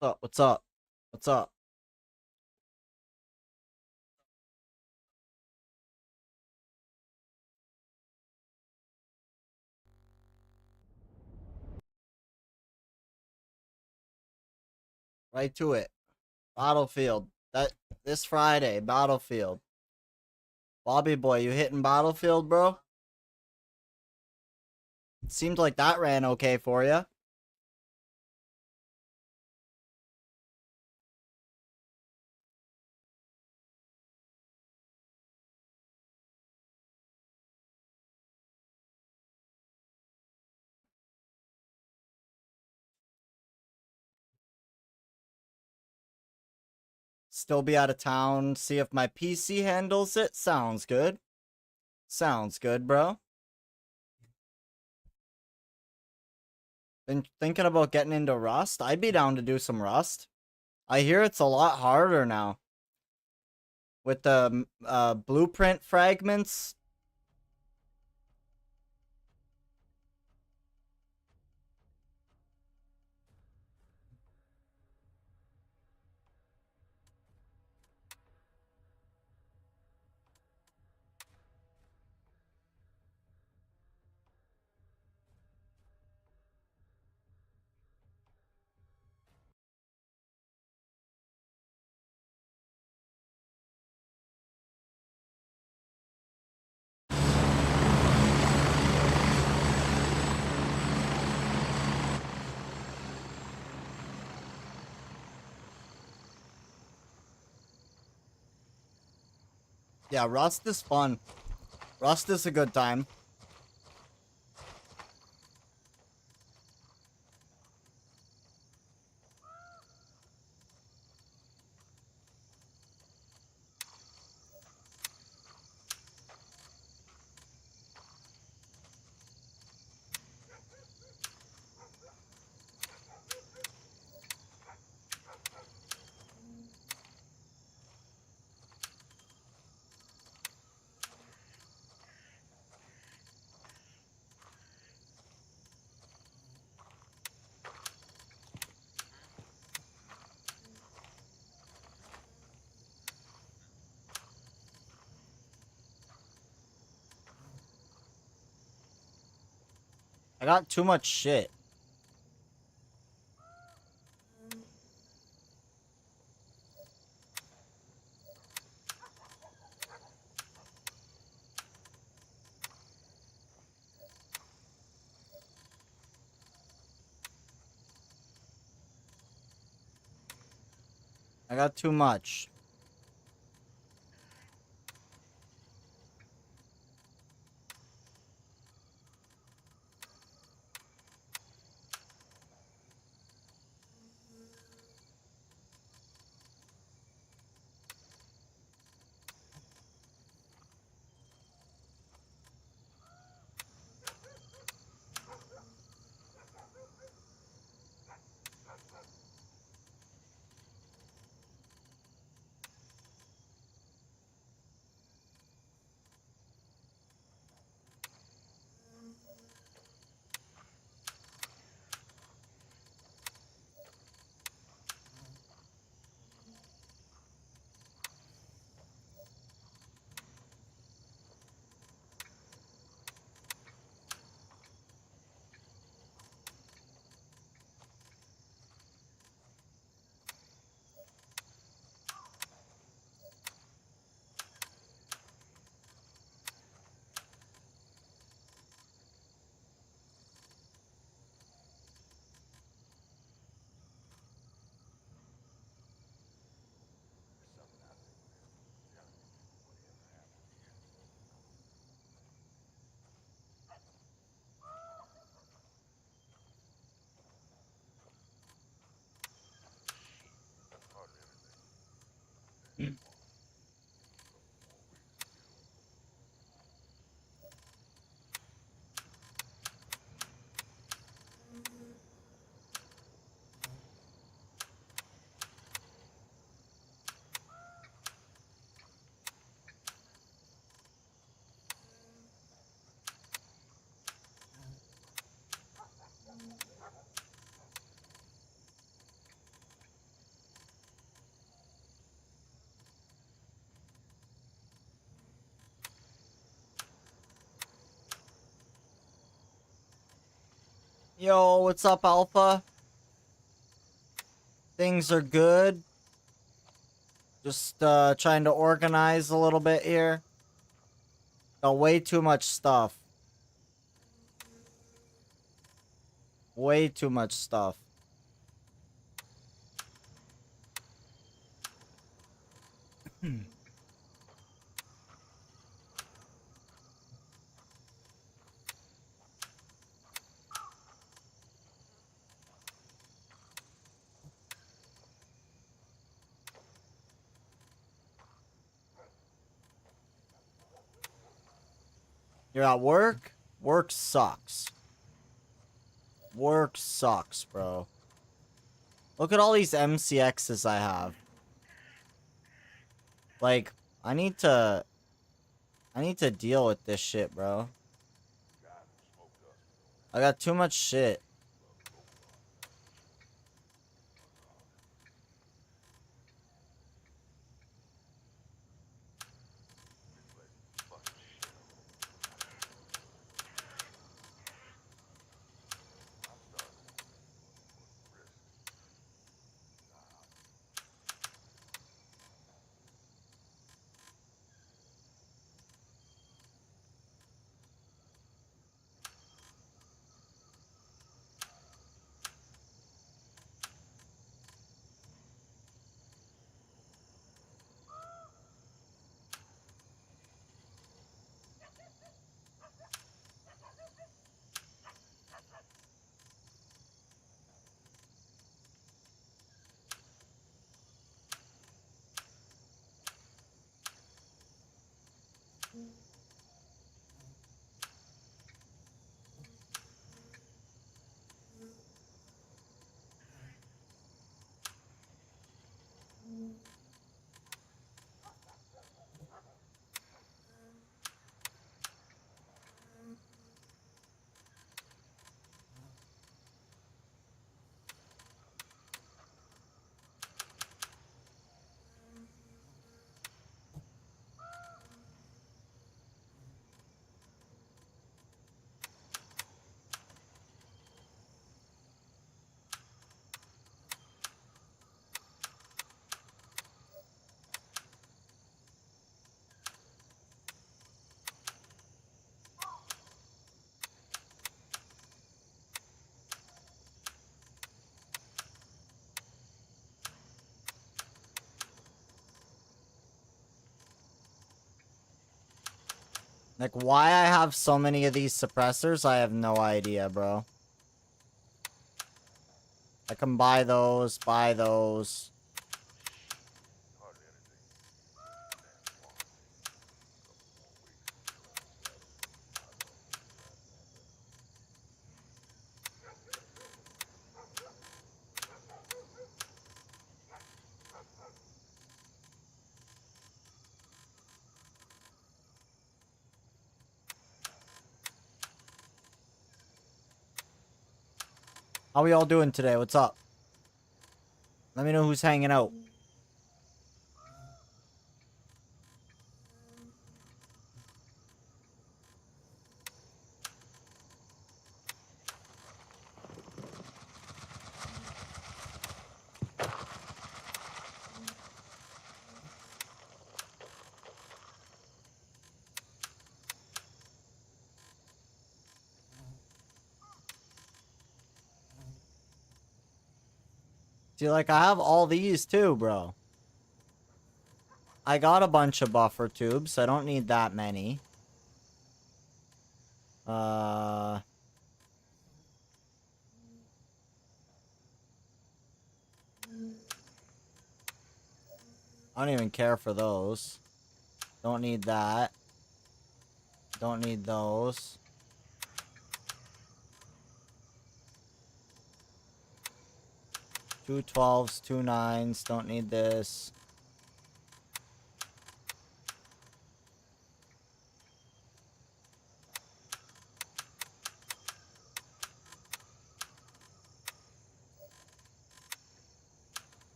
What's up? What's up? What's up? Right to it. Battlefield. This Friday, Battlefield. Bobby boy, you hitting Battlefield, bro? It seemed like that ran okay for you. Still be out of town. See if my PC handles it. Sounds good. Sounds good, bro. Been thinking about getting into Rust. I'd be down to do some Rust. I hear it's a lot harder now. With the blueprint fragments. Yeah, Rust is fun. Rust is a good time. I got too much shit. I got too much. Yo, what's up, Alpha? Things are good. Just trying to organize a little bit here. Got way too much stuff. Way too much stuff. You're at work? Work sucks. Work sucks, bro. Look at all these MCXs I have. Like, I need to deal with this shit, bro. I got too much shit. Like, why I have so many of these suppressors, I have no idea, bro. I can buy those, buy those. How we all doing today? What's up? Let me know who's hanging out. See, like, I have all these too, bro. I got a bunch of buffer tubes. I don't need that many. I don't even care for those. Don't need that. Don't need those. Two 12s, two 9s. Don't need this.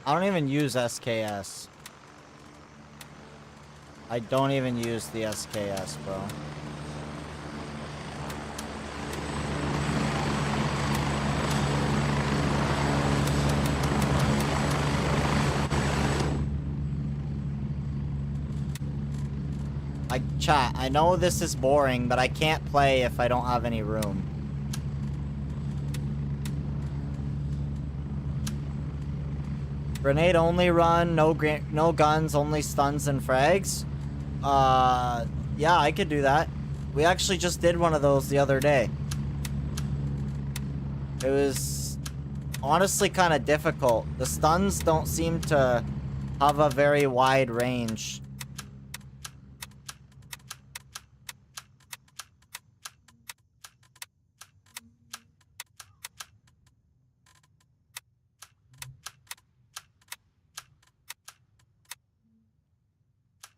I don't even use SKS. I don't even use the SKS, bro. Chat, I know this is boring, but I can't play if I don't have any room. Grenade only run, no guns, only stuns and frags. Yeah, I could do that. We actually just did one of those the other day. It was honestly kind of difficult. The stuns don't seem to have a very wide range.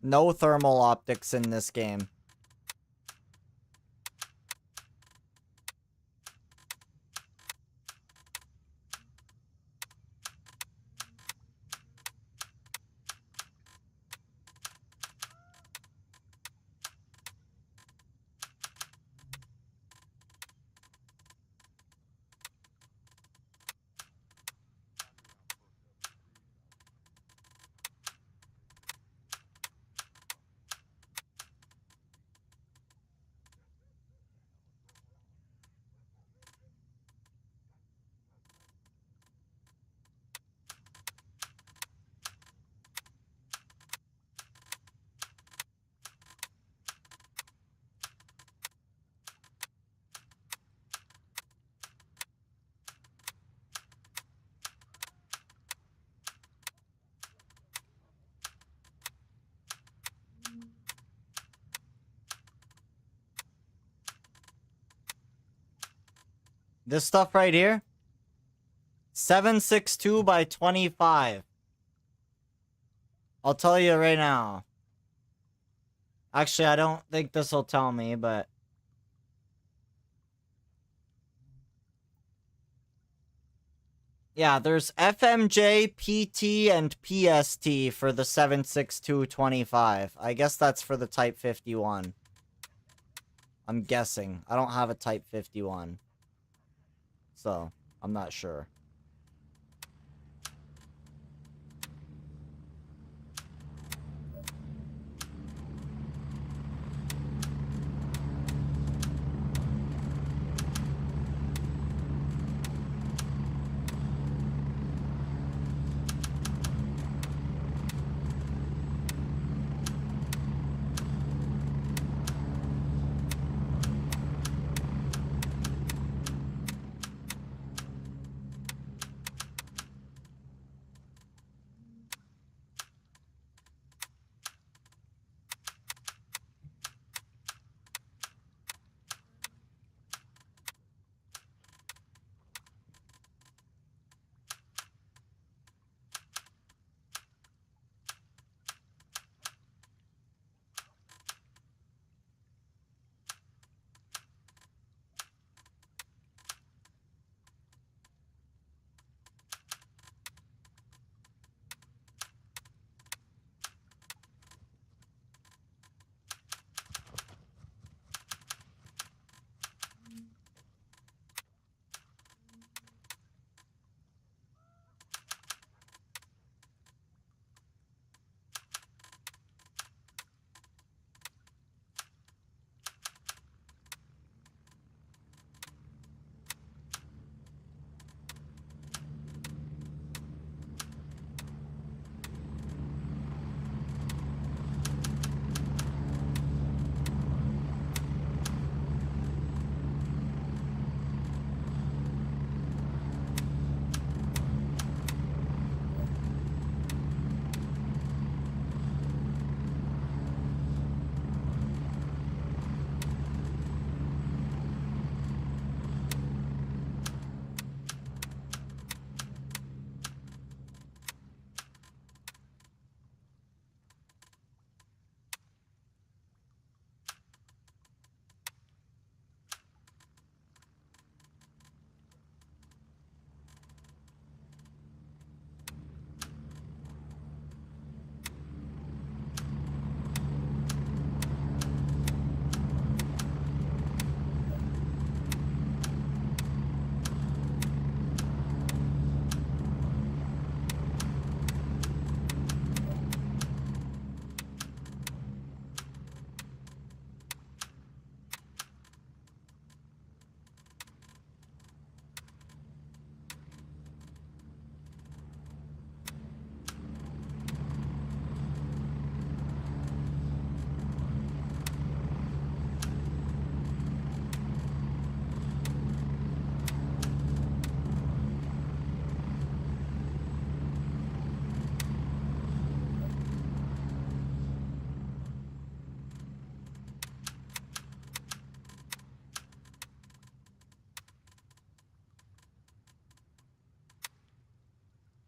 No thermal optics in this game. This stuff right here? 762 by 25. I'll tell you right now. Actually, I don't think this will tell me, but... Yeah, there's FMJ, PT, and PST for the 76225. I guess that's for the Type 51. I'm guessing. I don't have a Type 51. So, I'm not sure.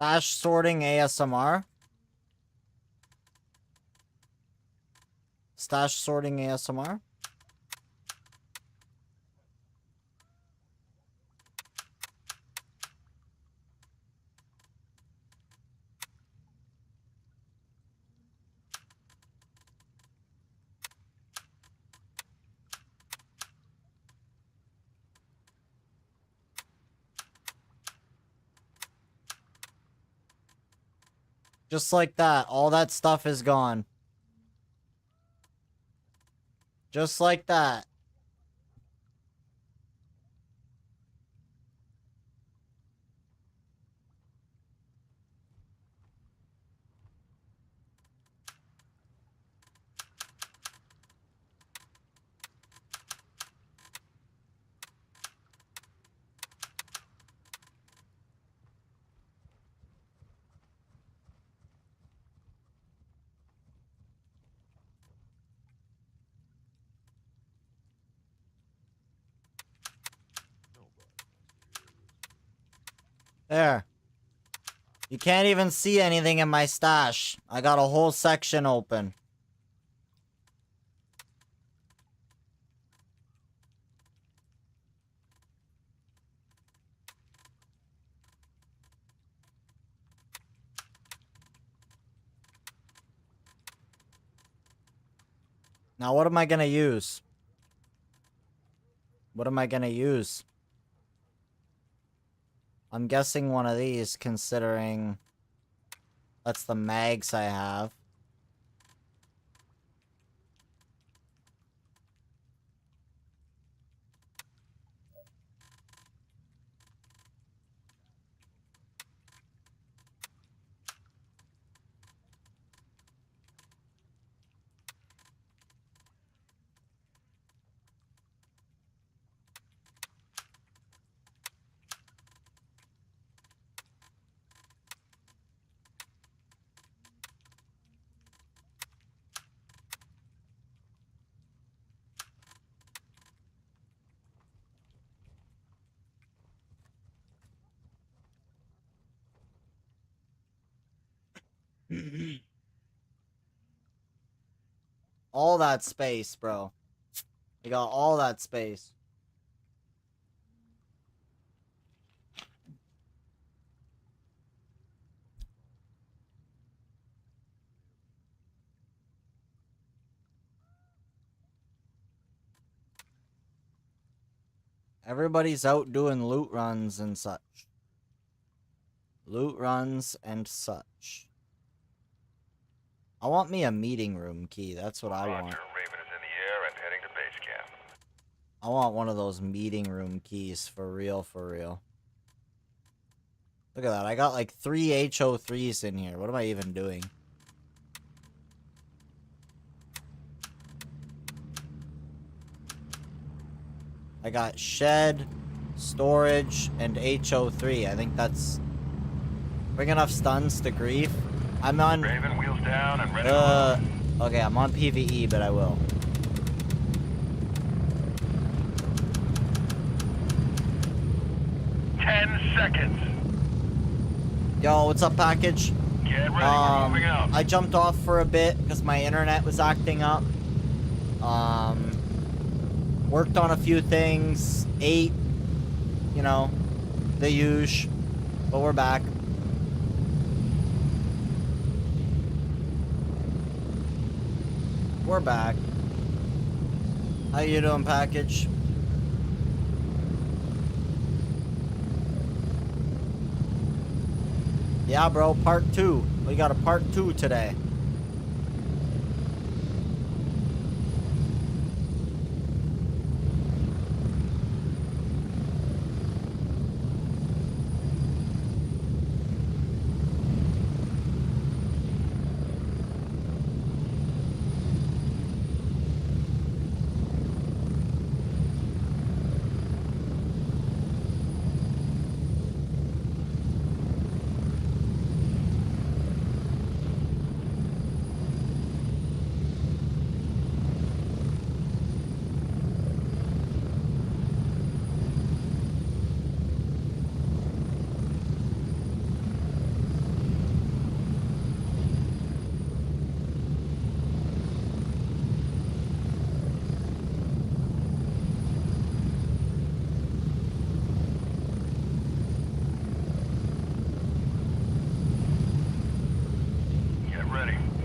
Stash sorting ASMR. Stash sorting ASMR. Just like that, all that stuff is gone. Just like that. There. You can't even see anything in my stash. I got a whole section open. Now what am I gonna use? What am I gonna use? I'm guessing one of these, considering that's the mags I have. All that space, bro. You got all that space. Everybody's out doing loot runs and such. Loot runs and such. I want me a meeting room key. That's what I want. Raven is in the air and heading to base camp. I want one of those meeting room keys for real, for real. Look at that. I got like 3 HO3s in here. What am I even doing? I got shed, storage, and HO3. I think that's... Bring enough stuns to grief. I'm on... Raven, wheels down and ready to move. Okay, I'm on PvE, but I will. Seconds. Yo, what's up, package? Get ready, we're moving out. I jumped off for a bit because my internet was acting up. Worked on a few things. Ate. You know, the usual. But we're back. We're back. How you doing, package? Yeah, bro, part 2. We got a part 2 today.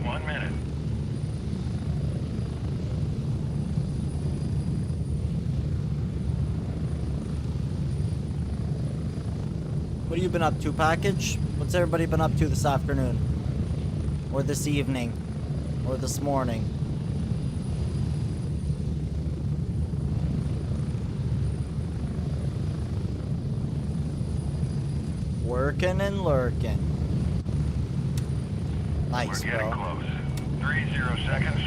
1 minute. What have you been up to, package? What's everybody been up to this afternoon? Or this evening? Or this morning? Working and lurking. Nice, We're getting bro. close. 30 seconds.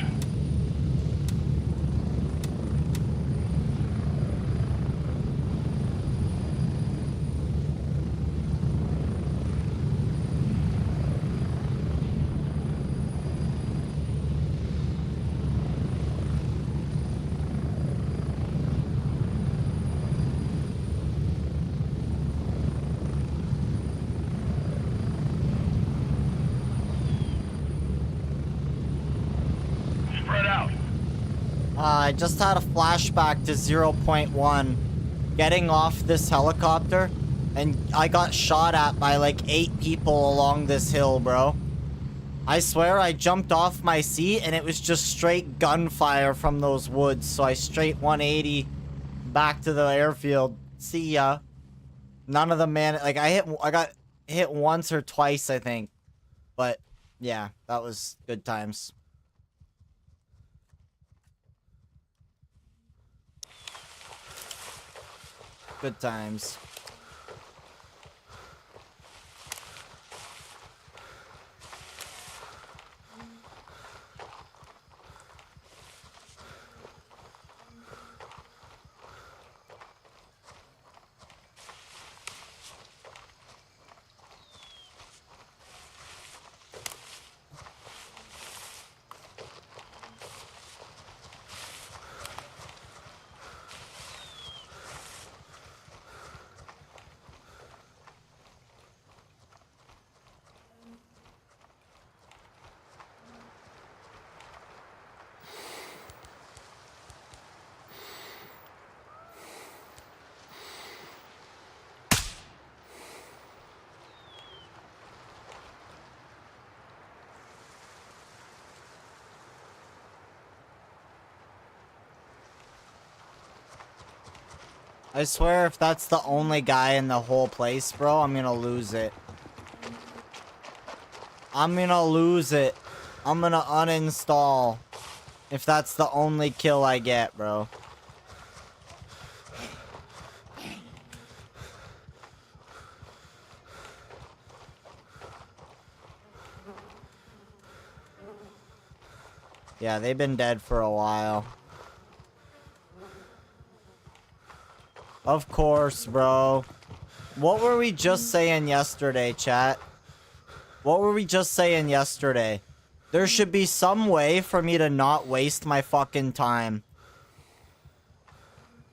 Spread out. I just had a flashback to 0.1 getting off this helicopter, and I got shot at by like 8 people along this hill, bro. I swear I jumped off my seat and it was just straight gunfire from those woods, so I straight 180 back to the airfield. See ya. None of them, man. Like, I got hit once or twice, I think. But, yeah, that was good times. Good times. I swear if that's the only guy in the whole place, bro, I'm gonna lose it. I'm gonna lose it. I'm gonna uninstall if that's the only kill I get, bro. Yeah, they've been dead for a while. Of course, bro. What were we just saying yesterday, chat? What were we just saying yesterday? There should be some way for me to not waste my fucking time.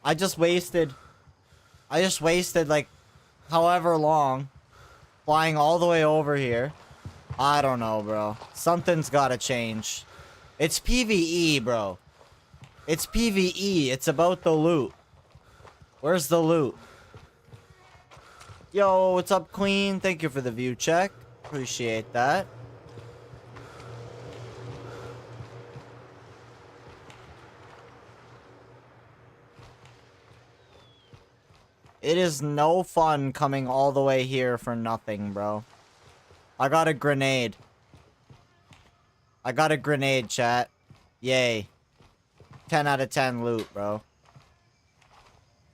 I just wasted like however long flying all the way over here. I don't know, bro. Something's gotta change. It's PvE, bro. It's PvE. It's about the loot. Where's the loot? Yo, what's up, Queen? Thank you for the view check. Appreciate that. It is no fun coming all the way here for nothing, bro. I got a grenade. I got a grenade, chat. Yay. 10 out of 10 loot, bro.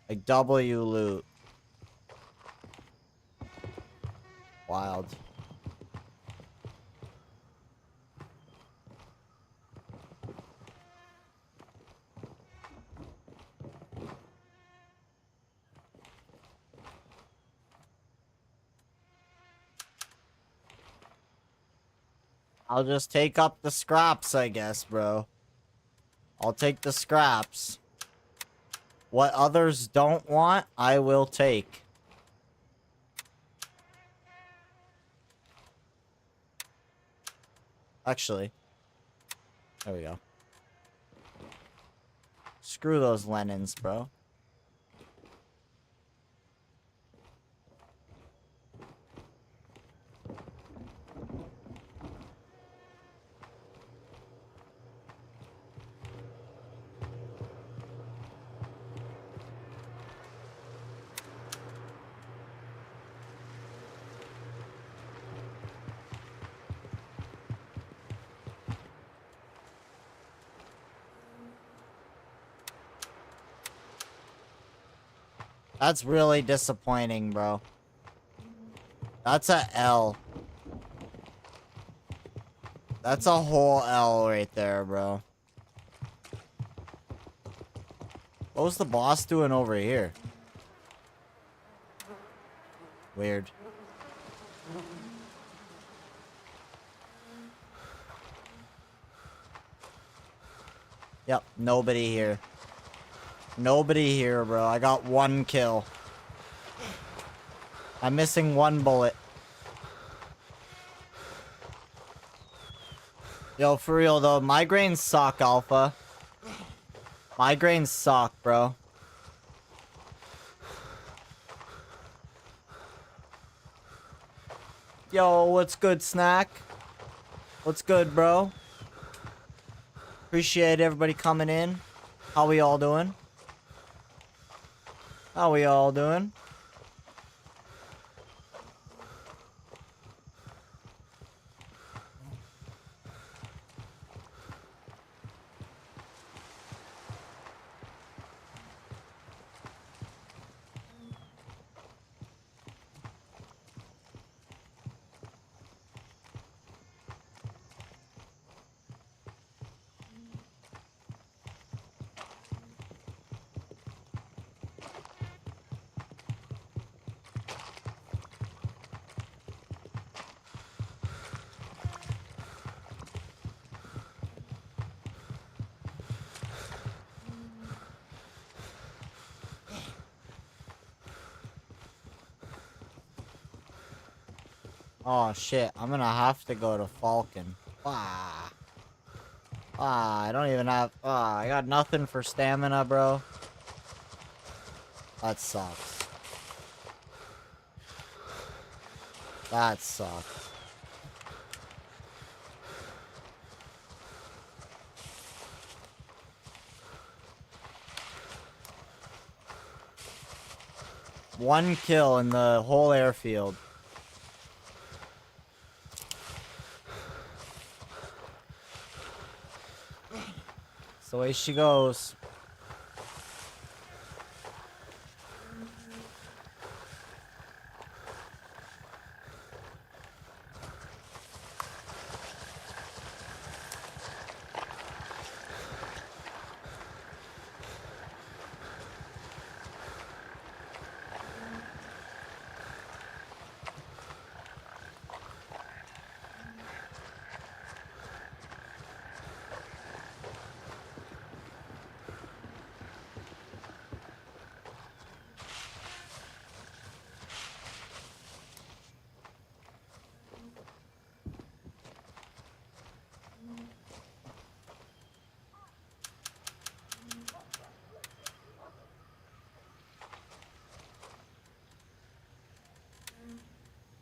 Like, W loot. Wild. I'll just take up the scraps, I guess, bro. I'll take the scraps. What others don't want, I will take. Actually. There we go. Screw those Lenins, bro. That's really disappointing, bro. That's a L. That's a whole L right there, bro. What was the boss doing over here? Weird. Yep, nobody here. Nobody here, bro. I got one kill. I'm missing one bullet. Yo, for real though, migraines suck, Alpha. Migraines suck, bro. Yo, what's good, Snack? What's good, bro? Appreciate everybody coming in. How we all doing? How we all doing? Oh shit, I'm gonna have to go to Falcon. Ah. I don't even have... I got nothing for stamina, bro. That sucks. That sucks. One kill in the whole airfield. So away she goes.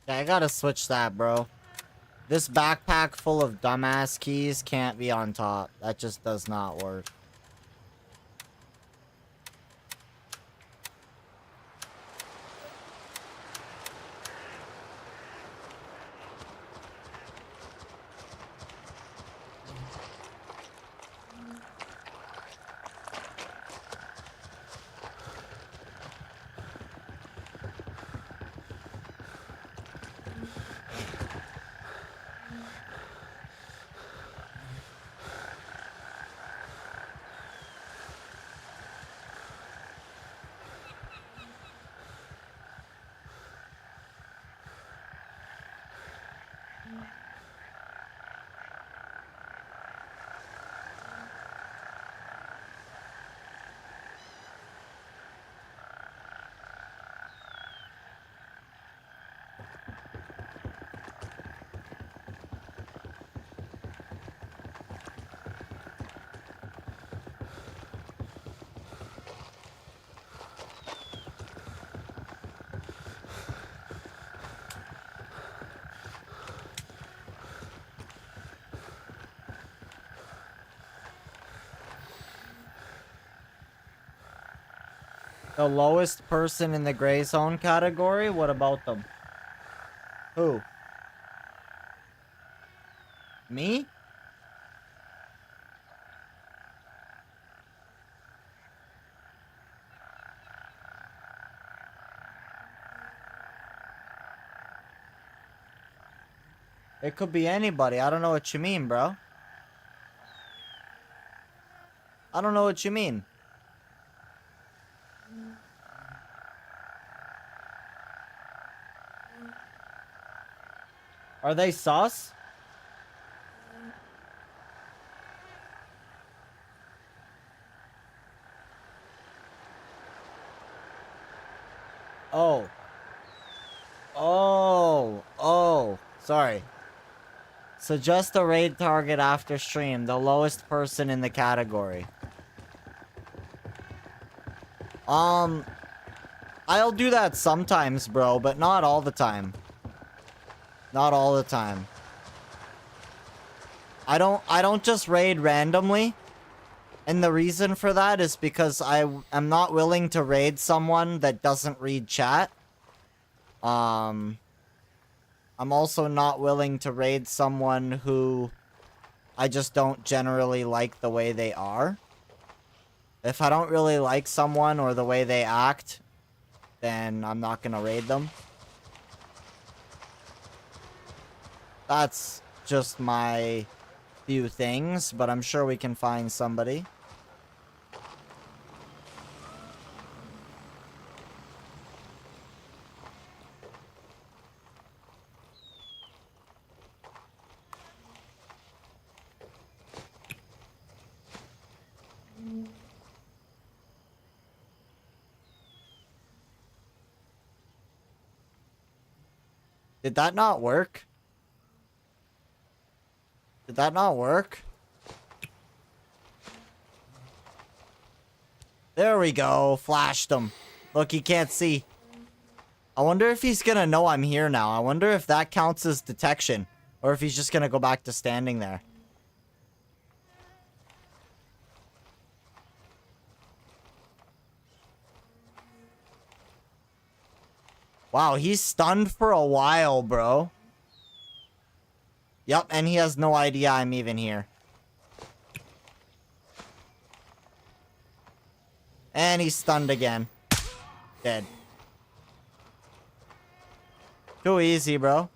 Yeah, I gotta switch that, bro. This backpack full of dumbass keys can't be on top. That just does not work. The lowest person in the gray zone category? What about them? Who? Me? It could be anybody. I don't know what you mean, bro. I don't know what you mean. Are they sus? Oh. Oh. Sorry. Suggest a raid target after stream. The lowest person in the category. I'll do that sometimes, bro, but not all the time. Not all the time. I don't just raid randomly. And the reason for that is because I'm not willing to raid someone that doesn't read chat. I'm also not willing to raid someone who I just don't generally like the way they are. If I don't really like someone or the way they act, then I'm not gonna raid them. That's just my few things, but I'm sure we can find somebody. Did that not work? Did that not work? There we go. Flashed him. Look, he can't see. I wonder if he's gonna know I'm here now. I wonder if that counts as detection. Or if he's just gonna go back to standing there. Wow, he's stunned for a while, bro. Yup, and he has no idea I'm even here. And he's stunned again. Dead. Too easy, bro.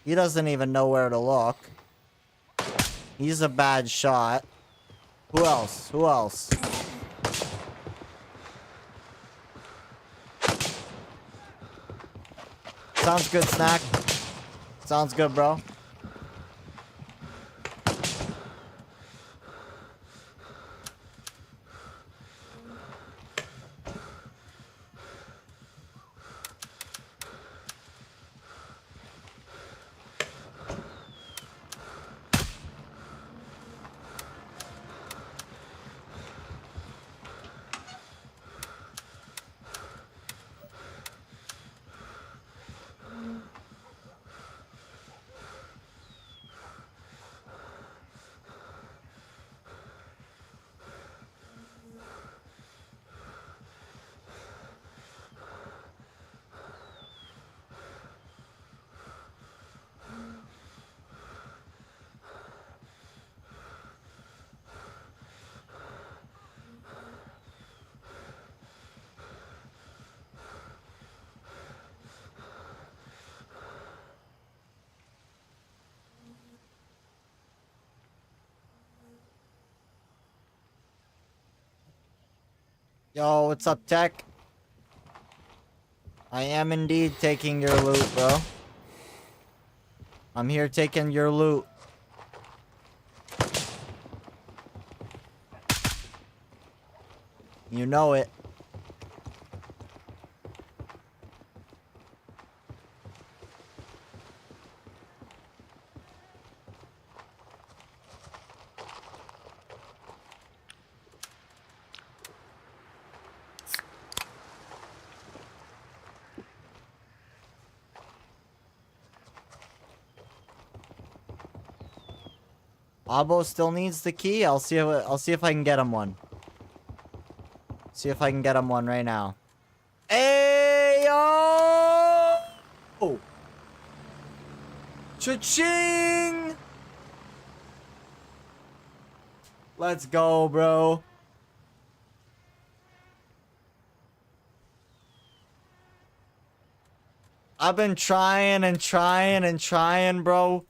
He doesn't even know where to look. He's a bad shot. Who else? Who else? Sounds good, Snack. Sounds good, bro. Yo, what's up, Tech? I am indeed taking your loot, bro. I'm here taking your loot. You know it. Abo still needs the key. I'll see if I can get him one. See if I can get him one right now. Hey yo! Cha-ching! Let's go, bro. I've been trying and trying and trying, bro.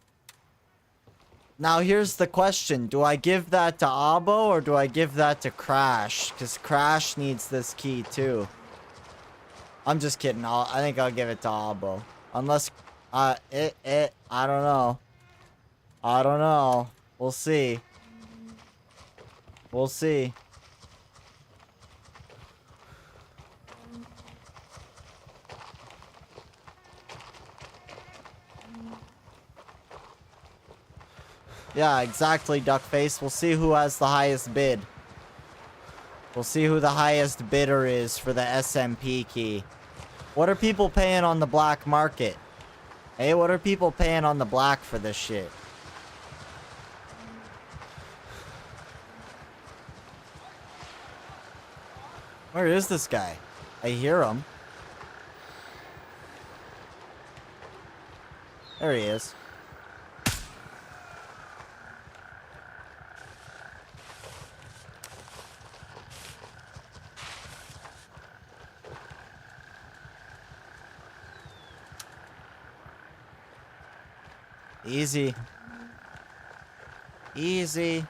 Now here's the question. Do I give that to Abo or do I give that to Crash? Because Crash needs this key too. I'm just kidding. I think I'll give it to Abo. Unless, I don't know. I don't know. We'll see. We'll see. Yeah, exactly, Duckface. We'll see who has the highest bid. We'll see who the highest bidder is for the SMP key. What are people paying on the black market? Hey, what are people paying on the black for this shit? Where is this guy? I hear him. There he is. Easy. Easy.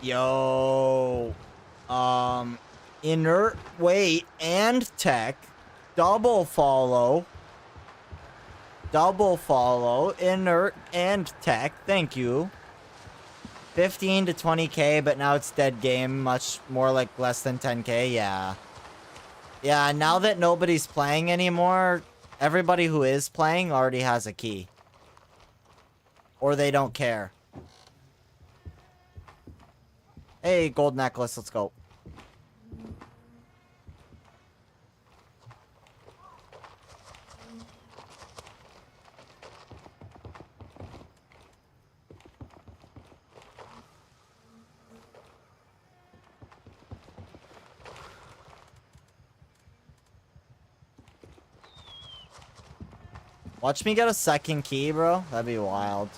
Yo. Inert weight and tech. Double follow. Double follow. Inert and tech. Thank you. 15 to 20k, but now it's dead game. Much more like less than 10k. Yeah. Yeah, now that nobody's playing anymore, everybody who is playing already has a key. Or they don't care. Hey, gold necklace, let's go. Watch me get a second key, bro. That'd be wild.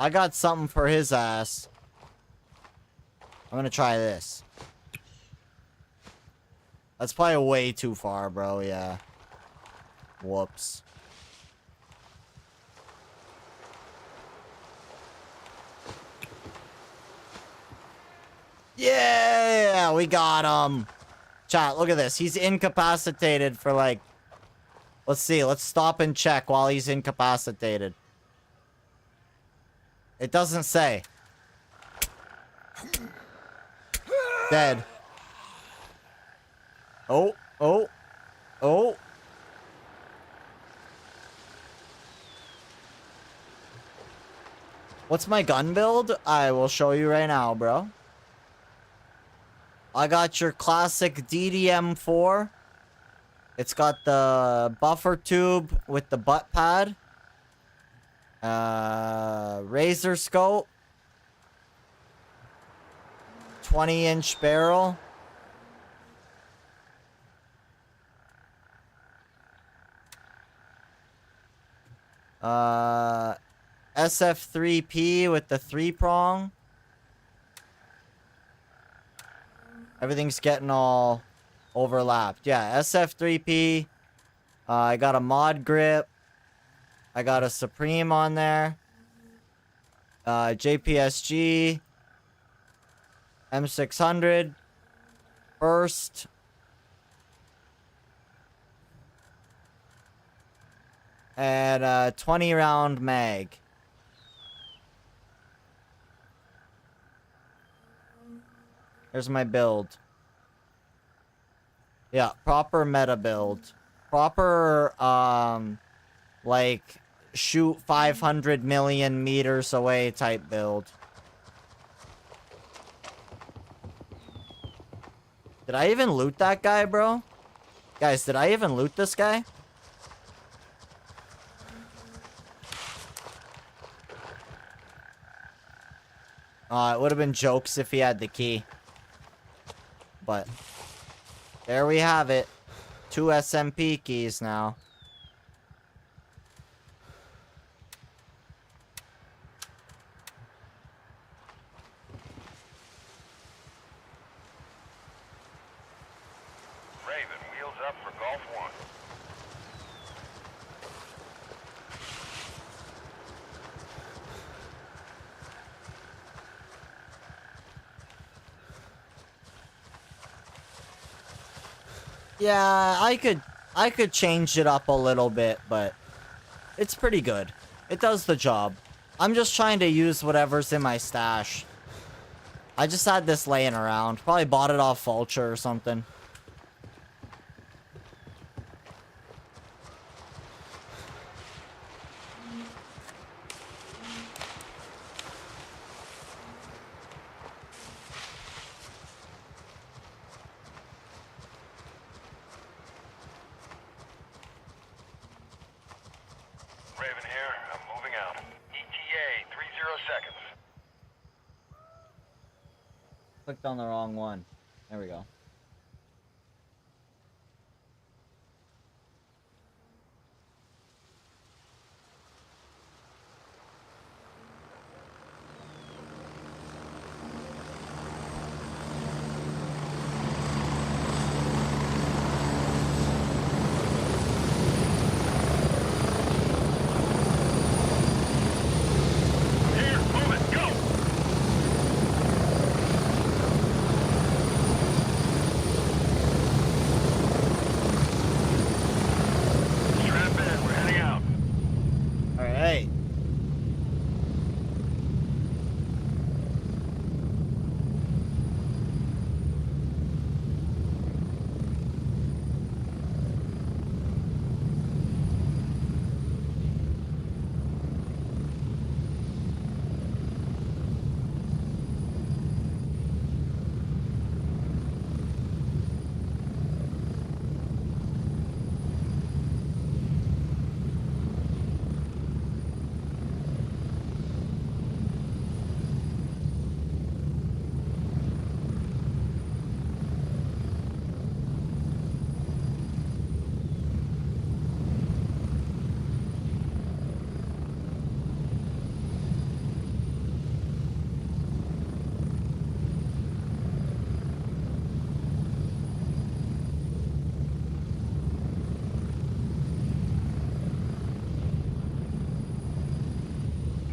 I got something for his ass. I'm gonna try this. That's probably way too far, bro. Yeah. Whoops. Yeah, we got him. Chat, look at this. He's incapacitated for like... Let's see. Let's stop and check while he's incapacitated. It doesn't say. Dead. Oh, oh, oh. What's my gun build? I will show you right now, bro. I got your classic DDM4. It's got the buffer tube with the butt pad. Razor scope. 20-inch barrel. SF3P with the 3-prong. Everything's getting all overlapped. Yeah, SF3P. I got a mod grip. I got a Supreme on there. JPSG. M600. First. And 20-round mag. Here's my build. Yeah, proper meta build. Proper, like, shoot 500 million meters away type build. Did I even loot that guy, bro? Guys, did I even loot this guy? It would have been jokes if he had the key. But there we have it. 2 SMP keys now. Raven, wheels up for Golf 1. Yeah, I could change it up a little bit, but it's pretty good. It does the job. I'm just trying to use whatever's in my stash. I just had this laying around. Probably bought it off Vulture or something. Raven here. I'm moving out. ETA, 30 seconds. Clicked on the wrong one. There we go. Here, move it, go! Strap in, we're heading out. Alright.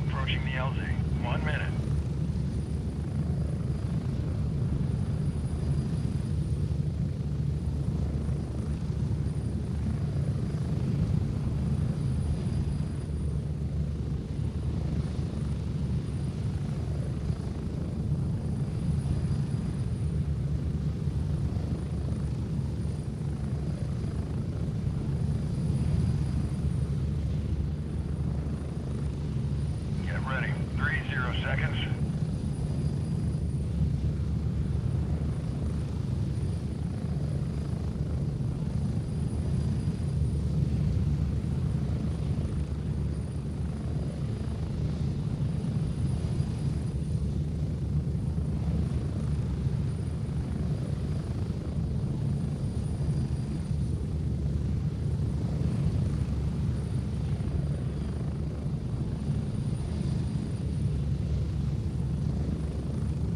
Approaching the LZ. 1 minute. Get ready. 30 seconds.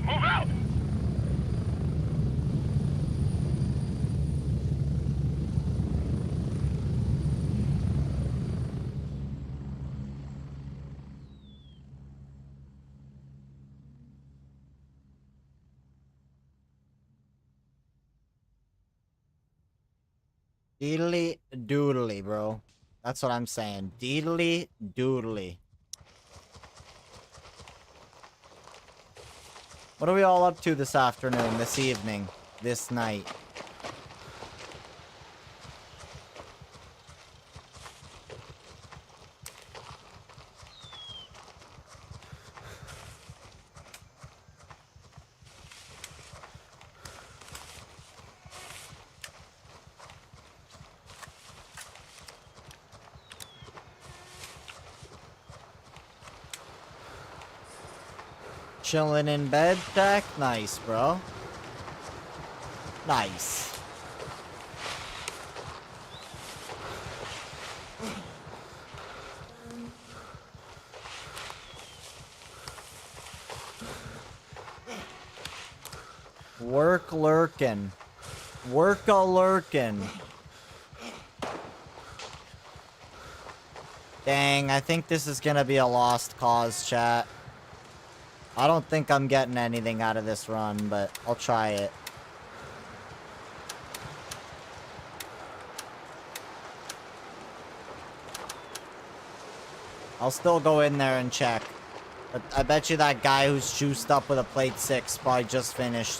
Move out! Deedly doodly, bro. That's what I'm saying. Deedly doodly. What are we all up to this afternoon, this evening, this night? Chilling in bed, Tech? Nice, bro. Nice. Work lurkin'. Work-a-lurkin'. Dang, I think this is gonna be a lost cause, chat. I don't think I'm getting anything out of this run, but I'll try it. I'll still go in there and check. But I bet you that guy who's juiced up with a plate 6 probably just finished.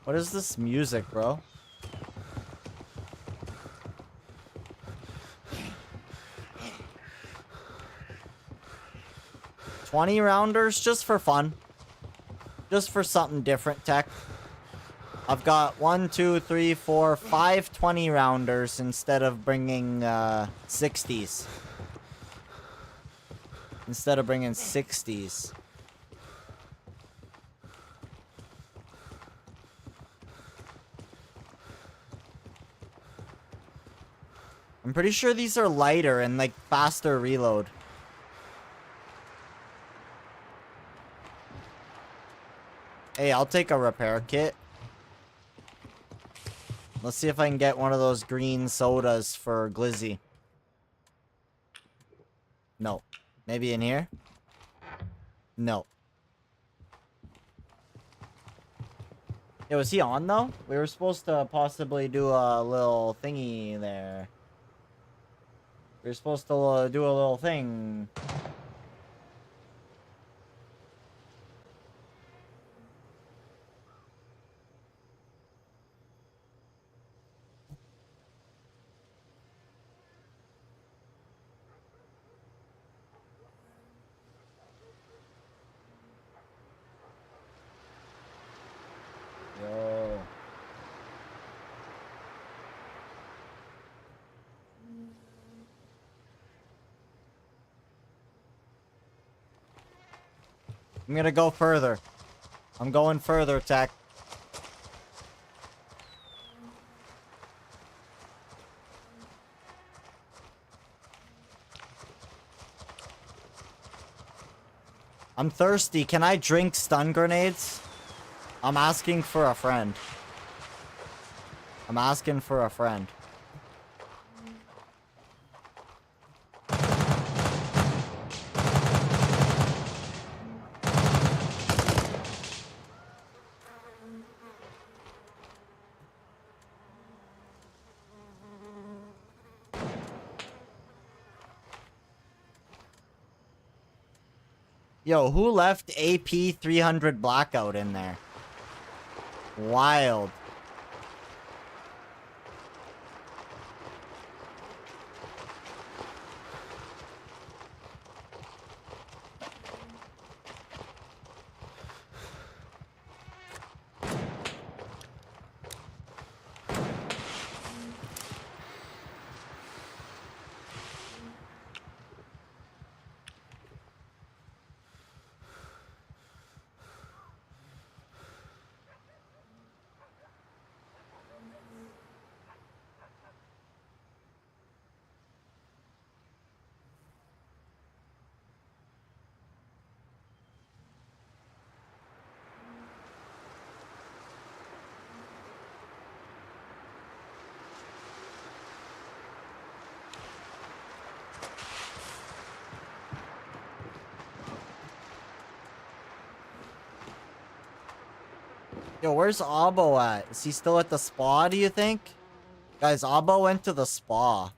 What is this music, bro? $20 rounders just for fun. Just for something different, Tech. I've got 1, 2, 3, 4, 5 20 rounders instead of bringing 60s. Instead of bringing 60s. I'm pretty sure these are lighter and like faster reload. Hey, I'll take a repair kit. Let's see if I can get one of those green sodas for Glizzy. No. Maybe in here? No. Yeah, was he on though? We were supposed to possibly do a little thingy there. We were supposed to do a little thing. Yo. I'm gonna go further. I'm going further, Tech. I'm thirsty. Can I drink stun grenades? I'm asking for a friend. I'm asking for a friend. Yo, who left AP 300 Blackout in there? Wild. Yo, where's Abo at? Is he still at the spa, do you think? Guys, Abo went to the spa.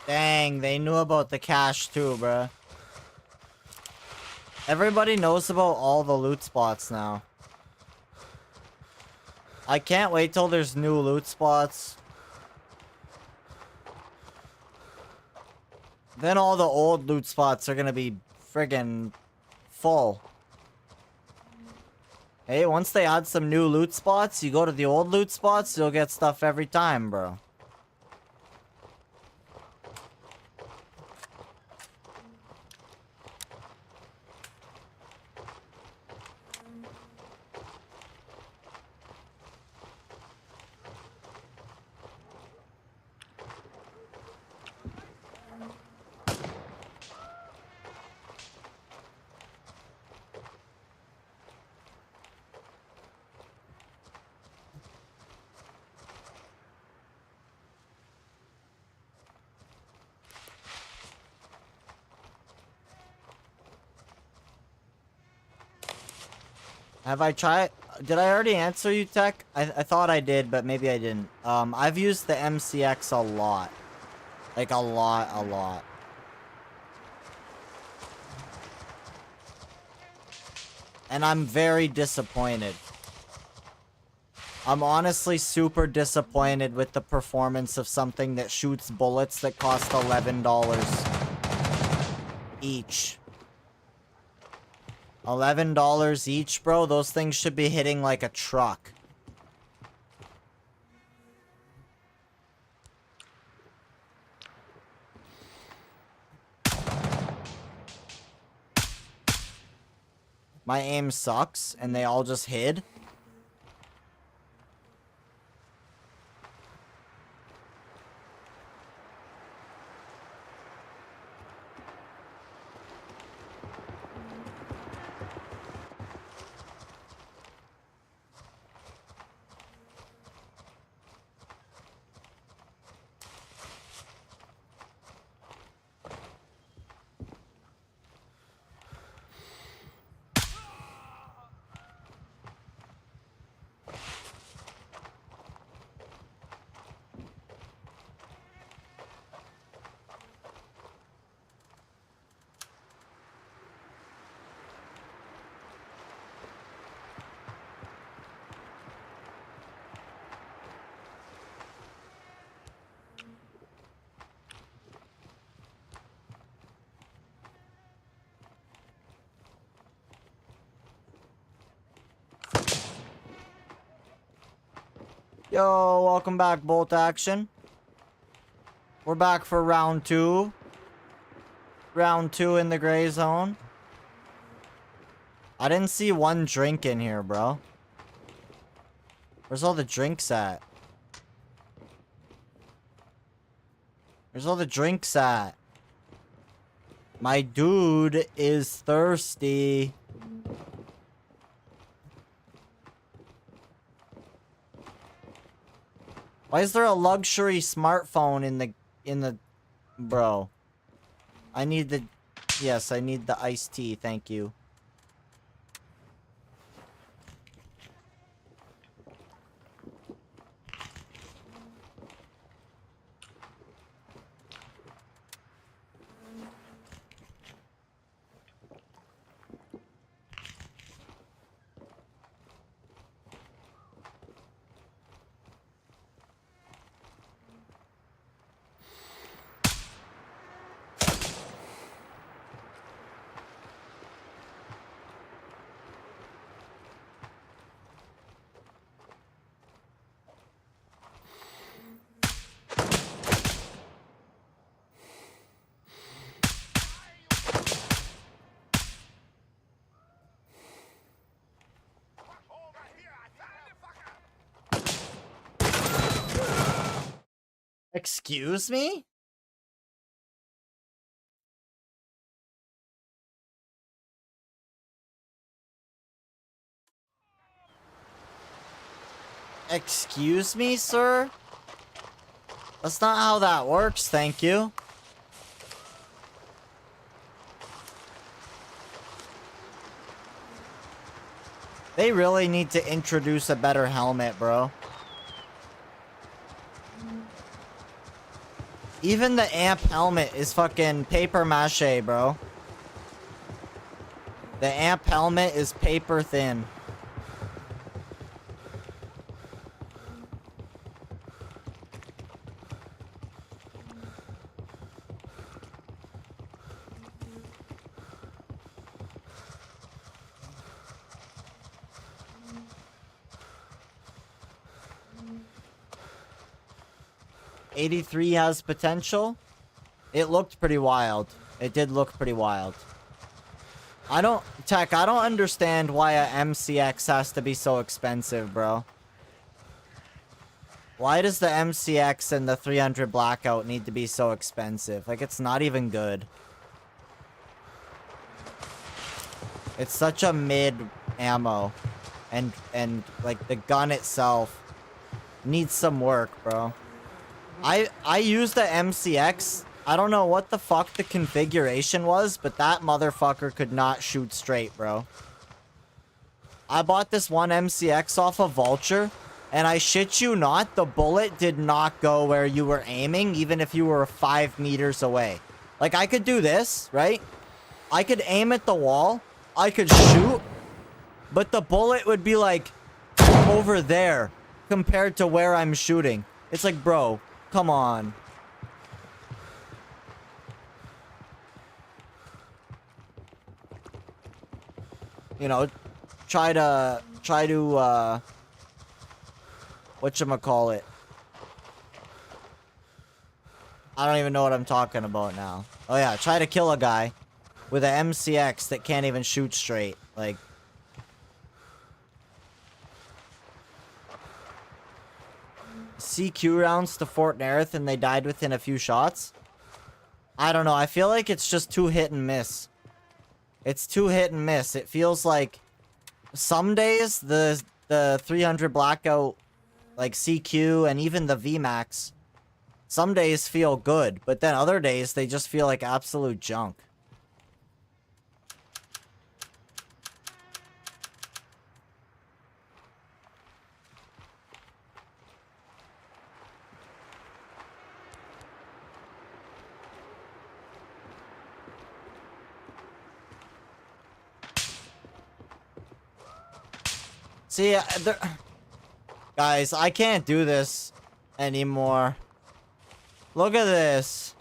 Dang, they knew about the cash too, bruh. Everybody knows about all the loot spots now. I can't wait till there's new loot spots. Then all the old loot spots are gonna be friggin' full. Hey, once they add some new loot spots, you go to the old loot spots, you'll get stuff every time, bro. Have I tried? Did I already answer you, Tech? I thought I did, but maybe I didn't. I've used the MCX a lot. Like, a lot. And I'm very disappointed. I'm honestly super disappointed with the performance of something that shoots bullets that cost $11 each. $11 each, bro? Those things should be hitting like a truck. My aim sucks, and they all just hid. Yo, welcome back, Bolt Action. We're back for round 2. Round 2 in the gray zone. I didn't see one drink in here, bro. Where's all the drinks at? Where's all the drinks at? My dude is thirsty. Why is there a luxury smartphone in the bro? I need the yes, I need the iced tea, thank you. Excuse me? Excuse me, sir? That's not how that works, thank you. They really need to introduce a better helmet, bro. Even the amp helmet is fucking paper mache, bro. The amp helmet is paper thin. '83 has potential. It looked pretty wild. It did look pretty wild. I don't understand why a MCX has to be so expensive, bro. Why does the MCX and the 300 Blackout need to be so expensive? Like, it's not even good. It's such a mid ammo. And like, the gun itself needs some work, bro. I used the MCX. I don't know what the fuck the configuration was, but that motherfucker could not shoot straight, bro. I bought this one MCX off of Vulture, and I shit you not, the bullet did not go where you were aiming, even if you were 5 meters away. Like, I could do this, right? I could aim at the wall, I could shoot, but the bullet would be, like, over there, compared to where I'm shooting. It's like, bro, come on. You know, try to, whatchamacallit. I don't even know what I'm talking about now. Oh yeah, try to kill a guy with an MCX that can't even shoot straight. Like, CQ rounds to Fort Nerith and they died within a few shots. I don't know, I feel like it's just too hit and miss. It's too hit and miss. It feels like some days the 300 Blackout, like CQ and even the VMAX, some days feel good, but then other days they just feel like absolute junk. See, guys, I can't do this anymore. Look at this.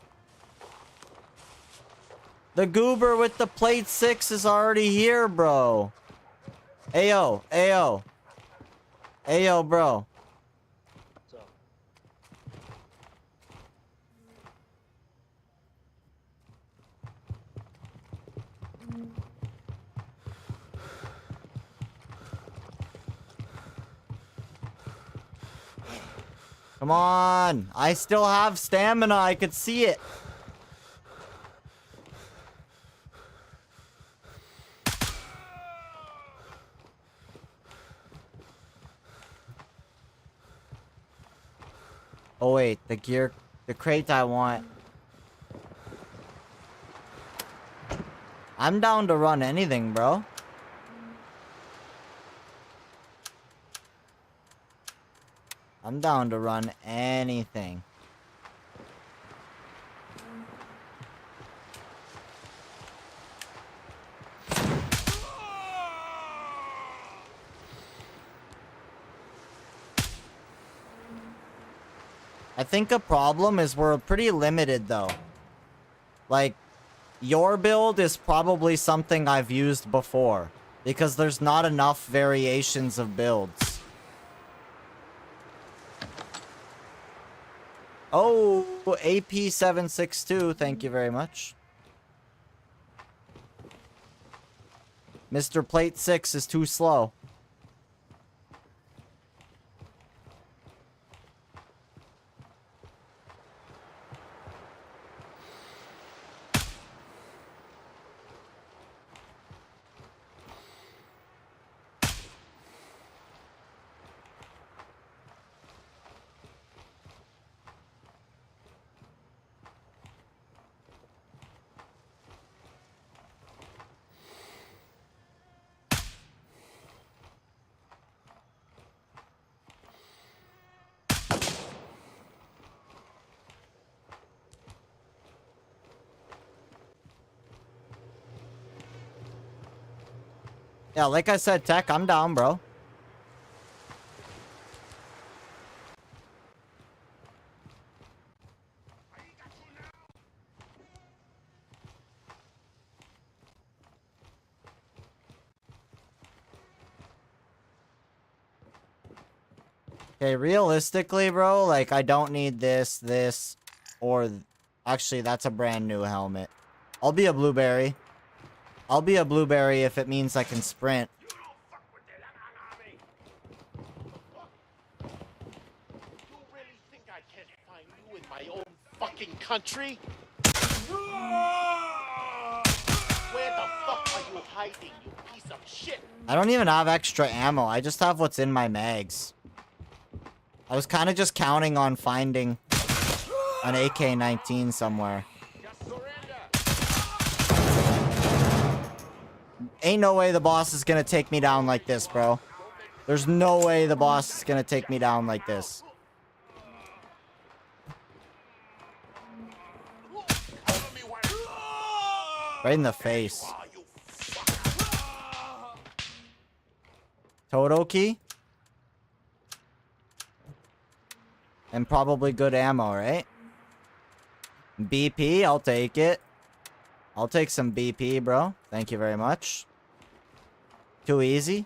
The goober with the plate 6 is already here, bro. Ayo, ayo. Ayo, bro. Come on. I still have stamina. I could see it. Oh wait, the crate I want. I'm down to run anything, bro. I'm down to run anything. I think a problem is we're pretty limited, though. Like, your build is probably something I've used before, because there's not enough variations of builds. Oh, AP762, thank you very much. Mr. Plate 6 is too slow. Yeah, like I said, Tech, I'm down, bro. Okay, realistically, bro, like, I don't need this, or... Actually, that's a brand new helmet. I'll be a blueberry. I'll be a blueberry if it means I can sprint. You don't fuck with the Lamang army. You really think I can't find you in my own fucking country? Where the fuck are you hiding, you piece of shit? I don't even have extra ammo. I just have what's in my mags. I was kind of just counting on finding an AK-19 somewhere. Just surrender. Ain't no way the boss is gonna take me down like this, bro. There's no way the boss is gonna take me down like this. Right in the face. Toto key? And probably good ammo, right? BP, I'll take it. I'll take some BP, bro. Thank you very much. Too easy.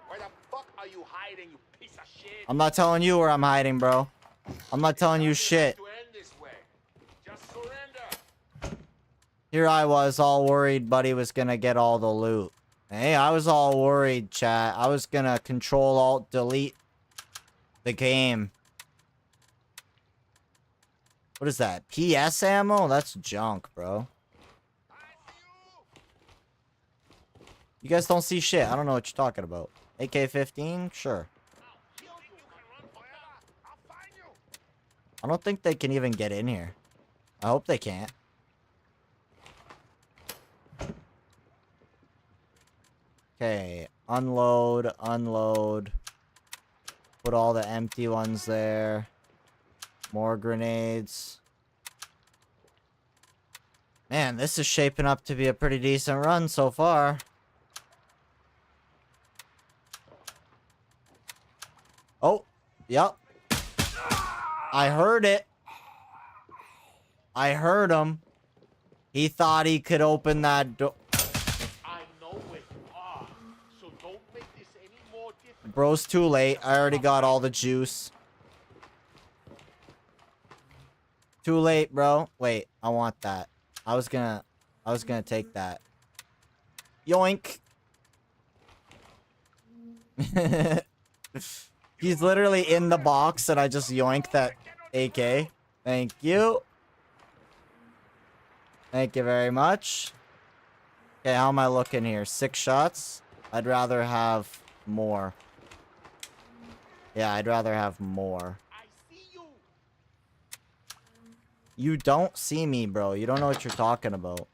Where the fuck are you hiding, you piece of shit? I'm not telling you where I'm hiding, bro. I'm not telling you shit. To end this way. Just surrender. Here I was all worried Buddy was gonna get all the loot. Hey, I was all worried, chat. I was gonna control alt delete the game. What is that? PS ammo? That's junk, bro. You guys don't see shit. I don't know what you're talking about. AK-15? Sure. I don't think they can even get in here. I hope they can't. Okay, unload, unload. Put all the empty ones there. More grenades. Man, this is shaping up to be a pretty decent run so far. Oh, yep. I heard it. I heard him. He thought he could open that door. I know where you are, so don't make this any more difficult. Bro's too late. I already got all the juice. Too late, bro. Wait, I want that. I was gonna take that. Yoink. He's literally in the box and I just yoinked that AK. Thank you. Thank you very much. Okay, how am I looking here? 6 shots? I'd rather have more. Yeah, I'd rather have more. I see you. You don't see me, bro. You don't know what you're talking about.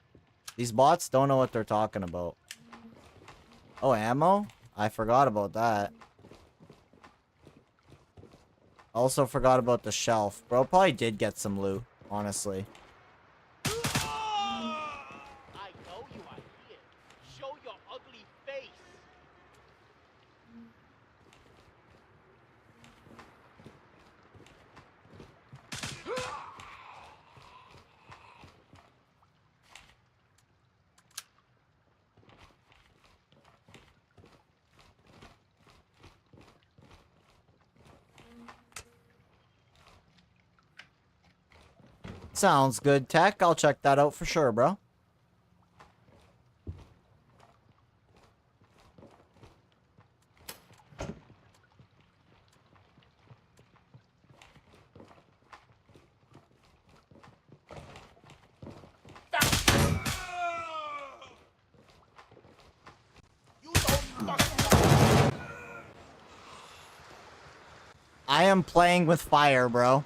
These bots don't know what they're talking about. Oh, ammo? I forgot about that. Also forgot about the shelf. Bro probably did get some loot, honestly. I know you are here. Show your ugly face. Sounds good, Tech. I'll check that out for sure, bro. You don't fuck. I am playing with fire, bro.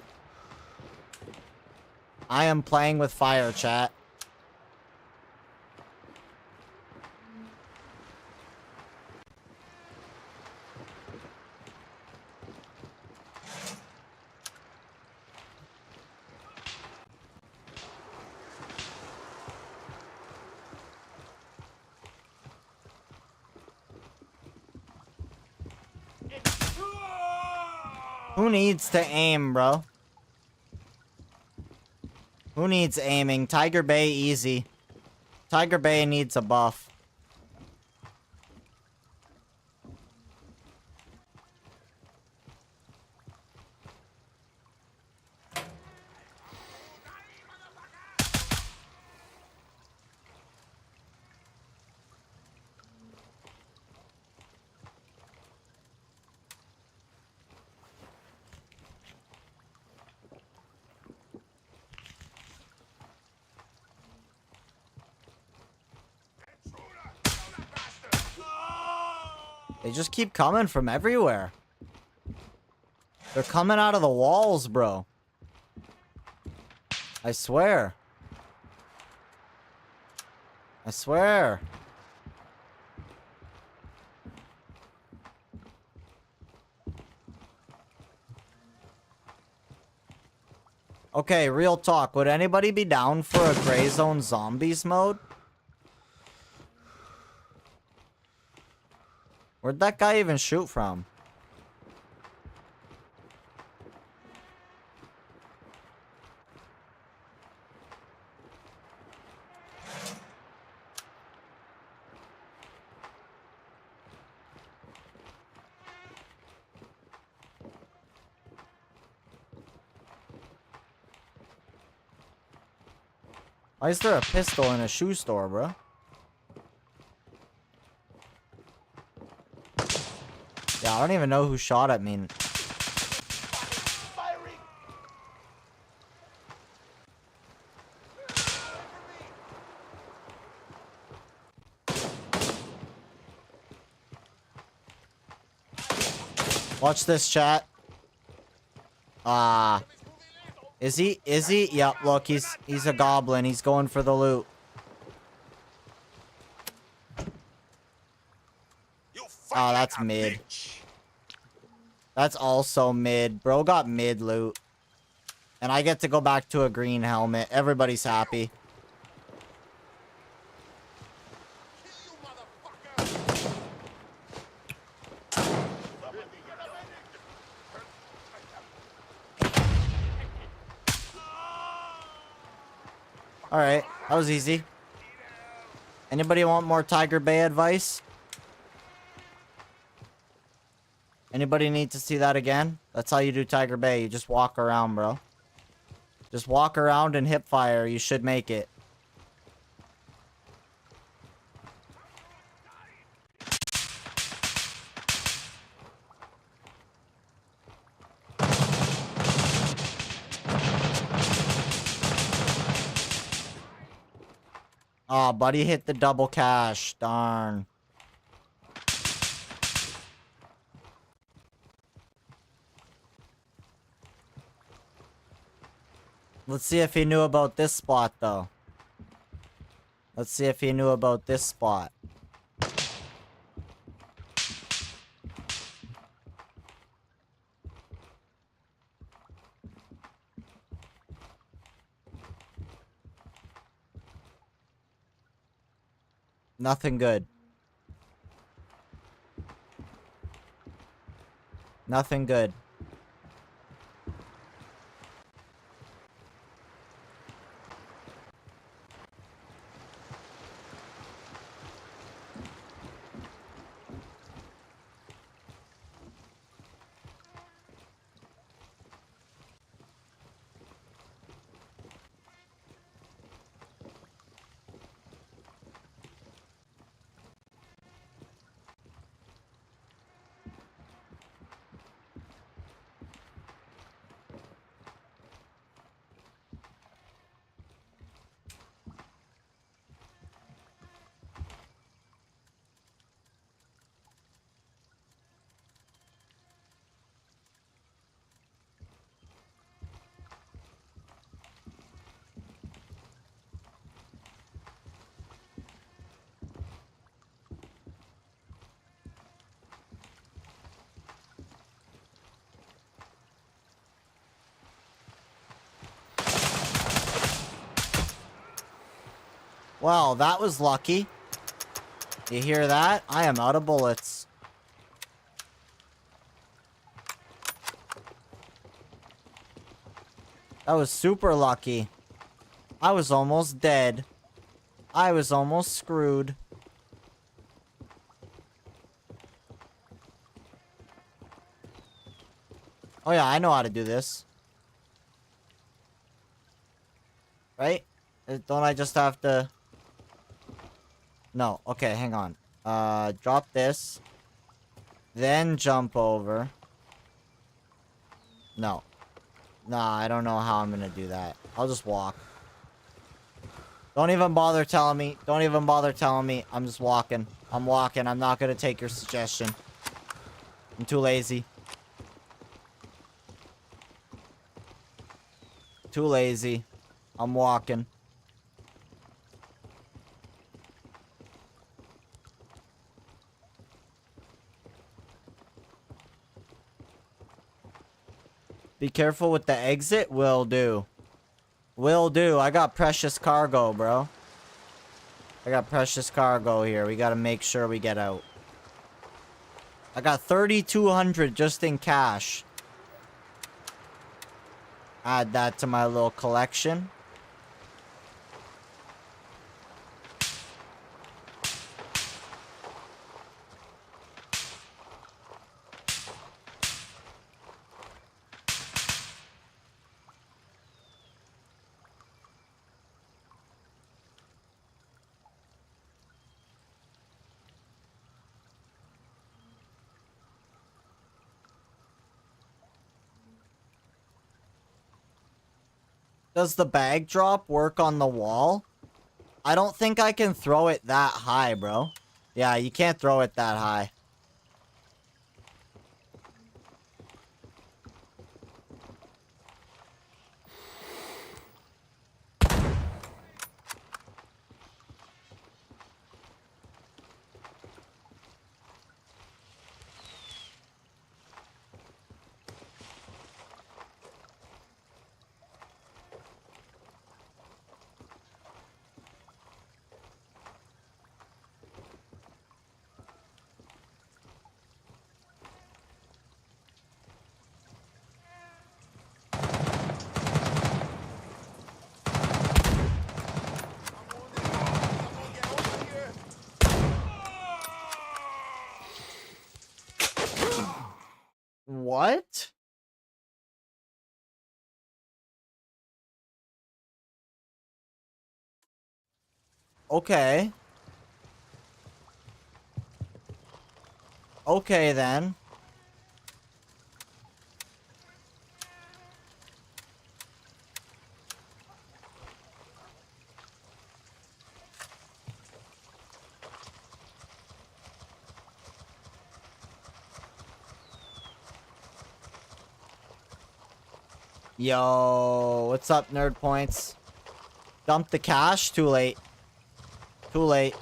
I am playing with fire, chat. Who needs to aim, bro? Who needs aiming? Tiger Bay, easy. Tiger Bay needs a buff. They just keep coming from everywhere. They're coming out of the walls, bro. I swear. I swear. Okay, real talk. Would anybody be down for a Gray Zone Zombies mode? Where'd that guy even shoot from? Why is there a pistol in a shoe store, bro? Yeah, I don't even know who shot at me. Firing. Watch this, chat. Is he? Is he? Yep, look, he's a goblin. He's going for the loot. Oh, that's mid. That's also mid. Bro got mid loot. And I get to go back to a green helmet. Everybody's happy. Alright, that was easy. Anybody want more Tiger Bay advice? Anybody need to see that again? That's how you do Tiger Bay. You just walk around, bro. Just walk around and hip fire. You should make it. Aw, buddy hit the double cash. Darn. Let's see if he knew about this spot, though. Let's see if he knew about this spot. Nothing good. Nothing good. Well, that was lucky. You hear that? I am out of bullets. That was super lucky. I was almost dead. I was almost screwed. Oh yeah, I know how to do this. Right? Don't I just have to... No. Okay, hang on. Drop this. Then jump over. No. Nah, I don't know how I'm gonna do that. I'll just walk. Don't even bother telling me. Don't even bother telling me. I'm just walking. I'm walking. I'm not gonna take your suggestion. I'm too lazy. Too lazy. I'm walking. Be careful with the exit. Will do. Will do. I got precious cargo, bro. I got precious cargo here. We gotta make sure we get out. I got 3,200 just in cash. Add that to my little collection. Does the bag drop work on the wall? I don't think I can throw it that high, bro. Yeah, you can't throw it that high. What? Okay. Okay, then. Yo, what's up, nerd points? Dump the cash? Too late. Too late.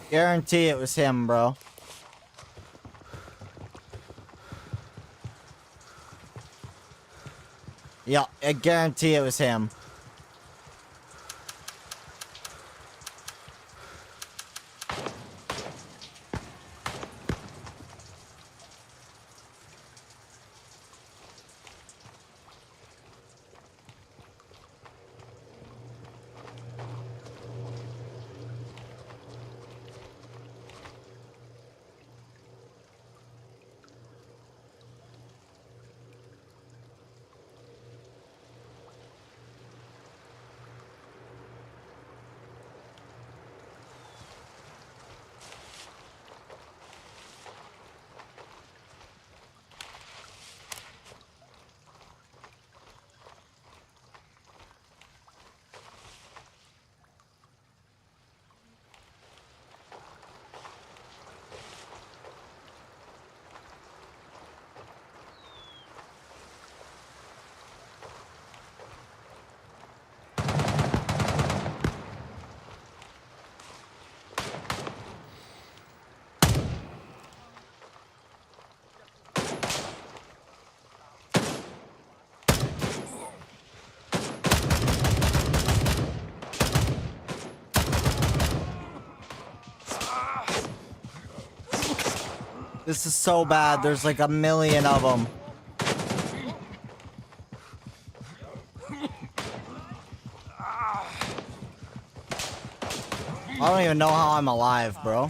Guarantee it was him, bro. Yeah, I guarantee it was him. This is so bad. There's like a million of them. I don't even know how I'm alive, bro.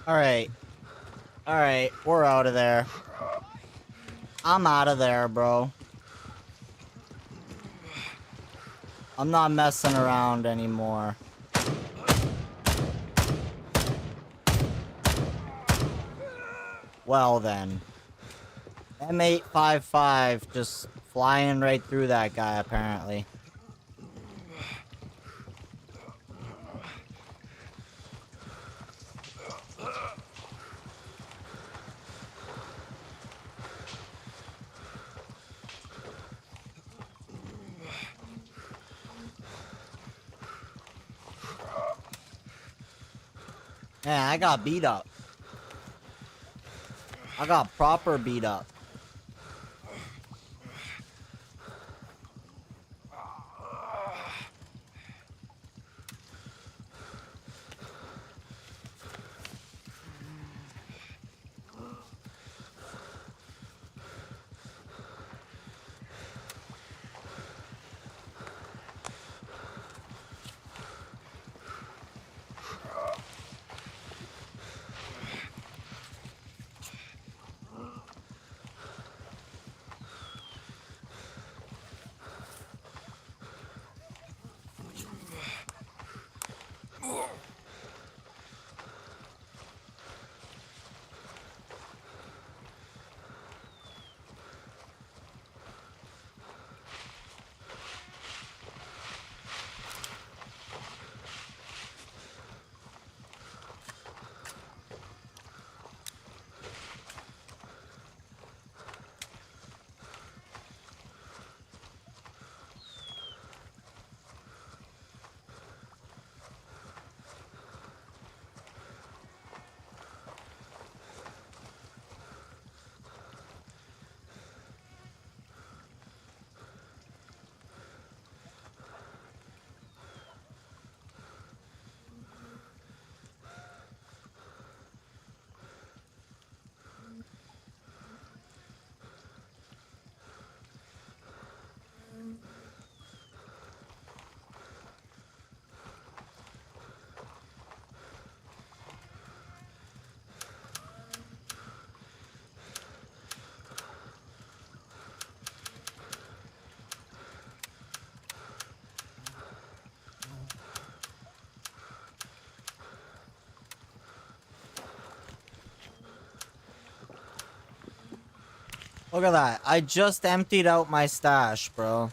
Alright. Alright, we're out of there. I'm out of there, bro. I'm not messing around anymore. Well then. M855 just flying right through that guy, apparently. Man, I got beat up. I got proper beat up. Look at that. I just emptied out my stash, bro.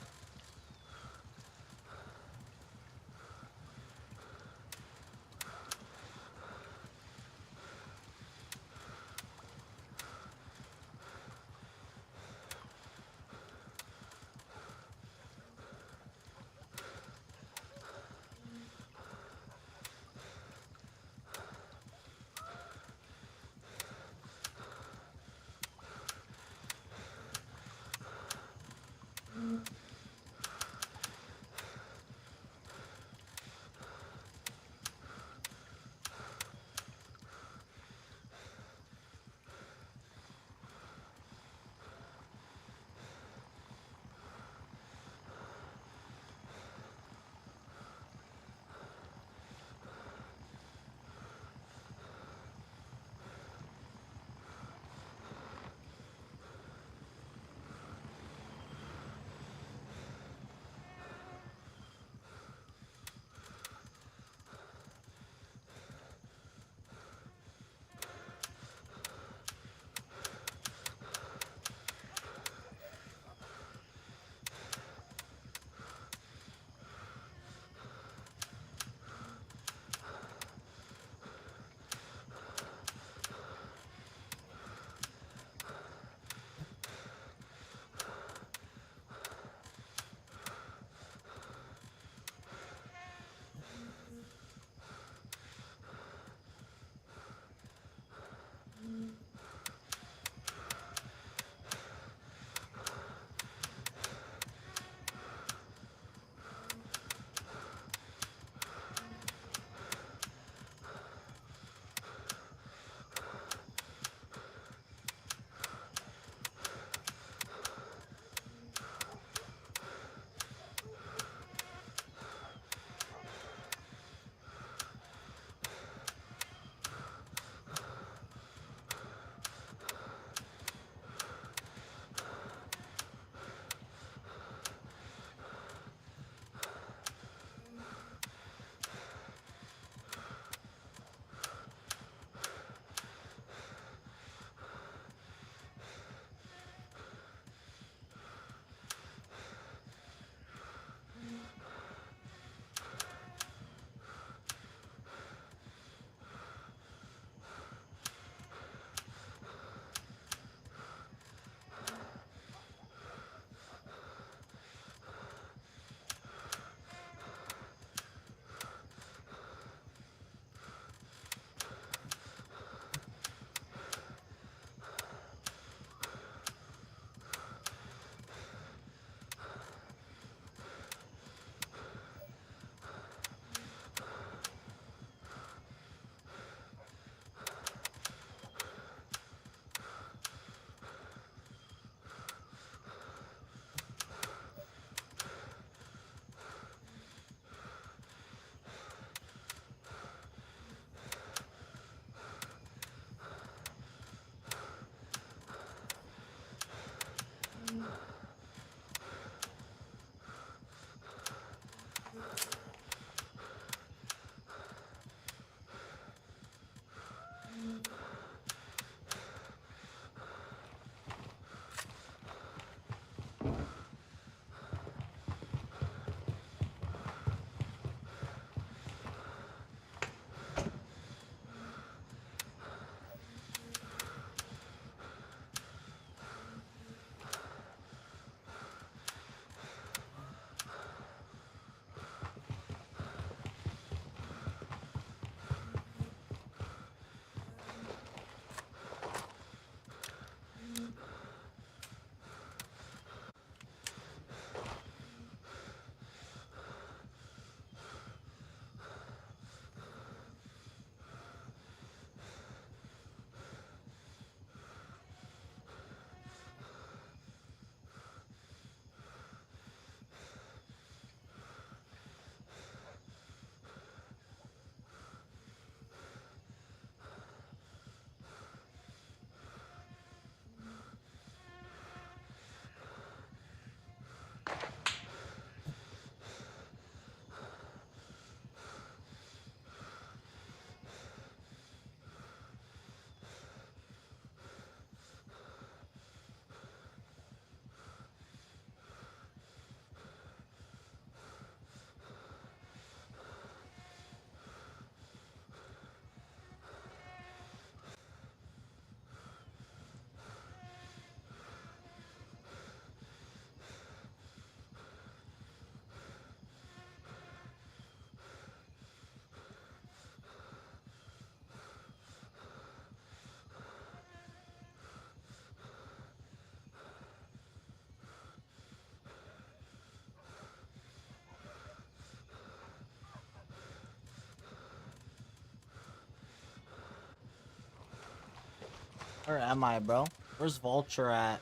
Where am I, bro? Where's Vulture at?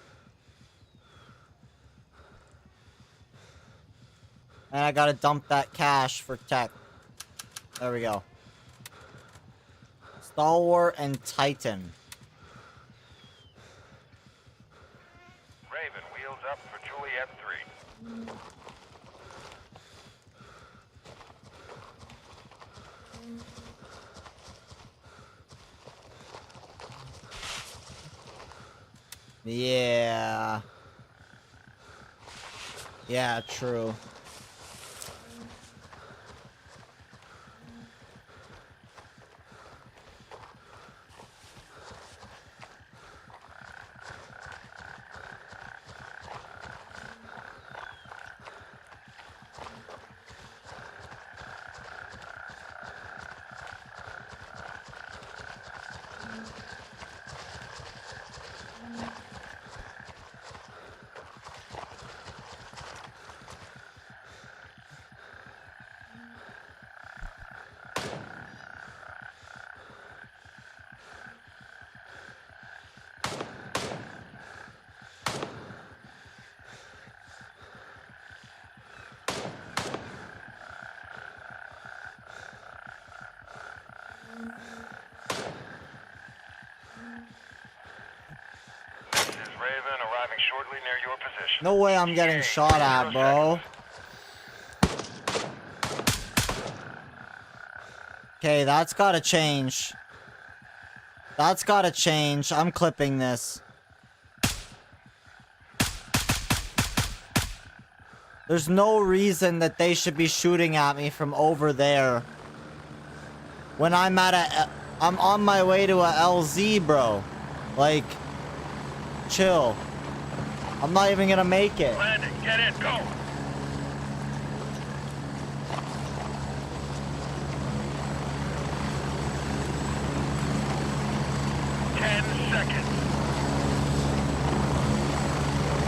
And I gotta dump that cash for tech. There we go. Stalwart and Titan. Raven, wheels up for Juliet 3. Yeah. Yeah, true. This is Raven, arriving shortly near your position. No way I'm getting shot at, bro. Okay, that's gotta change. That's gotta change. I'm clipping this. There's no reason that they should be shooting at me from over there. When I'm I'm on my way to a LZ, bro. Like, chill. I'm not even gonna make it. Landing, get in, go!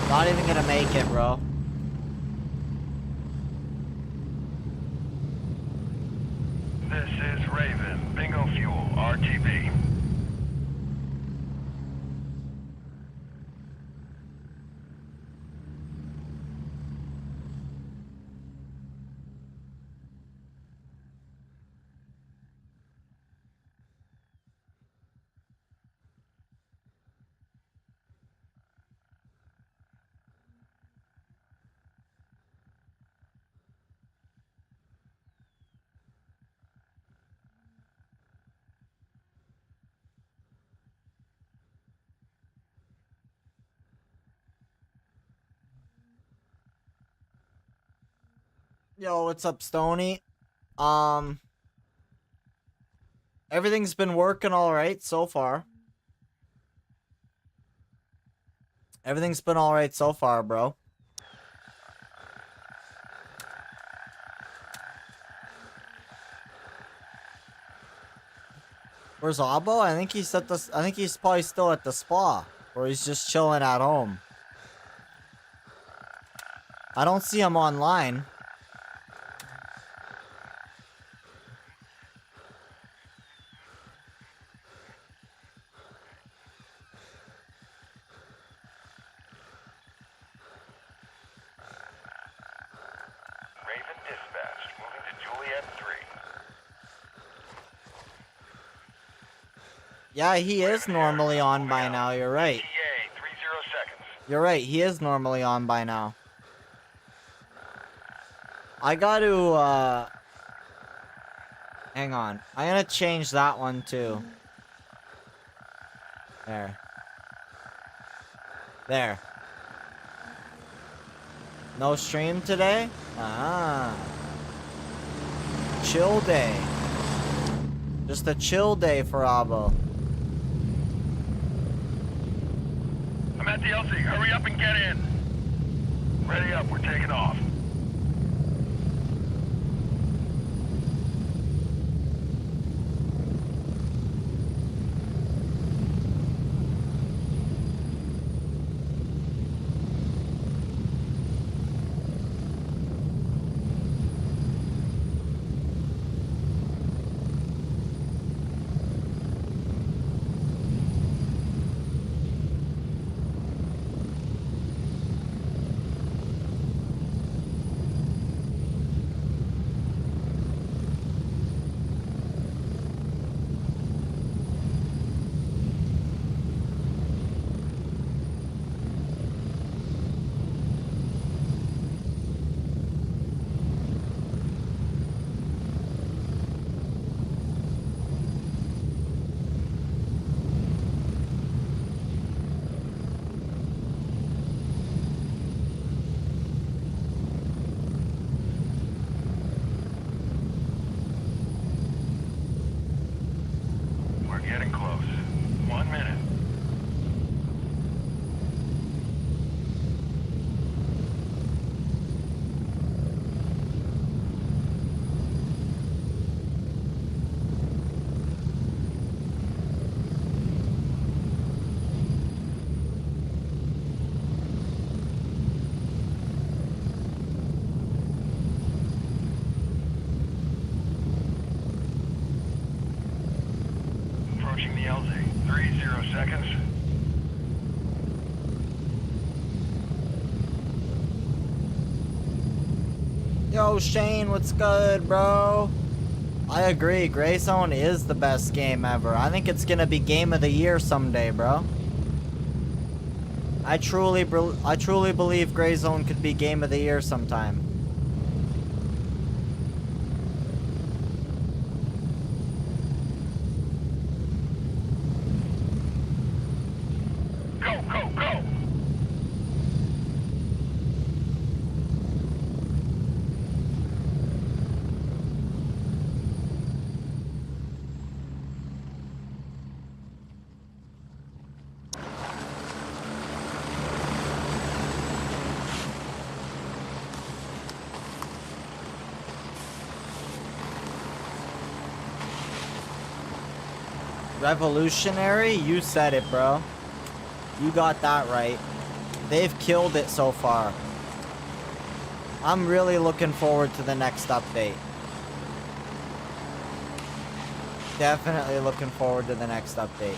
Not even gonna make it, bro. This is Raven. Bingo fuel, RTB. Yo, what's up, Stony? Everything's been working alright so far. Everything's been alright so far, bro. Where's Abo? I think he's at the. I think he's probably still at the spa, or he's just chilling at home. I don't see him online. Raven dispatched. Moving to Juliet 3. Yeah, he is normally on by now. You're right. ETA, 30 seconds. You're right. He is normally on by now. I got to. Hang on. I'm gonna change that one too. There. There. No stream today? Ah. Chill day. Just a chill day for Abo. I'm at the LC. Hurry up and get in. Ready up. We're taking off. LZ. 30 seconds. Yo, Shane, what's good, bro? I agree, Gray Zone is the best game ever. I think it's gonna be game of the year someday, bro. I truly believe Gray Zone could be game of the year sometime. Go, go, go! Revolutionary? You said it, bro. You got that right. They've killed it so far. I'm really looking forward to the next update. Definitely looking forward to the next update.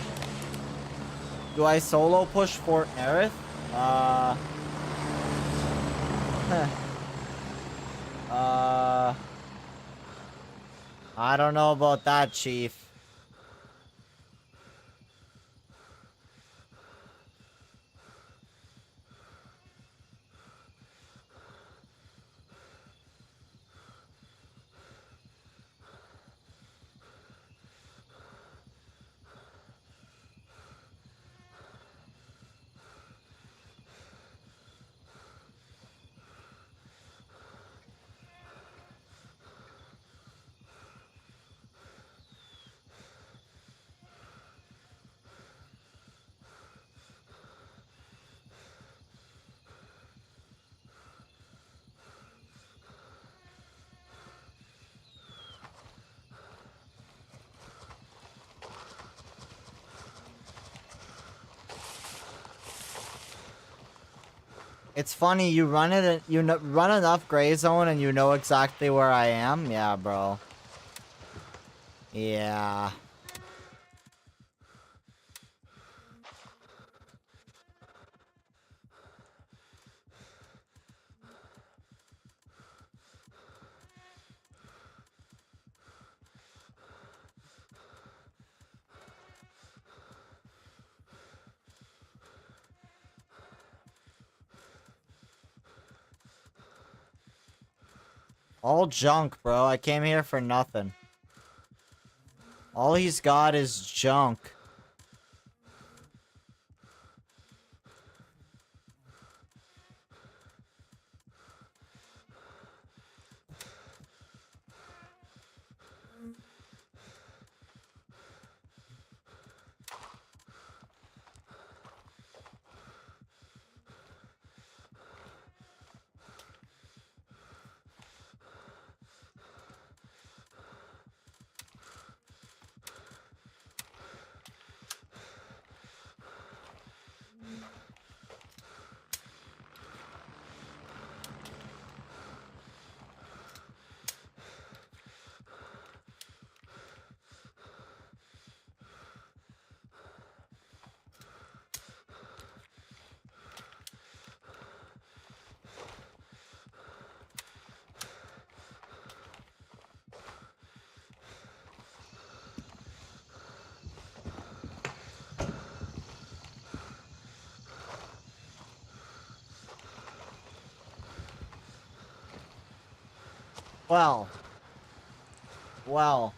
Do I solo push Fort Nerith? I don't know about that, Chief. It's funny, you run it, run enough Gray Zone and you know exactly where I am? Yeah, bro. Yeah. All junk, bro. I came here for nothing. All he's got is junk. Well. Well.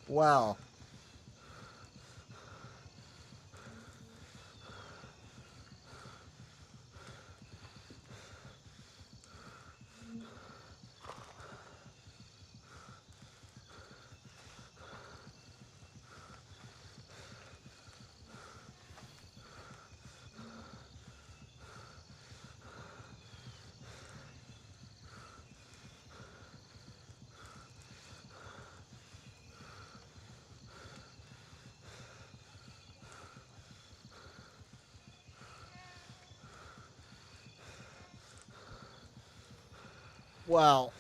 Well. Well.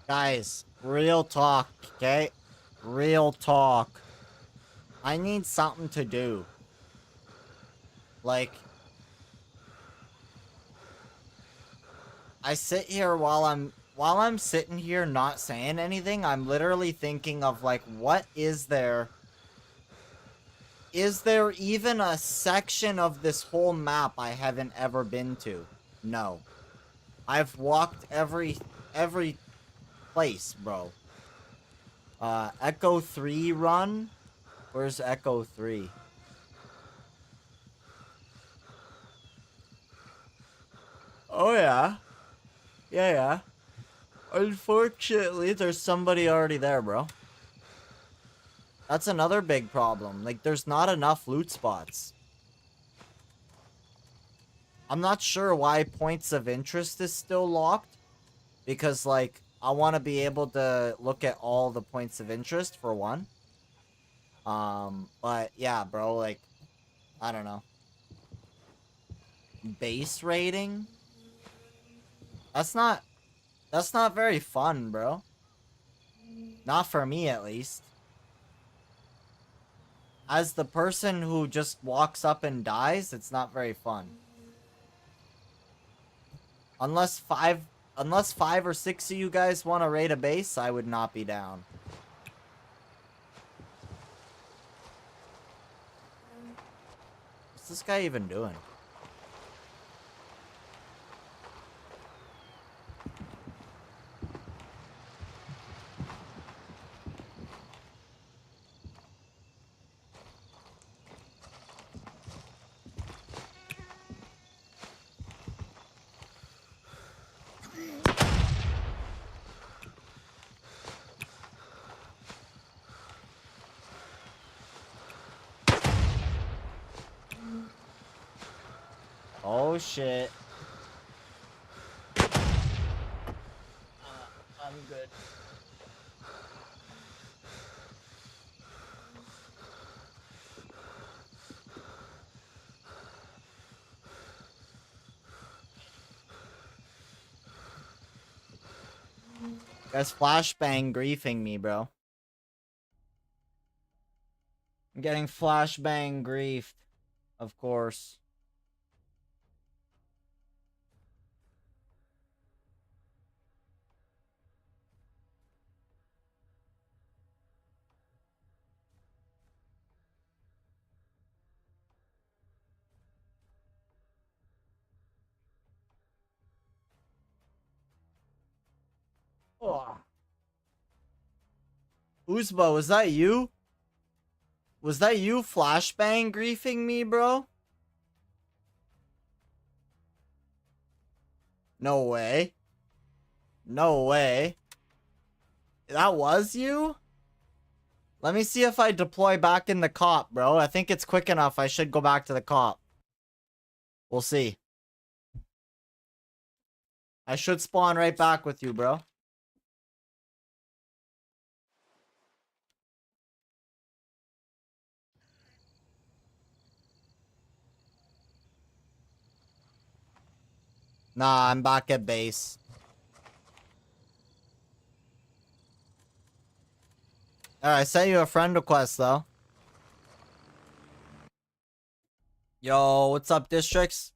Guys, real talk, okay? Real talk. I need something to do. Like, I sit here while I'm sitting here not saying anything, I'm literally thinking of like, what is there? Is there even a section of this whole map I haven't ever been to? No. I've walked every place, bro. Echo 3 run? Where's Echo 3? Oh yeah. Yeah, yeah. Unfortunately, there's somebody already there, bro. That's another big problem. Like, there's not enough loot spots. I'm not sure why points of interest is still locked. Because, like, I want to be able to look at all the points of interest, for one. But, yeah, bro, like, I don't know. Base rating? That's not very fun, bro. Not for me, at least. As the person who just walks up and dies, it's not very fun. Unless five or six of you guys want to raid a base, I would not be down. What's this guy even doing? Oh shit. I'm good. Guys, flashbang griefing me, bro. I'm getting flashbang griefed. Of course. Oh. Uzba, was that you? Was that you flashbang griefing me, bro? No way. No way. That was you? Let me see if I deploy back in the cop, bro. I think it's quick enough. I should go back to the cop. We'll see. I should spawn right back with you, bro. Nah, I'm back at base. Alright, I sent you a friend request, though. Yo, what's up, districts?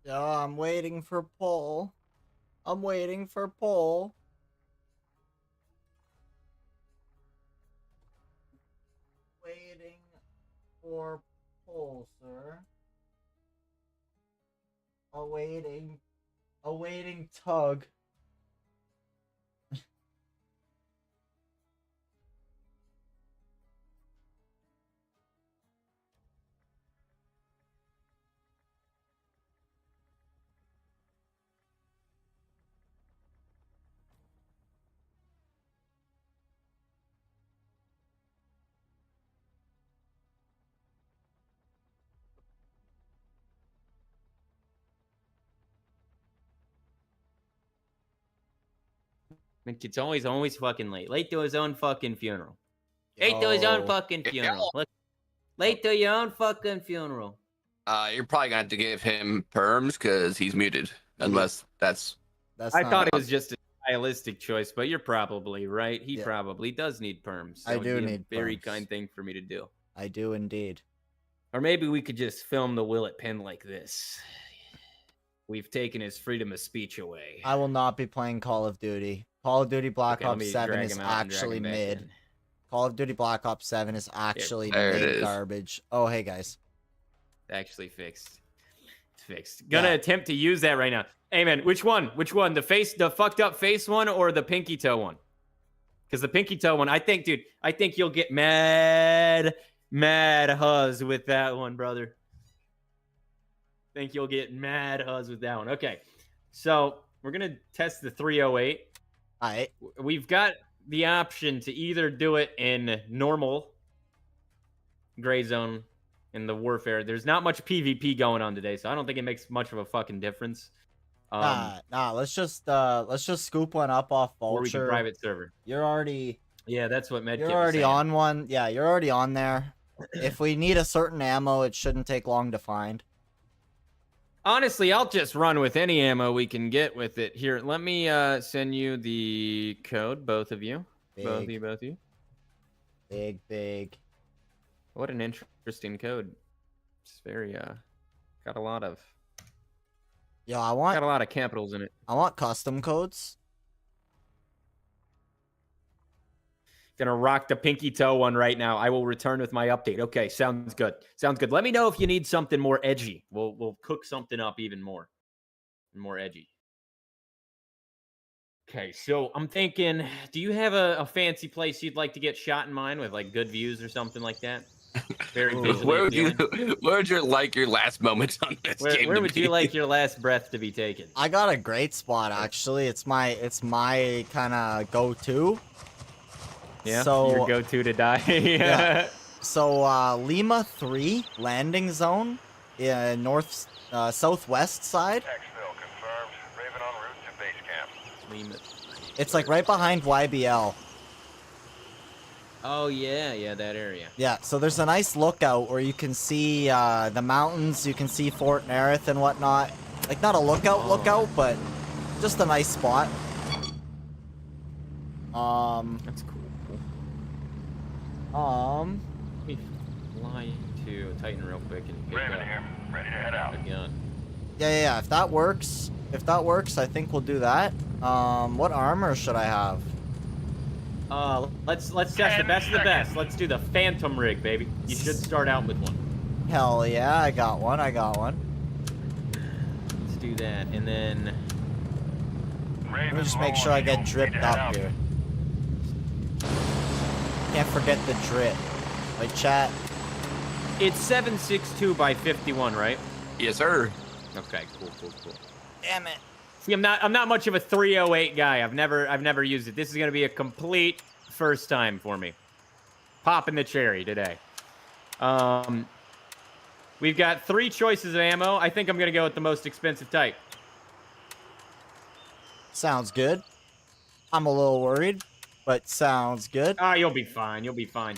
Yeah, I'm waiting for Paul. I'm waiting for Paul. Waiting for Paul, sir. Awaiting tug. It's always fucking late. Late to his own fucking funeral. Late to his own fucking funeral. Look, late to your own fucking funeral. You're probably gonna have to give him perms because he's muted. Unless that's. That's I not thought it was just a stylistic choice, but you're probably right. He probably does need perms. I do would be need a very perms. kind thing for me to do. I do indeed. Or maybe we could just film the Willet pin like this. We've taken his freedom of speech away. I will not be playing Call of Duty. Call of Duty Black Okay, let Ops me 7 drag is him out and drag actually him back mid. in. Call of Duty Black Ops 7 is actually there it mid is. garbage. Oh, hey guys. Actually fixed. It's fixed. Gonna attempt to use that right now. Hey man, which one? Which one? The fucked up face one or the pinky toe one? Because the pinky toe one, I think, dude, I think you'll get mad huzz with that one, brother. Think you'll get mad huzz with that one. Okay, so we're gonna test the 308. All right. We've got the option to either do it in normal gray zone in the warfare. There's not much PvP going on today, so I don't think it makes much of a fucking difference. Nah. Let's just scoop one up off Or we can Vulture. private server. You're already Yeah, that's what Medkit you're was already saying. on one. Yeah, you're already on there. If we need a certain ammo, it shouldn't take long to find. Honestly, I'll just run with any ammo we can get with it. Here, let me send you the code, both of you. Both of you. Big. What an interesting code. It's very got a lot of Yo, I want capitals in it. custom codes. Gonna rock the pinky toe one right now. I will return with my update. Okay, sounds good. Sounds good. Let me know if you need something more edgy. We'll cook something up even more edgy. Okay, so I'm thinking, do you have a fancy place you'd like to get shot in mind with like good views or something like that? Very visually Where would you? appealing. Where would your last moments on this game? Where to would be? you like your last breath to be taken? I got a great spot actually. It's my kind of go-to. Yeah, So your go-to to die. Yeah. So Lima 3 landing zone, southwest side. Exfil confirmed. Raven en route to base camp. Lima. It's like right behind YBL. Oh yeah, that area. Yeah, so there's a nice lookout where you can see the mountains, you can see Fort Nerith and whatnot. Like not a lookout, but just a nice spot. That's cool. Um, Let me fly to Titan real quick and pick Raven up here. Ready to head out. a gun. yeah, if that works, I think we'll do that. What armor should I have? Let's test the best of the best. Let's do the Phantom rig, baby. You should start out with one. Hell yeah, I got one. Let's do that, and then Let me just make sure I get dripped up here. Can't forget the drip. Like chat. it's 762 by 51, right? Yes, sir. Okay, cool. Damn it. See, I'm not much of a 308 guy. I've never used it. This is gonna be a complete first time for me. Popping the cherry today. We've got 3 choices of ammo. I think I'm gonna go with the most expensive type. Sounds good. I'm a little worried, but sounds good. Ah, you'll be fine. You'll be fine.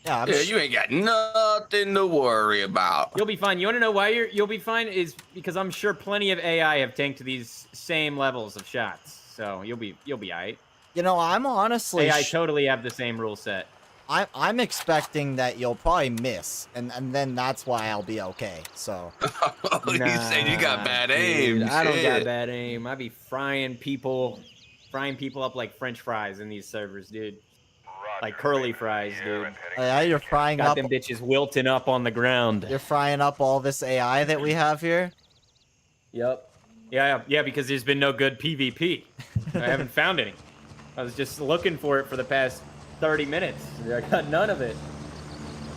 Yeah, Yeah, you ain't got nothing to worry about. You'll be fine. You want to know why you'll be fine? Is because I'm sure plenty of AI have tanked these same levels of shots. So you'll be alright. You know, I'm honestly AI totally have the same rule set. I'm expecting that you'll probably miss, and then that's why I'll be okay. So You said you got bad aim. Dude, I don't got Shit. bad aim. I be frying people up like French fries in these servers, dude. Like curly fries, dude. yeah, you're frying Got up. them bitches wilting up on the ground. You're frying up all this AI that we have here. Yep. Yeah, because there's been no good PvP. I haven't found any. I was just looking for it for the past 30 minutes. I got none of it.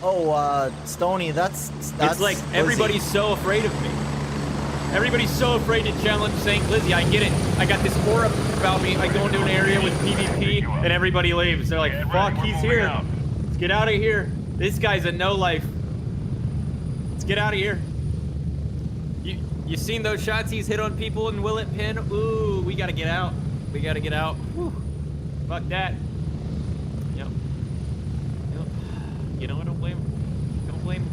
Oh, Stony, that's It's like Lizzie. everybody's so afraid of me. Everybody's so afraid to challenge St. Lizzie. I get it. I got this aura about me. I go into an area with PvP and everybody leaves. They're like, fuck, he's here. Let's get out of here. This guy's a no-life. Let's get out of here. You seen those shots he's hit on people in Willet Pin? Ooh, we gotta get out. We gotta get out. Whew. Fuck that. Yep. You know, I don't blame him. Don't blame him.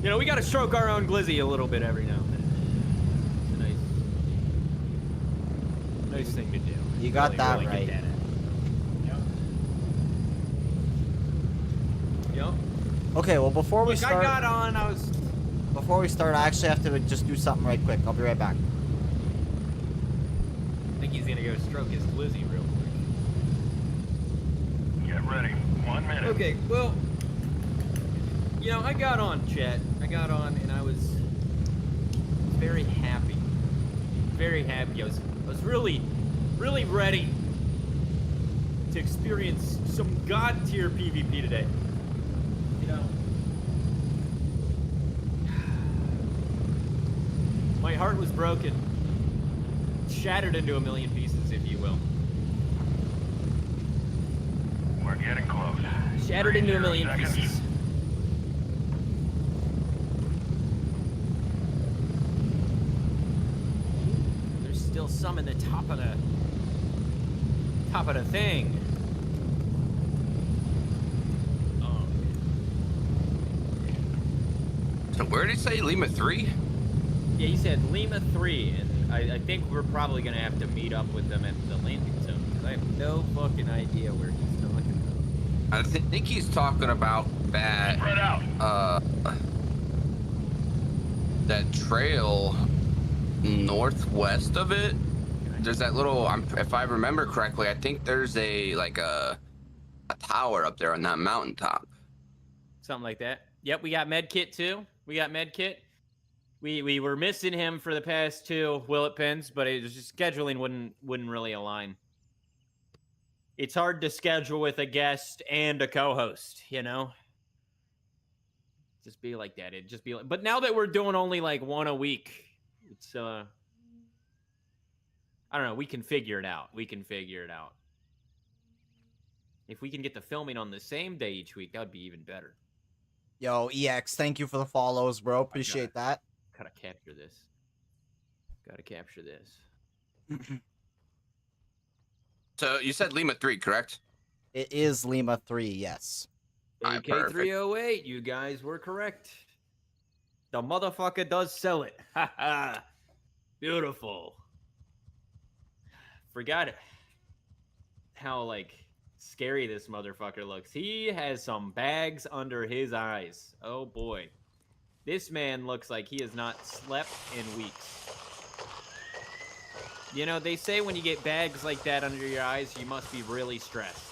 You know, we gotta stroke our own glizzy a little bit every now and then. It's a nice thing to do. You got that get right. that in. Yep. Okay, well before we Look, start, before we start, I actually have to just do something right quick. I'll be right back. I think he's gonna go stroke his glizzy real quick. Get ready. 1 minute. Okay, well, you know, I got on, chat. I got on, and I was very happy. Very happy. I was really, really ready to experience some god tier PvP today. You know, my heart was broken, shattered into a million pieces, if you will. We're getting close. Shattered into a million 30 seconds. pieces. There's still some in the top of the thing. Oh. So where did he say Lima 3? Yeah, he said Lima 3, and I think we're probably gonna have to meet up with them at the landing zone because I have no fucking idea where he's talking about. I think he's talking about that Spread out. that trail northwest of it. There's that little, if I remember correctly, I think there's a tower up there on that mountaintop. Something like that. Yep, we got medkit too. We got medkit. We were missing him for the past 2 Willet pins, but it was just scheduling wouldn't really align. It's hard to schedule with a guest and a co-host, you know? Just be like that. It'd just be like, but now that we're doing only like 1 a week, it's I don't know, we can figure it out. We can figure it out. If we can get the filming on the same day each week, that would be even better. Yo, EX, thank you for the follows, bro. Appreciate that. Gotta capture this. Gotta capture this. So you said Lima 3, correct? It is Lima 3, yes. Alright, perfect. AK308, you guys were correct. The motherfucker does sell it. Ha ha. Beautiful. Forgot how, like, scary this motherfucker looks. He has some bags under his eyes. Oh, boy. This man looks like he has not slept in weeks. You know, they say when you get bags like that under your eyes, you must be really stressed.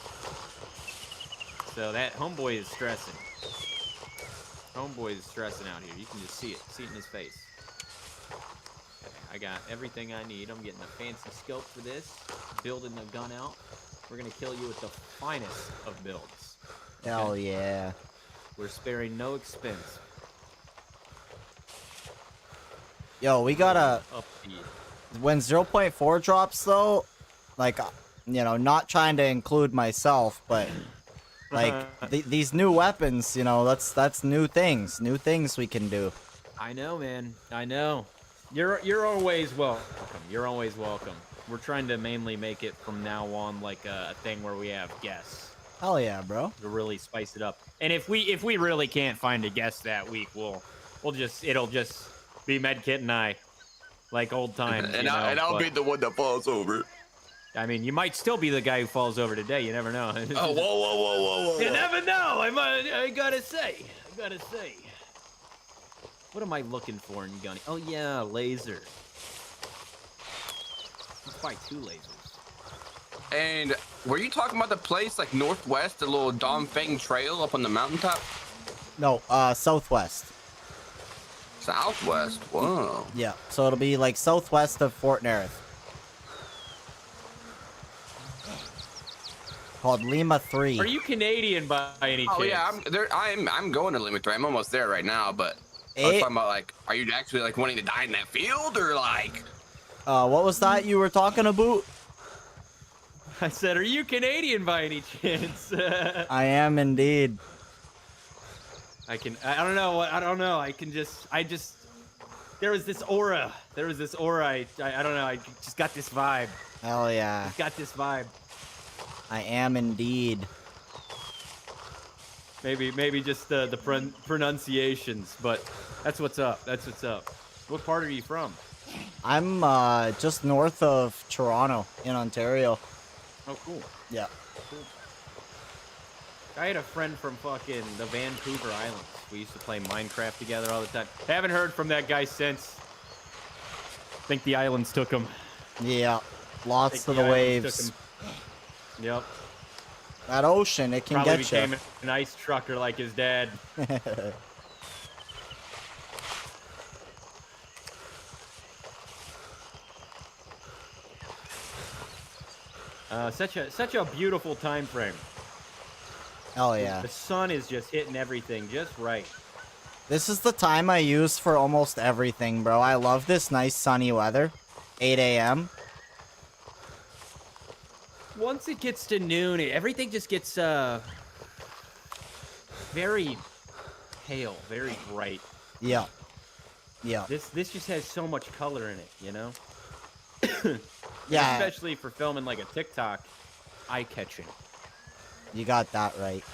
So that homeboy is stressing. Homeboy is stressing out here. You can just see it. See it in his face. Okay, I got everything I need. I'm getting a fancy scope for this. Building the gun out. We're going to kill you with the finest of builds. Okay? Hell yeah. We're sparing no expense. Yo, we gotta... Upbeat. When 0.4 drops, though, like, you know, not trying to include myself, but, like, these new weapons, you know, that's new things we can do. I know, man. I know. You're always welcome. You're always welcome. We're trying to mainly make it from now on like a thing where we have guests. Hell yeah, bro. To really spice it up. And if we really can't find a guest that week, it'll just be Medkit and I, like old times. And I'll be the one that falls over. I mean, you might still be the guy who falls over today. You never know. Oh, whoa. You never know. I gotta say. What am I looking for in Gunny? Oh yeah, laser. Let's buy 2 lasers. And were you talking about the place like northwest, the little Dongfeng Trail up on the mountaintop? No, southwest. Southwest. Whoa. Yeah, so it'll be like southwest of Fort Nerith. Called Lima 3. Are you Canadian by any chance? Oh yeah, I'm going to Lima 3. I'm almost there right now, but I was talking about like, are you actually like wanting to die in that field or like? What was that you were talking about? I said, are you Canadian by any chance? I am indeed. I don't know. There was this aura. I don't know. I just got this vibe. Hell yeah. I am indeed. Maybe just the pronunciations, but that's what's up. What part are you from? I'm just north of Toronto in Ontario. Oh, cool. Yeah. Cool. I had a friend from fucking the Vancouver Islands. We used to play Minecraft together all the time. Haven't heard from that guy since. Think the islands took him. Yeah. Lots of the waves. Yep. That ocean, it can Probably get you. became an ice trucker like his dad. Such a beautiful time frame. Hell yeah. The sun is just hitting everything just right. This is the time I use for almost everything, bro. I love this nice sunny weather. 8 a.m. Once it gets to noon, everything just gets very pale, very bright. Yeah. Yeah. This just has so much color in it, you know? Yeah. Especially for filming like a TikTok, eye-catching. You got that right.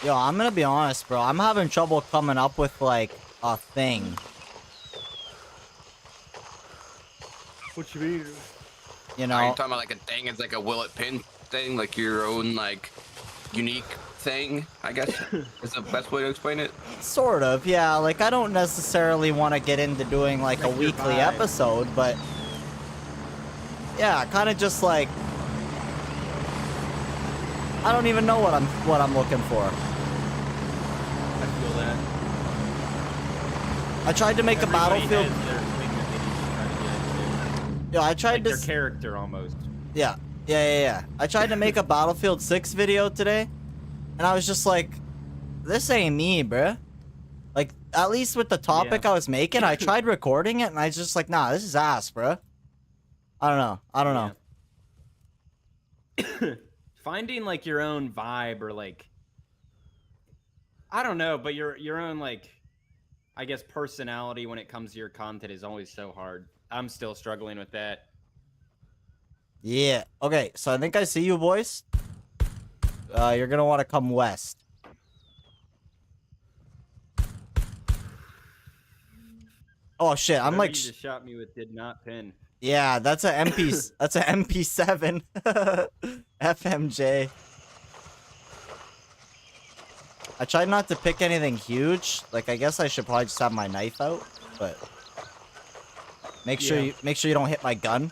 Yo, I'm gonna be honest, bro. I'm having trouble coming up with, like, a thing. What you mean? You know? Are you talking about like a thing? It's like a will it pin thing, like your own like unique thing, I guess is the best way to explain it. Sort of, yeah. Like, I don't necessarily want to get into doing, like, a weekly episode, but... Yeah, kind of just, like... I don't even know what I'm looking for. I feel that. I tried to make a Battlefield... Yeah, I tried like to... their character, almost. Yeah. I tried to make a Battlefield 6 video today, and I was just like, this ain't me, bruh. Like, at least with the topic I was making, I tried recording it, and I was just like, nah, this is ass, bruh. I don't know. Finding, like, your own vibe, or, like... I don't know, but your own, like... I guess personality when it comes to your content is always so hard. I'm still struggling with that. Yeah. Okay, so I think I see you, boys. You're gonna want to come west. Oh shit! I'm Whatever like. You just shot me with did not pin. Yeah, that's a MP. That's a MP7. FMJ. I tried not to pick anything huge. Like, I guess I should probably just have my knife out, but make sure you don't hit my gun.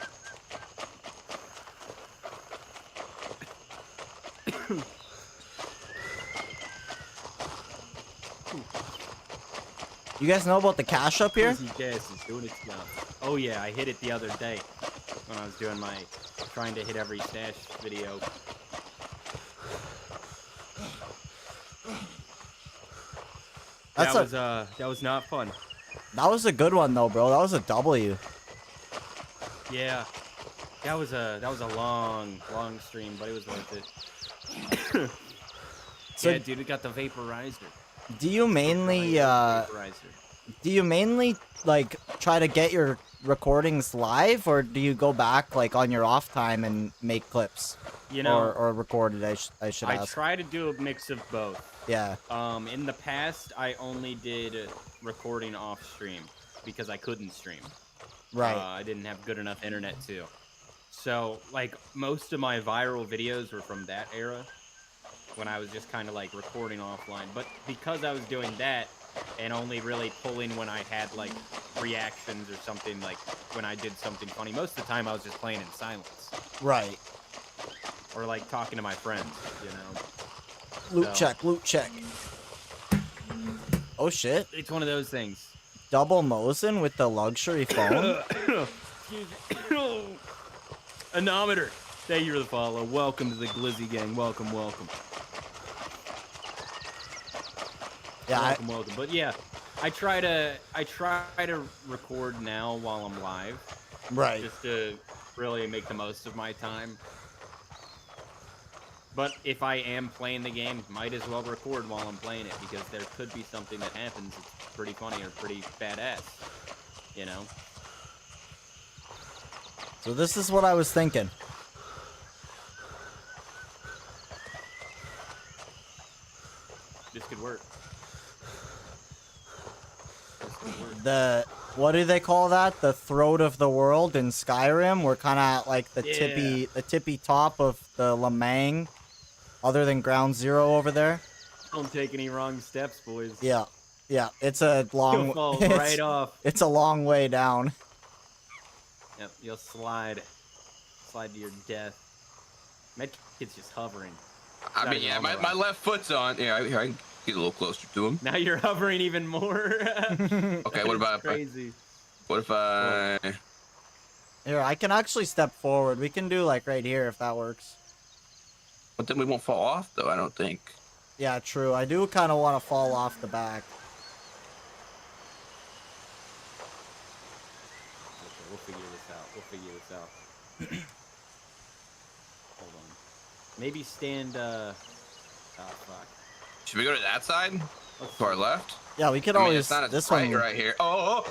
You guys know about the cache up here? Oh yeah, I hit it the other day when I was doing my trying to hit every stash video. That was not fun. That was a good one though, bro. That was a W. Yeah. That was a long stream, but it was worth it. So, yeah, dude, we got the vaporizer. Do you mainly like try to get your recordings live, or do you go back like on your off time and make clips? You know, or record it, I should ask. I try to do a mix of both. Yeah. In the past, I only did recording off stream because I couldn't stream. Right. I didn't have good enough internet too. So like most of my viral videos were from that era when I was just kind of like recording offline. But because I was doing that and only really pulling when I had like reactions or something, like when I did something funny, most of the time I was just playing in silence Right. or like talking to my friends, you know. Loot So- check, loot check. Oh shit. It's one of those things. Double Mosin with the luxury phone? Excuse me. Anometer. Thank you for the follow. Welcome to the Glizzy Gang. Welcome, welcome. Yeah, Welcome, welcome. But yeah, I try to record now while I'm live, right. just to really make the most of my time. But if I am playing the game, might as well record while I'm playing it, because there could be something that happens that's pretty funny or pretty badass, you know? So this is what I was thinking. This could work. This could work. The, what do they call that? The throat of the world in Skyrim? We're kind of like the tippy top of the Lamang, other than Ground Zero over there. Don't take any wrong steps, boys. Yeah. Yeah, it's a long You'll fall right off. It's a long way down. Yep, you'll slide to your death. Medkit's just hovering. I mean, yeah, my left foot's on. Yeah, I can get a little closer to him. Now you're hovering even more. Okay, what about crazy? What if I? Here, I can actually step forward. We can do like right here if that works. But then we won't fall off, though. I don't think. Yeah, true. I do kind of want to fall off the back. Okay, we'll figure this out. We'll figure this out. Hold on. Maybe stand. Oh fuck. Should we go to that side? Let's To our see. left? Yeah, we could I mean, always it's not as this bright one. right here. Oh!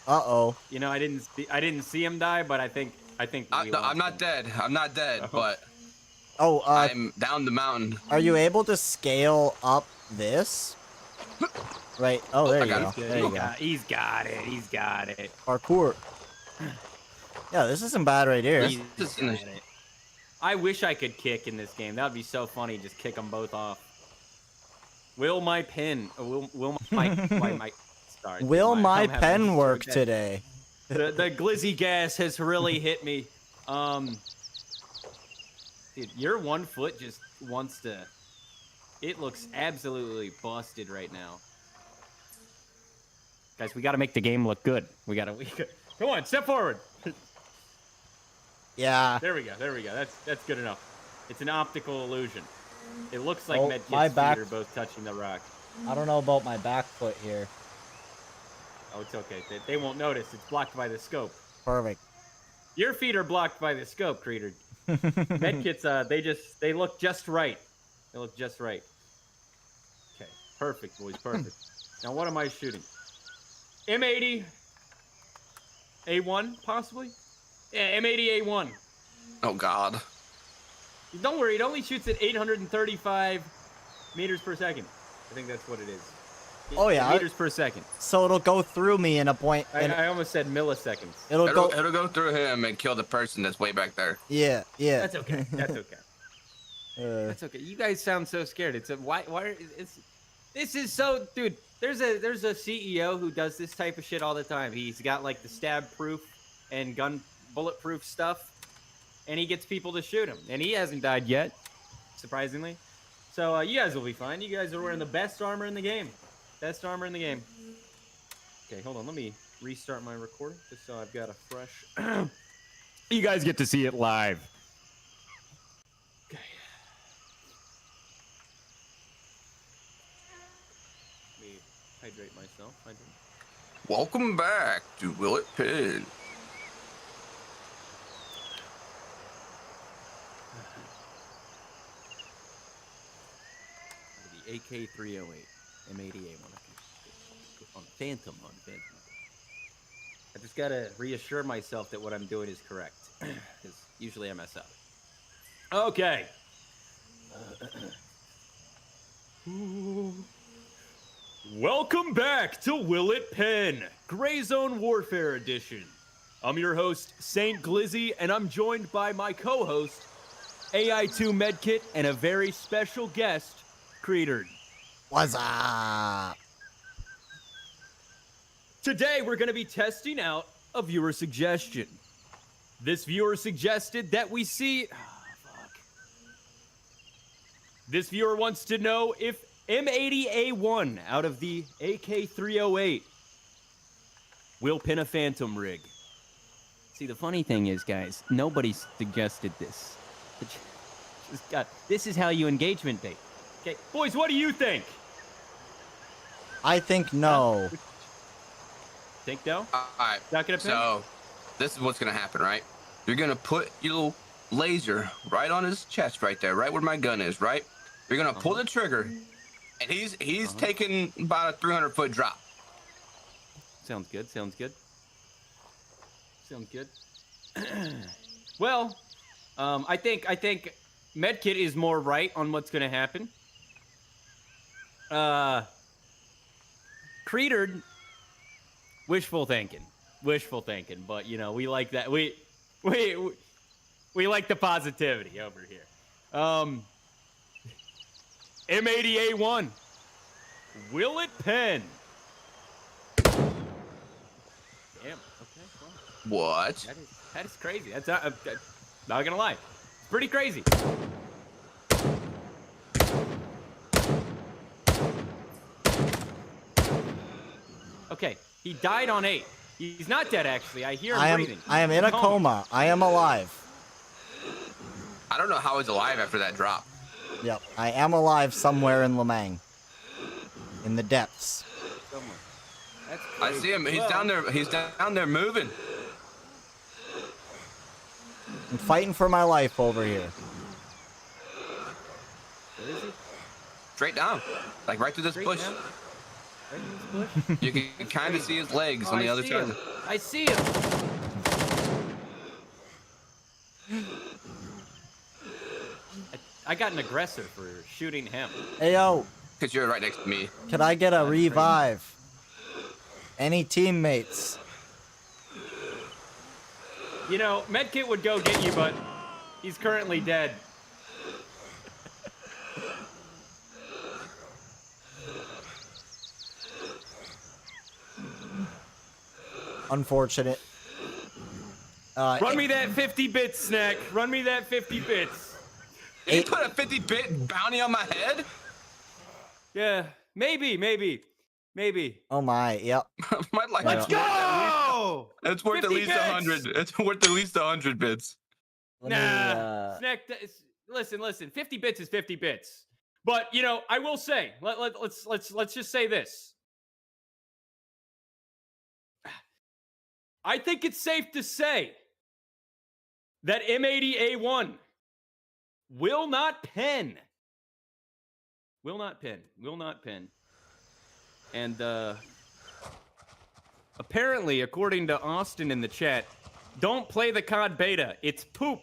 Uh-oh. You know, I didn't see him die, but I think we No, I'm lost not him. dead. I'm not dead, Oh. but Oh, I'm down the mountain. are you able to scale up this? Right. Oh, there I you got go. it. There you go. He's got it. He's got it. Parkour. Yeah, this isn't bad right here. He's got it. I wish I could kick in this game. That would be so funny. Just kick them both off. Will my pen? Will my sorry. Will my I'm having pen a work stroke. today? The glizzy gas has really hit me. Dude, your 1 foot just wants to. It looks absolutely busted right now. Guys, we got to make the game look good. We got. Come on, step forward. Yeah. There we go. There we go. That's good enough. It's an optical illusion. It looks like Oh, Medkit's my feet back- are both touching the rock. I don't know about my back foot here. Oh, it's okay. They won't notice. It's blocked by the scope. Perfect. Your feet are blocked by the scope, Creator. Medkits, they look just right. They look just right. Okay, perfect, boys, perfect. Now, what am I shooting? M80 A1, possibly? Yeah, M80 A1. Oh God. Don't worry, it only shoots at 835 meters per second. I think that's what it is. Oh, yeah. Meters per second. So it'll go through me in a point. I almost said milliseconds. It'll go. It'll go through him and kill the person that's way back there. Yeah. Yeah. That's okay. That's okay. That's okay. You guys sound so scared. It's a why it's this is so dude, there's a CEO who does this type of shit all the time. He's got like the stab proof and gun bulletproof stuff, and he gets people to shoot him. And he hasn't died yet, surprisingly. So you guys will be fine. You guys are wearing the best armor in the game. Best armor in the game. Okay, hold on. Let me restart my recording just so I've got a fresh you guys get to see it live. Okay. Let me hydrate myself. Welcome back to Will It Pin. The AK-308, M80A1. On Phantom. I just gotta reassure myself that what I'm doing is correct, because usually I mess up. Okay. Welcome back to Will It Pen, Gray Zone Warfare Edition. I'm your host, Saint Glizzy, and I'm joined by my co-host, AI2 Medkit, and a very special guest, Creeder. What's up? Today, we're going to be testing out a viewer suggestion. This viewer suggested that we see... This viewer wants to know if M80A1 out of the AK308 will pin a Phantom rig. See, the funny thing is, guys, nobody suggested this. This is how you engagement bait. Okay, boys, what do you think? I think no. Think no? Alright, Not gonna pin? so this is what's gonna happen, right? You're gonna put your laser right on his chest right there, right where my gun is, right? You're gonna pull the trigger, and he's taking about a 300-foot drop. Sounds good, sounds good. Sounds good. Well, I think Medkit is more right on what's gonna happen. Creeder, wishful thinking, but you know, we like that. We like the positivity over here. M80A1, will it pen? Damn. Okay. Well, What? that is crazy. That's not gonna lie. It's pretty crazy. Okay, he died on 8. He's not dead, actually. I hear him breathing. I am in a coma. I am alive. I don't know how he's alive after that drop. Yep, I am alive somewhere in Lamang. In the depths. Somewhere. That's I crazy. see him. He's Well, down there. He's down there moving. I'm fighting for my life over here. Where is he? Straight down. Like right through this Straight bush. down? Right in this bush? You can kind of see his legs on the other see side. him. I see him. I got an aggressor for shooting him. Hey, yo, Because you're right next to me. can I get a revive? Any teammates? You know, Medkit would go get you, but he's currently dead. Unfortunate. Run me that 50 bits, Snack. Run me that 50 bits. You put a 50-bit bounty on my head? Yeah, maybe. Oh my, yep. My life. Let's go! It's worth at 50 least bits! 100. It's worth at least 100 bits. Let me, Snack, listen. 50 bits is 50 bits. But you know, I will say, let's just say this. I think it's safe to say that M80A1 will not pen. Will not pen. And apparently, according to Austin in the chat, don't play the COD beta. It's poop.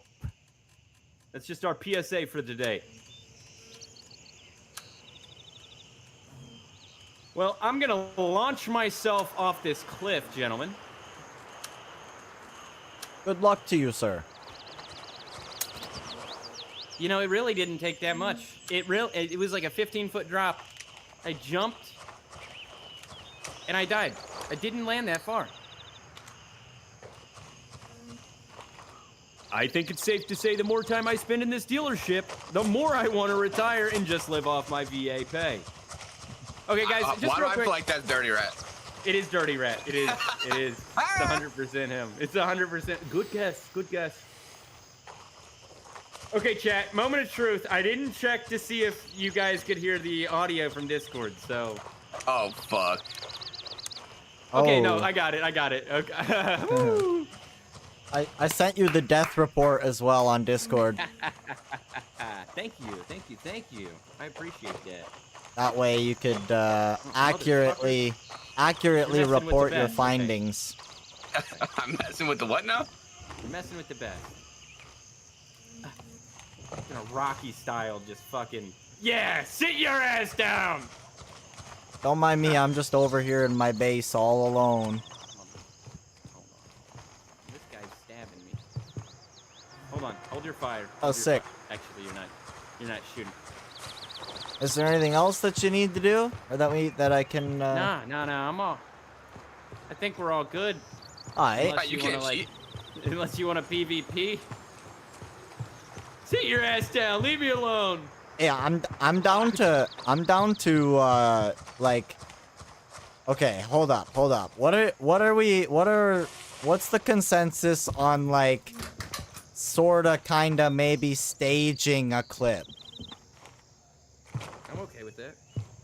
That's just our PSA for today. Well, I'm gonna launch myself off this cliff, gentlemen. good luck to you, sir. You know, it really didn't take that much. It was like a 15-foot drop. I jumped, and I died. I didn't land that far. I think it's safe to say the more time I spend in this dealership, the more I want to retire and just live off my VA pay. Okay, guys, just Why do real I quick. feel like that's Dirty Rat? It is Dirty Rat. It is. It's 100% him. It's 100%. Good guess. Okay, chat. Moment of truth. I didn't check to see if you guys could hear the audio from Discord, so... Oh, fuck. Okay, Oh. no, I got it. Okay. Woo. I sent you the death report as well on Discord. Thank you. I appreciate that. That way you could accurately You're messing with report the your best, okay. findings. I'm messing with the what now? You're messing with the best. In a Rocky style, just fucking... Yeah, sit your ass down! Don't mind me, I'm just over here in my base all alone. Hold on. This guy's stabbing me. Hold on. Hold your fire. Oh, Hold your sick. Actually, you're not. You're not shooting. Is there anything else that you need to do? Or that I can, Nah, I'm all. I think we're all good. Alright. Unless You you wanna can't like, cheat. unless you want a PvP. Sit your ass down. Leave me alone. Yeah, I'm down to like, okay, hold up. What's the consensus on like sorta kinda maybe staging a clip? I'm okay with that.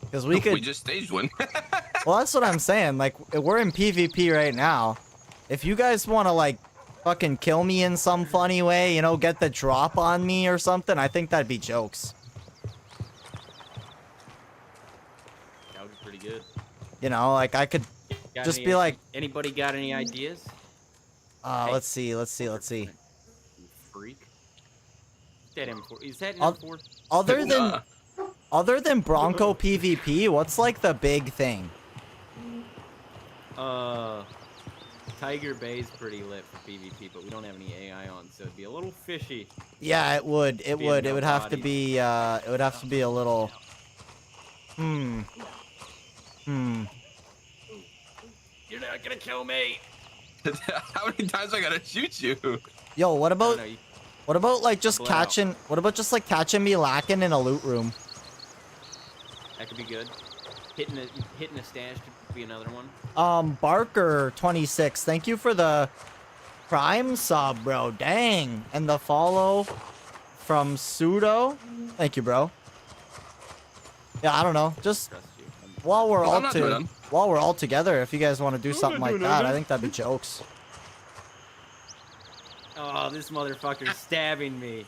Because we could, We just staged one. well, that's what I'm saying. Like, we're in PvP right now. If you guys want to like fucking kill me in some funny way, you know, get the drop on me or something, I think that'd be jokes. That would be pretty good. You know, like I could Got just any- be like, Anybody got any ideas? Hey. let's see. You freak. Is that M4? Is that I'll- M4? Other than Bronco PvP, what's like the big thing? Tiger Bay's pretty lit for PvP, but we don't have any AI on, so it'd be a little fishy. Yeah, it would. It Being would. no It would have to bodies. be. It would have to be a little. You're not gonna kill me. How many times I gotta shoot you? Yo, what about? No, you- What about like just Double it out. catching? What about just like catching me lacking in a loot room? that could be good. Hitting a stash could be another one. Barker 26. Thank you for the Prime sub, bro. Dang, and the follow from Pseudo. Thank you, bro. Yeah, I don't know. Just Trust you. while we're I'm not doing them. while we're all together, if you guys want to do something like that, I think that'd be jokes. Oh, this motherfucker's stabbing me.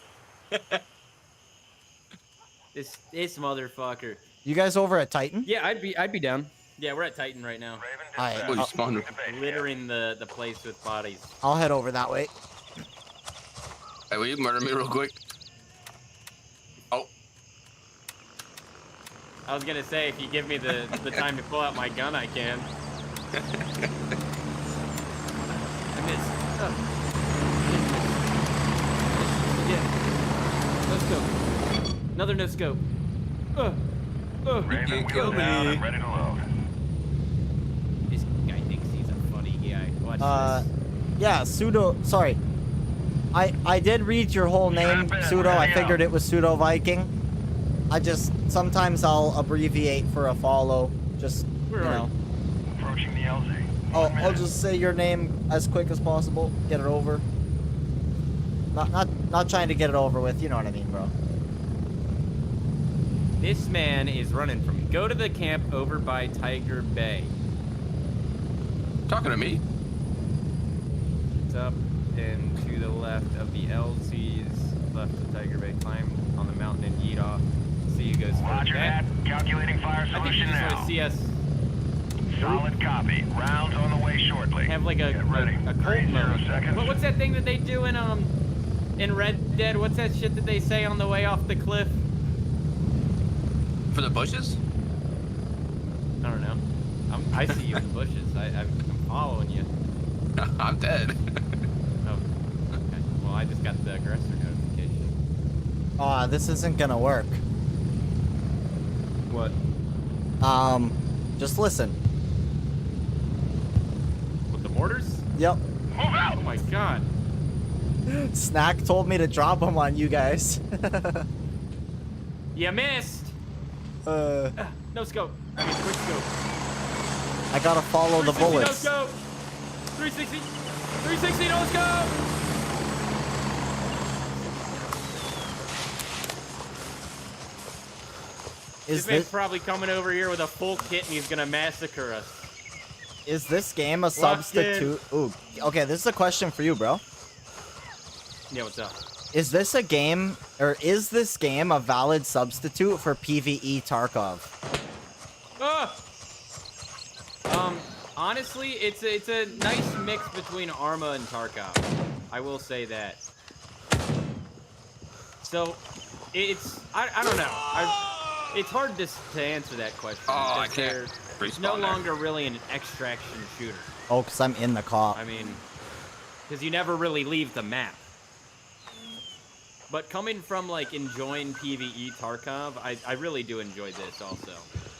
This motherfucker. You guys over at Titan? Yeah, I'd be down. Yeah, we're at Titan right now. Alright, Oh, you spawned. Littering the place with bodies. I'll head over that way. Hey, will you murder me real quick? Oh, I was gonna say, if you give me the time to pull out my gun, I can. I missed. Oh. Yeah. No scope. Another no scope. Raven, can't kill wheels down me. and ready to load. This guy thinks he's a funny guy. Watch this. Yeah, Pseudo. Sorry, I did read your whole name, Strap in, Pseudo. I ready figured up. it was Pseudo Viking. I just sometimes I'll abbreviate for a follow. Just Where you are know. Approaching the LZ. I'll just say your name as quick as possible. Get it over. Not trying to get it over with. You know what I mean, bro. This man is running from me. Go to the camp over by Tiger Bay. talking to me? It's up and to the left of the LZ's left of Tiger Bay. Climb on the mountain and eat off. See you guys. Roger that. Calculating fire I think you solution just want now. to see us Solid copy. Rounds on the way shortly. have like a Get ready. cold 30 mode. seconds. What's that thing that they do in Red Dead? What's that shit that they say on the way off the cliff? For the bushes? I don't know. I see you in the bushes. I'm following you. I'm dead. Oh, okay. Well, I just got the aggressor notification. This isn't gonna work. What? Just listen. With the mortars? Yep. Move out. Oh my god. Snack told me to drop them on you guys. You missed. No scope. I mean, quick scope. I gotta follow the 360, bullets. No scope. 360. 360. No scope. Is This man's this probably coming over here with a full kit and he's gonna massacre us. is this game a substitute? Ooh, okay. This is a question for you, bro. Yeah, what's up? Is this a game, or is this game a valid substitute for PvE Tarkov? Honestly, it's a nice mix between Arma and Tarkov. I will say that. So, I don't know. It's hard to answer that question. Oh, I because can't. they're- It's no longer really an extraction shooter. Oh, because I'm in the car. I mean, because you never really leave the map. But coming from, like, enjoying PvE Tarkov, I really do enjoy this also.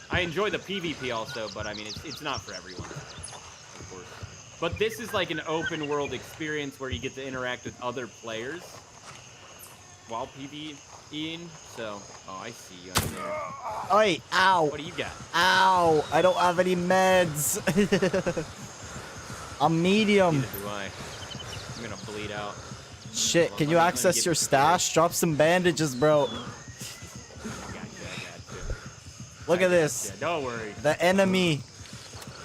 I enjoy the PvP also, but, I mean, it's not for everyone, of course. But this is, like, an open-world experience where you get to interact with other players while PvEing, so... Oh, I see you under there. Oi, ow. What do you got? Ow, I don't have any meds. I'm medium. Neither do I. I'm gonna bleed out. Shit, can you access your stash? Drop some bandages, bro. Gotcha. Look at this. Yeah, don't worry. The enemy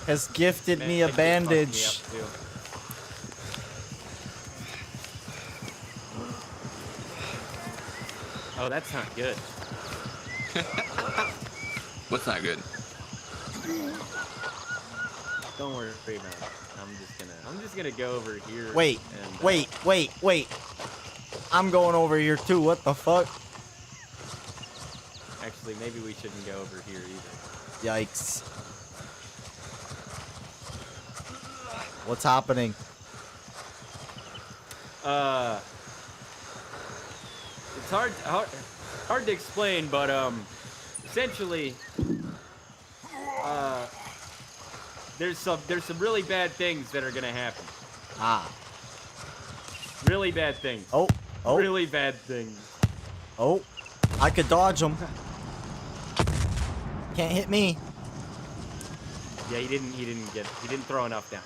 has gifted me a bandage. Oh, that's not good. What's not good? Don't worry about it. I'm just gonna go over here. Wait, and, wait. I'm going over here too. What the fuck? Actually, maybe we shouldn't go over here either. Yikes. What's happening? It's hard to explain, but essentially, there's some really bad things that are gonna happen. Ah. Really bad things. Oh. Really bad things. Oh. I could dodge them. Can't hit me. Yeah, he didn't throw enough down.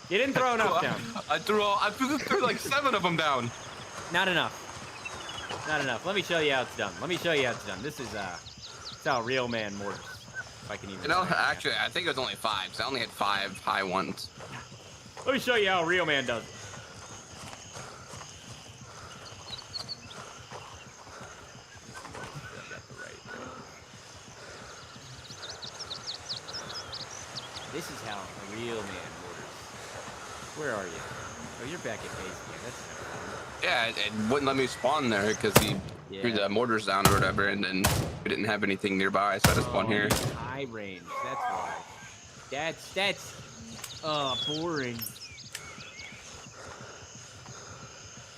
He didn't throw enough down. I threw like 7 of them down. Not enough. Not enough. Let me show you how it's done. This is it's how real man mortars. If I can even. You know, actually, I think it was only 5. So I only had 5 high ones. Let me show you how a real man does it. This is how a real man orders. Where are you? Oh, you're back at base camp. That's not fun. Yeah, it wouldn't let me spawn there because he threw the mortars down or whatever, and then we didn't have anything nearby, so I just spawned here. High range. That's why. That's boring.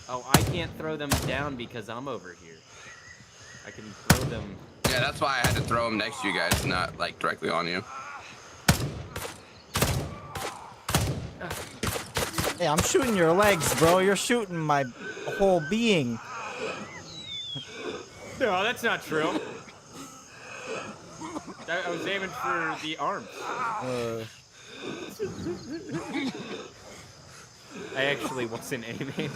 Oh, I can't throw them down because I'm over here. I can throw them. Yeah, that's why I had to throw them next to you guys, not like directly on you. Hey, I'm shooting your legs, bro. You're shooting my whole being. No, that's not true. I was aiming for the arms. I actually wasn't aiming.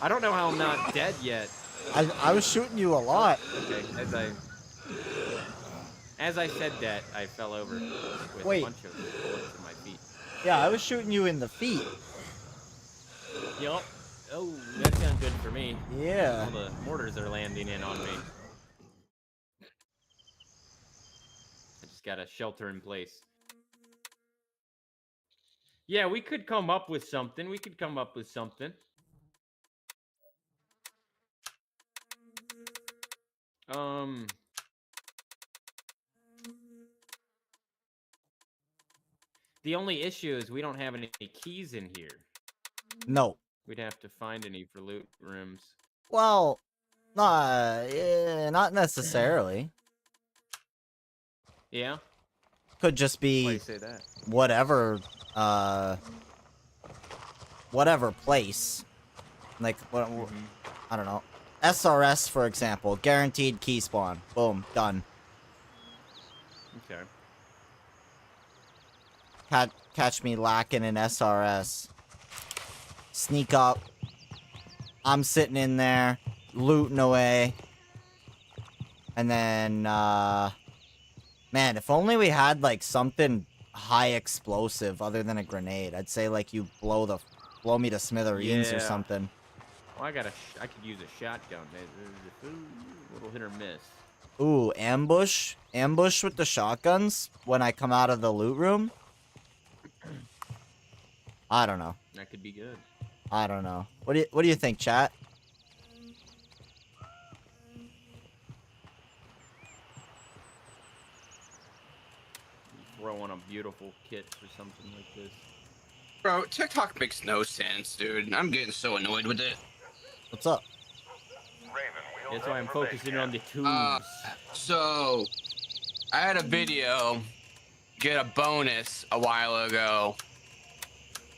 I don't know how I'm not dead yet. I was shooting you a lot. Okay, as I said that, I fell over with Wait. a bunch of bullets in my feet. Yeah, I was shooting you in the feet. Yup. Oh, that sounds good for me. Yeah. All the mortars are landing in on me. I just gotta shelter in place. Yeah, we could come up with something. The only issue is we don't have any keys in here. No. We'd have to find any for loot rooms. Well, not necessarily. Yeah? Could just Why do be you say that? whatever place. Like, what, I don't know. SRS, for example. Guaranteed key spawn. Boom. Done. Okay. Catch me lacking in SRS. Sneak up. I'm sitting in there, looting away. And then, man, if only we had, like, something high explosive other than a grenade. I'd say, like, you blow me to smithereens or something. Well, I could use a shotgun. Little hit or miss. Ooh, ambush? Ambush with the shotguns when I come out of the loot room? I don't know. That could be good. I don't know. What do you think, chat? throw on a beautiful kit for something like this. Bro, TikTok makes no sense, dude. I'm getting so annoyed with it. What's up? Raven, wheels That's why up I'm for base focusing on the camp. tubes. So I had a video get a bonus a while ago,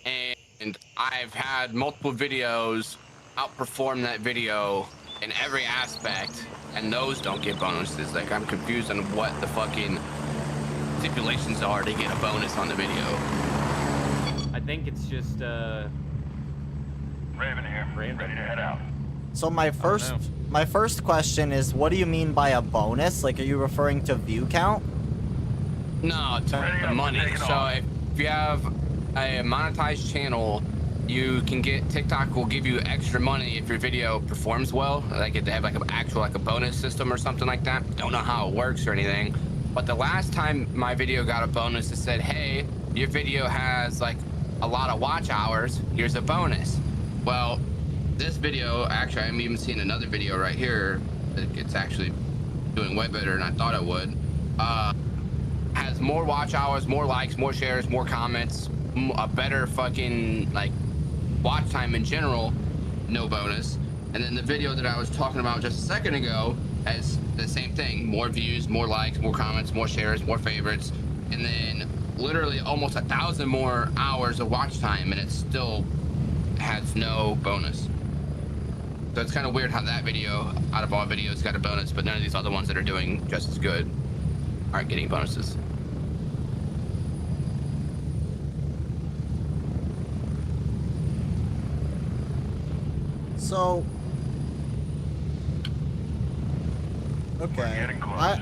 and I've had multiple videos outperform that video in every aspect, and those don't get bonuses. Like, I'm confused on what the fucking stipulations are to get a bonus on the video. I think it's just Raven here. Raven. Ready to head out. So my first question is, what do you mean by a bonus? Like, are you referring to view count? No, to Ready the up, money. take it So off. if you have a monetized channel, you can get, TikTok will give you extra money if your video performs well. Like, they have like an actual like a bonus system or something like that. Don't know how it works or anything. But the last time my video got a bonus, it said, hey, your video has like a lot of watch hours. Here's a bonus. Well, this video, actually, I'm even seeing another video right here. It's actually doing way better than I thought it would. Has more watch hours, more likes, more shares, more comments, a better fucking like watch time in general, no bonus. And then the video that I was talking about just a second ago has the same thing: more views, more likes, more comments, more shares, more favorites, and then literally almost 1,000 more hours of watch time, and it still has no bonus. So it's kind of weird how that video, out of all videos, got a bonus, but none of these other ones that are doing just as good aren't getting bonuses. So, okay,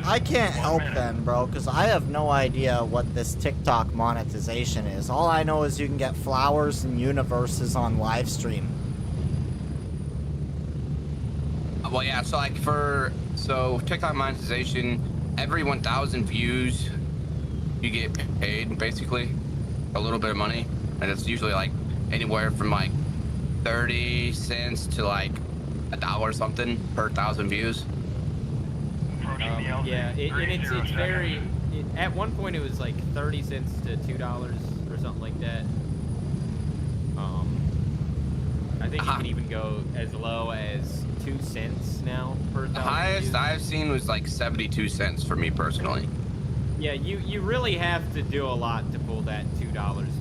I can't help then, bro, because I have no idea what this TikTok monetization is. All I know is you can get flowers and universes on live stream. Well, yeah, so like so TikTok monetization, every 1,000 views, you get paid basically a little bit of money, and it's usually like anywhere from like 30 cents to like $1 or something per 1,000 views. Approaching the LZ. Yeah, it's very. At one point, it was like 30 cents to $2 or something like that. I think you can even go as low as 2 cents now per 1,000 The highest views. I've seen was like 72 cents for me personally. Yeah, you really have to do a lot to pull that $2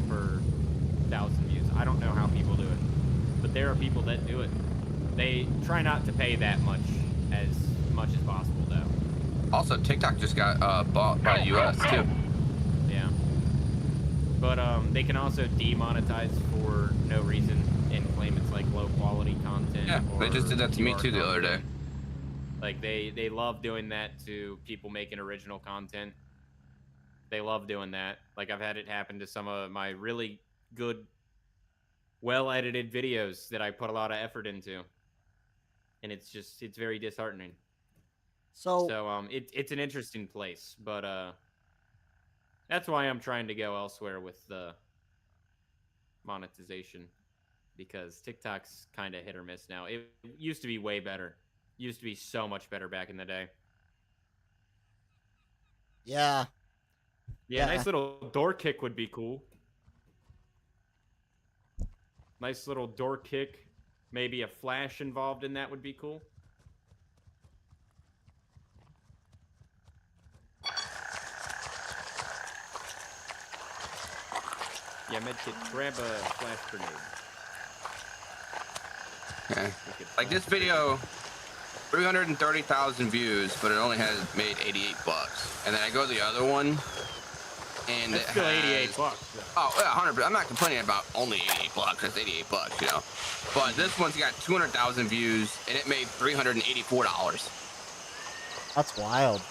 per 1,000 views. I don't know how people do it, but there are people that do it. They try not to pay that much as possible, though. Also, TikTok just got bought by the US too. Yeah. But they can also demonetize for no reason and claim it's like low quality content. Yeah, they just did that to me PR too the other day. content. Like they love doing that to people making original content. They love doing that. Like, I've had it happen to some of my really good, well edited videos that I put a lot of effort into. And it's very disheartening. So, It's an interesting place, but that's why I'm trying to go elsewhere with the monetization, because TikTok's kind of hit or miss now. It used to be way better. It used to be so much better back in the day. yeah. Yeah, Yeah. nice little door kick would be cool. Nice little door kick. Maybe a flash involved in that would be cool. Yeah, medkit, grab a flash grenade. Okay. We could Like this flash it. video, 330,000 views, but it only has made $88. And then I go to the other one, and That's it still has, 88 bucks. though. Oh, yeah, 100%. I'm not complaining about only $88. That's $88, you know. But this one's got 200,000 views, and it made $384. That's wild.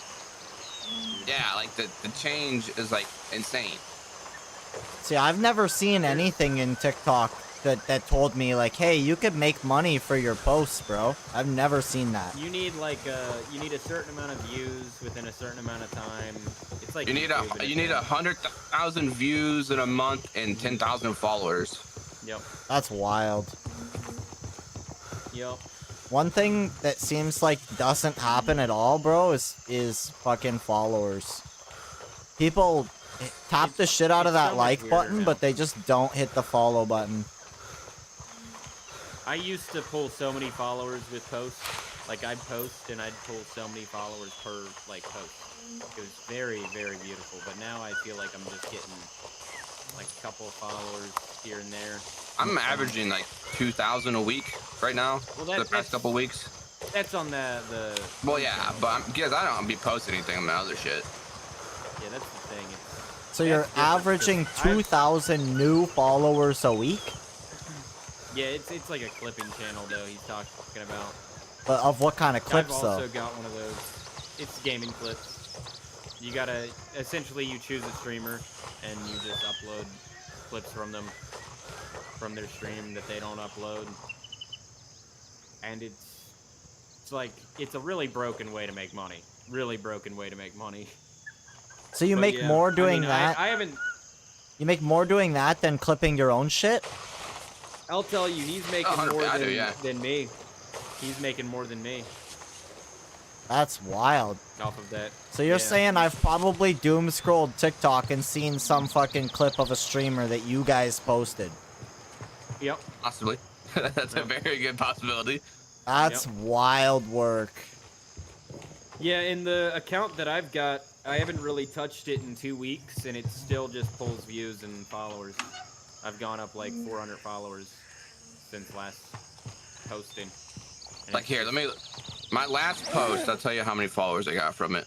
Yeah, like the change is like insane. See, I've never seen anything in TikTok that told me, like, hey, you could make money for your posts, bro. I've never seen that. You need like you need a certain amount of views within a certain amount of time. It's like You need YouTube in you need sense. 100,000 views in a month and 10,000 followers. Yep. That's wild. Yep. One thing that seems like doesn't happen at all, bro, is fucking followers. People tap the shit out of it's that so much like weirder button, now. but they just don't hit the follow button. I used to pull so many followers with posts. Like, I'd post and I'd pull so many followers per, like, post. It was very, very beautiful. But now I feel like I'm just getting, like, a couple of followers here and there. I'm averaging like 2,000 a week right now. Well, The past couple weeks. That's on the Well, yeah, but because I don't be posting anything on my other shit. yeah, that's the thing. It's, So you're that's different, 'cause averaging I've- 2,000 new followers a week? Yeah, it's like a clipping channel though. He's talking about. But of what kind of clips, I've also though? got one of those. It's gaming clips. You gotta essentially you choose a streamer and you just upload clips from them from their stream that they don't upload, and it's like it's a really broken way to make money. Really broken way to make money. So you But make yeah, more I doing mean, that? I haven't. You make more doing that than clipping your own shit? I'll tell you, he's making 100%, more I do, yeah. than me. He's making more than me That's wild. off of that. So you're Yeah. saying I've probably doom scrolled TikTok and seen some fucking clip of a streamer that you guys posted. Yep. Possibly. That's a Yep. very good possibility. That's wild work. Yeah, in the account that I've got, I haven't really touched it in 2 weeks, and it still just pulls views and followers. I've gone up like 400 followers since last posting. And Like it's here, just- let me. My last post, I'll tell you how many followers I got from it.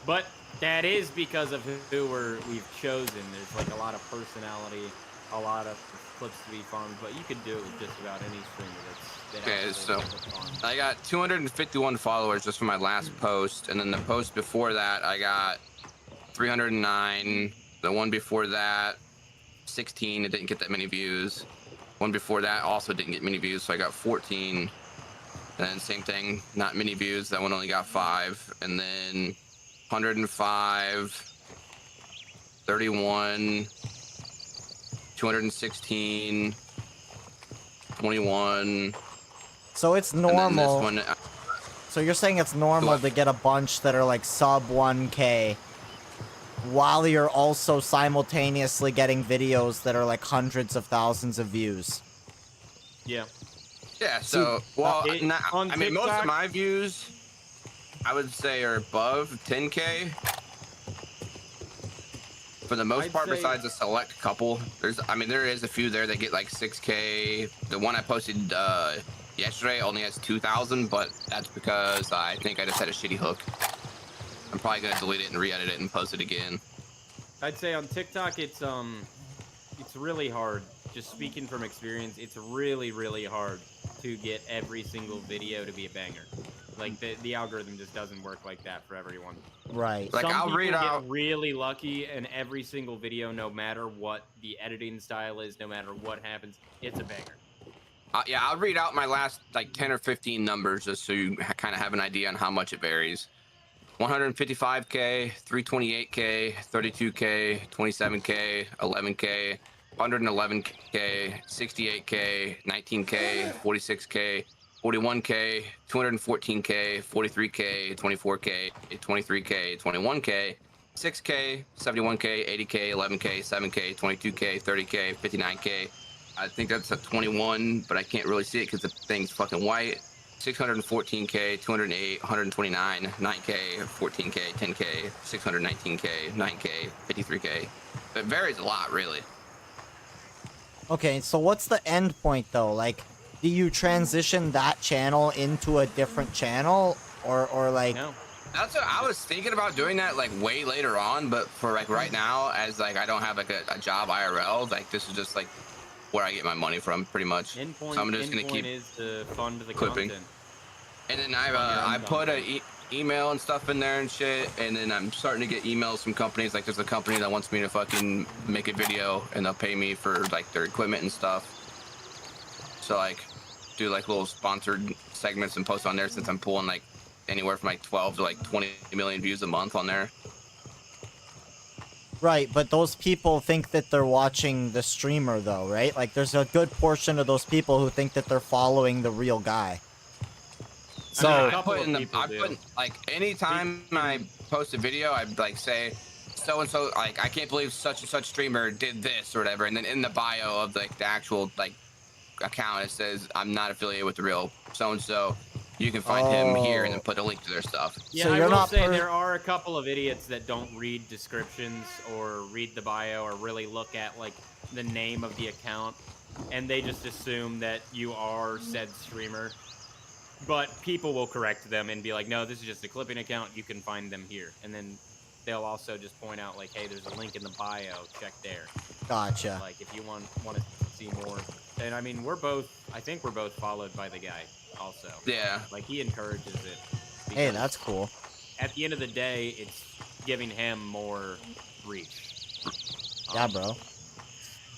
But that is because of who we've chosen. There's like a lot of personality, a lot of clips to be farmed, but you could do it with just about any streamer that Okay, actually so gets farmed. I got 251 followers just from my last post, and then the post before that, I got 309. The one before that, 16. It didn't get that many views. One before that also didn't get many views, so I got 14. And then same thing, not many views. That one only got 5. And then 105, 31, 216, 21. So it's And then normal. this one, So you're saying it's normal What? to get a bunch that are like sub 1K while you're also simultaneously getting videos that are like hundreds of thousands of views. Yeah. yeah, so, well, it- now, on I mean, most TikTok- of my views, I would say, are above 10K. For the most I'd part, say- besides a select couple, there is a few there that get like 6K. The one I posted yesterday only has 2,000, but that's because I think I just had a shitty hook. I'm probably gonna delete it and re-edit it and post it again. I'd say on TikTok it's really hard. Just speaking from experience, it's really, really hard to get every single video to be a banger. Like the algorithm just doesn't work like that for everyone. Right. Like, Some I'll people read get out- really lucky, and every single video, no matter what the editing style is, no matter what happens, it's a banger. Yeah, I'll read out my last like 10 or 15 numbers just so you kind of have an idea on how much it varies. 155K, 328K, 32K, 27K, 11K, 111K, 68K, 19K, 46K, 41K, 214K, 43K, 24K, 23K, 21K, 6K, 71K, 80K, 11K, 7K, 22K, 30K, 59K. I think that's a 21, but I can't really see it because the thing's fucking white. 614K, 208, 129, 9K, 14K, 10K, 619K, 9K, 53K. It varies a lot, really. Okay, so what's the end point though? Like, do you transition that channel into a different channel? Or like... No. That's what I was thinking about doing that like way later on, but for like right now, as like I don't have like a job IRL, like this is just like where I get my money from, pretty much. Endpoint, So I'm just gonna endpoint keep is to fund the clipping. content. And then Yeah, I I'm put done. a email and stuff in there and shit, and then I'm starting to get emails from companies. Like there's a company that wants me to fucking make a video, and they'll pay me for like their equipment and stuff. So like do like little sponsored segments and post on there, since I'm pulling like anywhere from like 12 to like 20 million views a month on there. Right, but those people think that they're watching the streamer though, right? Like there's a good portion of those people who think that they're following the real guy. So- I mean, a I couple put of in the, people I do. put like anytime I post a video, I like say so and so, like I can't believe such and such streamer did this or whatever, and then in the bio of like the actual like account it says I'm not affiliated with the real so and so. You can find him here, and then put a link to their stuff. Yeah, So I you're will not say there are a couple of idiots that don't read descriptions or read the bio or really look at like the name of the account, and they just assume that you are said streamer. But people will correct them and be like, "No, this is just a clipping account. You can find them here." And then they'll also just point out like, "Hey, there's a link in the bio. Check there." Gotcha. Like if you want to see more. And I mean, I think we're both followed by the guy also. Yeah. Like he encourages it. Hey, because that's cool. At the end of the day, it's giving him more reach. Yeah, bro.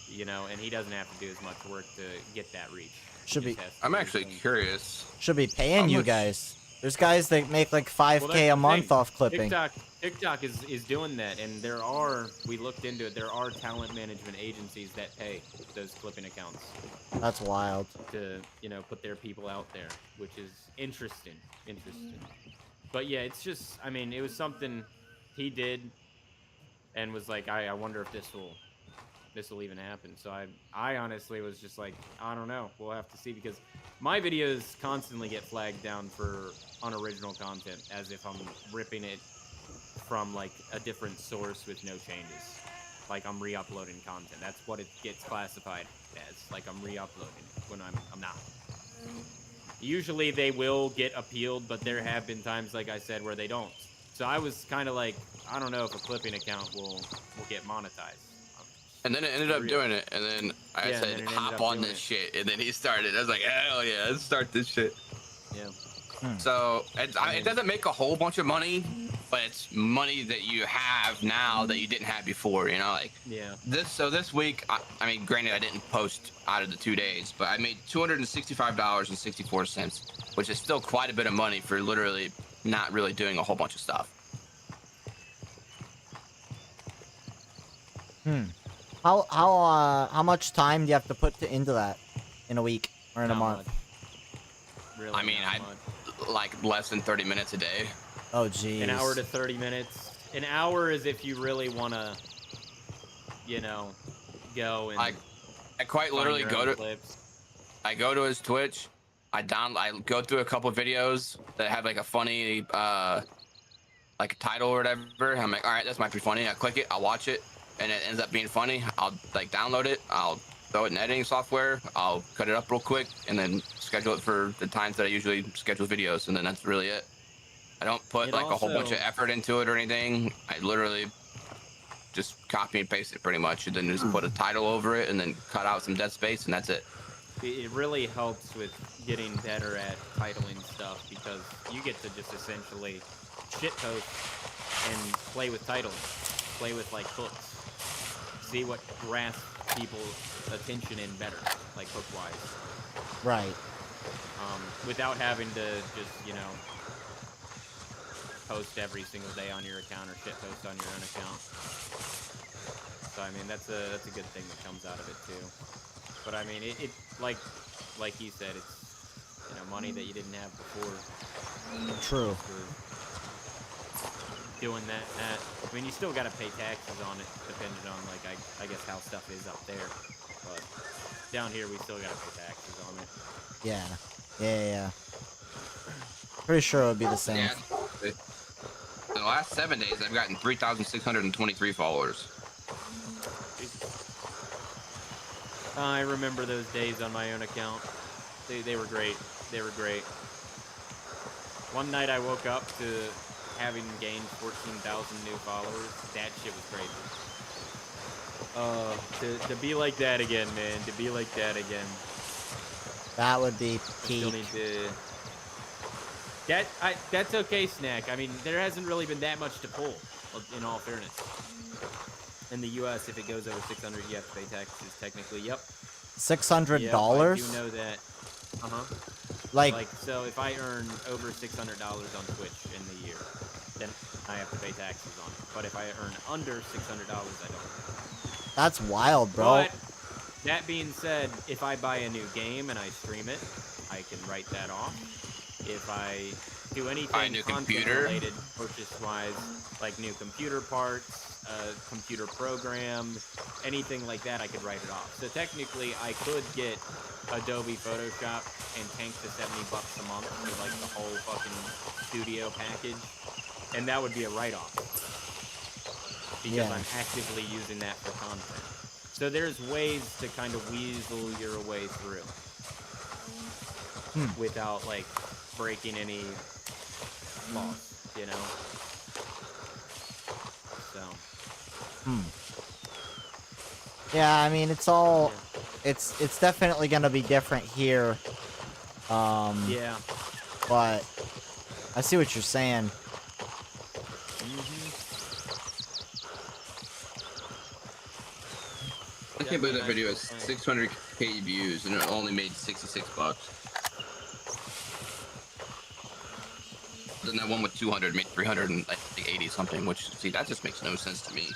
You know, and he doesn't have to do as much work to get that reach. Should He be- just has to I'm do actually his thing. curious. Should be paying How you much- guys. There's guys that make like 5K Well, that's a the month thing. off clipping. TikTok is doing that, and we looked into it. There are talent management agencies that pay those clipping accounts That's wild. to put their people out there, which is interesting. But yeah, it's just, I mean, it was something he did, and was like, I wonder if this will even happen. So I honestly was just like, I don't know. We'll have to see, because my videos constantly get flagged down for unoriginal content, as if I'm ripping it from like a different source with no changes. Like I'm re-uploading content. That's what it gets classified as. Like I'm re-uploading it when I'm not. Usually they will get appealed, but there have been times, like I said, where they don't. So I was kind of like, I don't know if a clipping account will get monetized. And then it ended up doing it, and then I Yeah, and then said, it ended hop up on doing this it. shit, and then he started. I was like, hell yeah, let's start this shit. Yeah. So it doesn't make a whole bunch of money, but it's money that you have now that you didn't have before. You know, like Yeah. this week. I mean, granted, I didn't post out of the 2 days, but I made $265.64, which is still quite a bit of money for literally not really doing a whole bunch of stuff. How much time do you have to put into that in a week or in a Not month? much. Really, I mean, not I much. like less than 30 minutes a day. Oh geez. An hour to 30 minutes. An hour is if you really want to, go and I quite find literally your go own to clips. I go to his Twitch. I go through a couple of videos that have like a funny like a title or whatever. I'm like, all right, that's might be funny. I click it, I'll watch it, and it ends up being funny. I'll like download it. I'll throw it in editing software. I'll cut it up real quick, and then schedule it for the times that I usually schedule videos, and then that's really it. I don't put It like a whole bunch of also- effort into it or anything. I literally just copy and paste it pretty much, and then just put a title over it, and then cut out some dead space, and that's it. It really helps with getting better at titling stuff, because you get to just essentially shitpost and play with titles, play with like hooks, see what grasps people's attention in better, like hook wise, Right. without having to just post every single day on your account or shitpost on your own account. So I mean that's a good thing that comes out of it too. But I mean it like he said, it's money that you didn't have before. True. For doing that. I mean, you still got to pay taxes on it, depending on like I guess how stuff is up there. But down here, we still got to pay taxes on it. Yeah. Pretty sure it would be the same. Yeah. In the last 7 days, I've gotten 3,623 followers. I remember those days on my own account. They were great. They were great. One night I woke up to having gained 14,000 new followers. That shit was crazy. To be like that again, man. To be like that again. That would be I still peak. need to. That's okay, Snack. I mean, there hasn't really been that much to pull, in all fairness. In the U.S., if it goes over 600, you have to pay taxes. Technically, yep. $600? Yep, I do know that. Like, So if I earn over $600 on Twitch in the year, then I have to pay taxes on it. But if I earn under $600, I don't. that's wild, bro. But that being said, if I buy a new game and I stream it, I can write that off. if I do anything Buy a new computer? related purchase-wise, like new computer parts, computer program, anything like that, I could write it off. So technically, I could get Adobe Photoshop and tank the $70 a month for like the whole fucking studio package, and that would be a write-off because I'm actively using that for content. So there's ways to kind of weasel your way through without like breaking any laws, you know. So. Yeah, I mean, it's all, it's definitely gonna be different here. Yeah. But I see what you're saying. I can't believe that video has 600k views and it only made $66. Then that one with 200 made 380 something, which, see, that just makes no sense to me.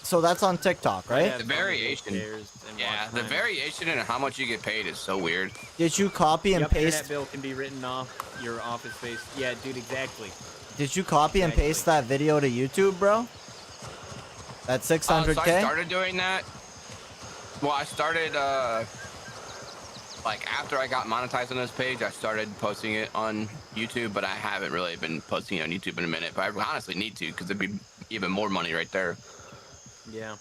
So that's on TikTok, right? The variation, the variation in how much you get paid is so weird. Did you copy and paste? Internet bill can be written off your office space. Yeah, dude, exactly. Did you copy and paste that video to YouTube, bro? That 600k? So I started doing that. Well, I started, like, after I got monetized on this page, I started posting it on YouTube, but I haven't really been posting it on YouTube in a minute. But I honestly need to, because it'd be even more money right there. Yeah.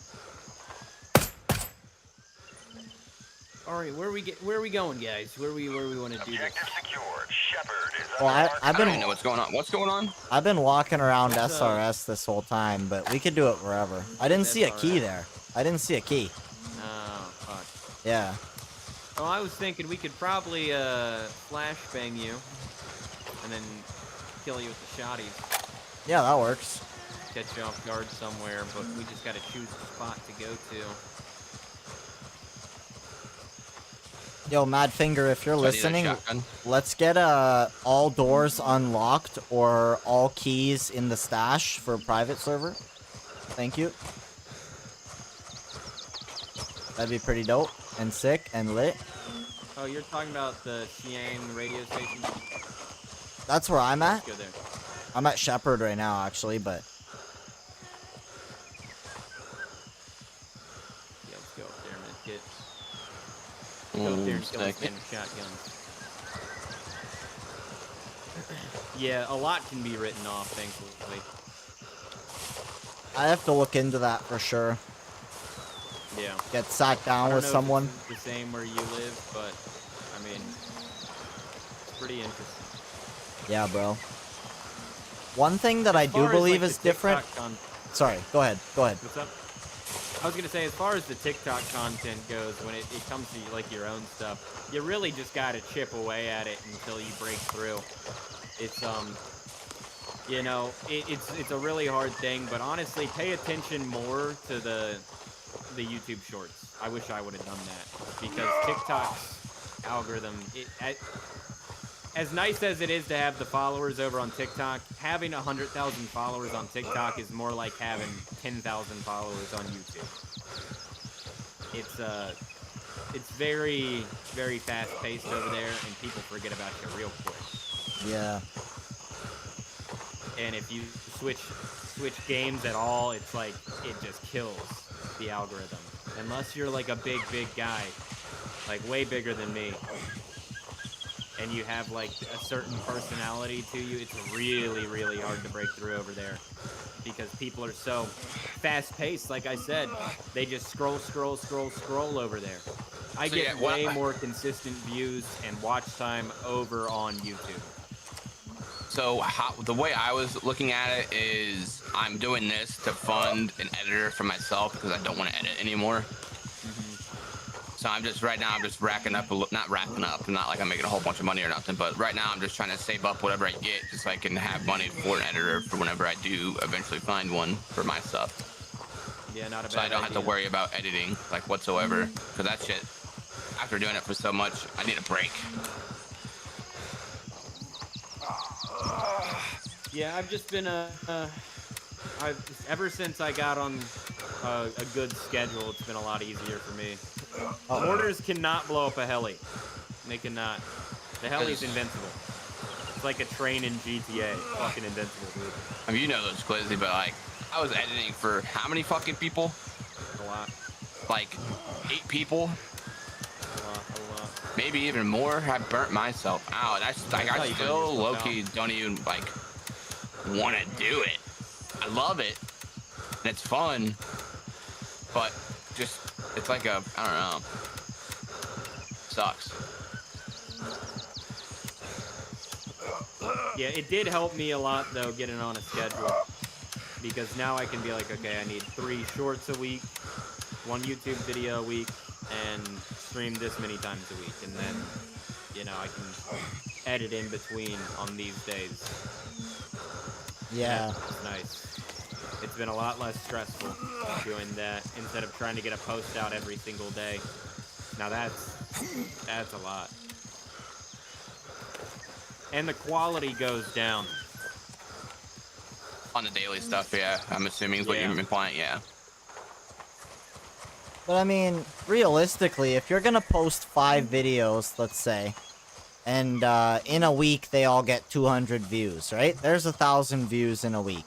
All right, where are we going, guys? Where we want to do this? Objective secured. Shepard is Well, under I've I been don't even know what's going on. What's going on? I've been walking around What's, SRS this whole time, but we could do it wherever. I didn't see a key there. I didn't see a key. Oh, fuck. Yeah. Oh, I was thinking we could probably flashbang you and then kill you with the shotties. Yeah, that works. Catch you off guard somewhere, but we just gotta choose a spot to go to. Yo, Madfinger, if you're So I need a listening, shotgun. let's get all doors unlocked or all keys in the stash for a private server. Thank you. That'd be pretty dope and sick and lit. Oh, you're talking about the Xiang radio station? That's where I'm at. Let's go there. I'm at Shepherd right now, actually, but Yeah, let's go up there, man. Go up there and kill this man with shotguns. Yeah, a lot can be written off, thankfully. I have to look into that for sure. Yeah. Get sat down I don't with know if someone. it's the same where you live, but I mean, it's pretty interesting. Yeah, bro. One thing that I As do far as, believe like, is the different. TikTok Sorry, go ahead. Go ahead. What's up? I was gonna say, as far as the TikTok content goes, when it comes to like your own stuff, you really just gotta chip away at it until you break through. It's you know, it's a really hard thing, but honestly, pay attention more to the YouTube Shorts. I wish I would have done that because TikTok's algorithm, as nice as it is to have the followers over on TikTok, having 100,000 followers on TikTok is more like having 10,000 followers on YouTube. It's very, very fast-paced over there, and people forget about you real quick. Yeah. And if you switch games at all, it's like it just kills the algorithm. Unless you're like a big guy, like way bigger than me, and you have like a certain personality to you, it's really, really hard to break through over there because people are so fast-paced. Like I said, they just scroll over there. I get way more consistent views and watch time over on YouTube. So the way I was looking at it is I'm doing this to fund an editor for myself because I don't want to edit anymore. So I'm just racking up, not racking up, not like I'm making a whole bunch of money or nothing, but right now I'm just trying to save up whatever I get just so I can have money for an editor for whenever I do eventually find one for my stuff. Yeah, not a bad So I don't have to idea. worry about editing like whatsoever because that shit, after doing it for so much, I need a break. Yeah, I've just been ever since I got on a good schedule, it's been a lot easier for me. Mortars cannot blow up a heli. They cannot. The heli's invincible. It's like a train in GTA. Fucking invincible, dude. I mean, you know those Quizzy, but like, I was editing for how many fucking people? A lot. Like 8 people, A lot. maybe even more. I burnt myself out. That's how I you burn still yourself low-key don't even like want to do it. I love it and it's fun, but just it's like a, I don't know, sucks. Yeah, it did help me a lot though, getting on a schedule, because now I can be like, okay, I need 3 shorts a week, 1 YouTube video a week, and stream this many times a week, and then, you know, I can edit in between on these days. Yeah. It's nice. It's been a lot less stressful doing that instead of trying to get a post out every single day. Now that's a lot. And the quality goes down. On the daily stuff, yeah. I'm assuming is what you're implying, yeah. But I mean, realistically, if you're gonna post 5 videos, let's say, and in a week they all get 200 views, right? There's 1,000 views in a week.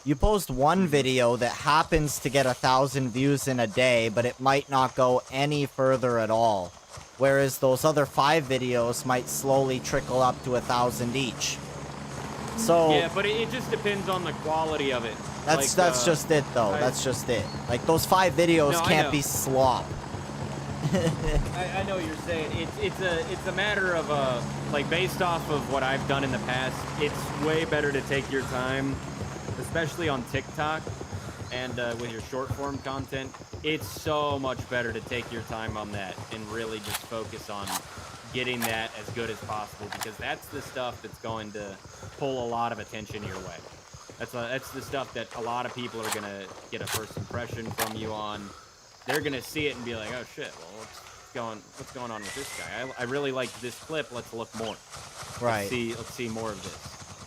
You post one video that happens to get 1,000 views in a day, but it might not go any further at all. Whereas those other 5 videos might slowly trickle up to 1,000 each. So Yeah, but it just depends on the quality of it. that's Like, just it though. That's just it. Like those 5 videos No, I can't know. be slop. I know what you're saying. It's a matter of like, based off of what I've done in the past, it's way better to take your time, especially on TikTok and with your short form content. It's so much better to take your time on that and really just focus on getting that as good as possible, because that's the stuff that's going to pull a lot of attention your way. That's the stuff that a lot of people are gonna get a first impression from you on. They're gonna see it and be like, oh shit, well, what's going on with this guy? I really liked this clip. Let's look more. Right. Let's see more of this.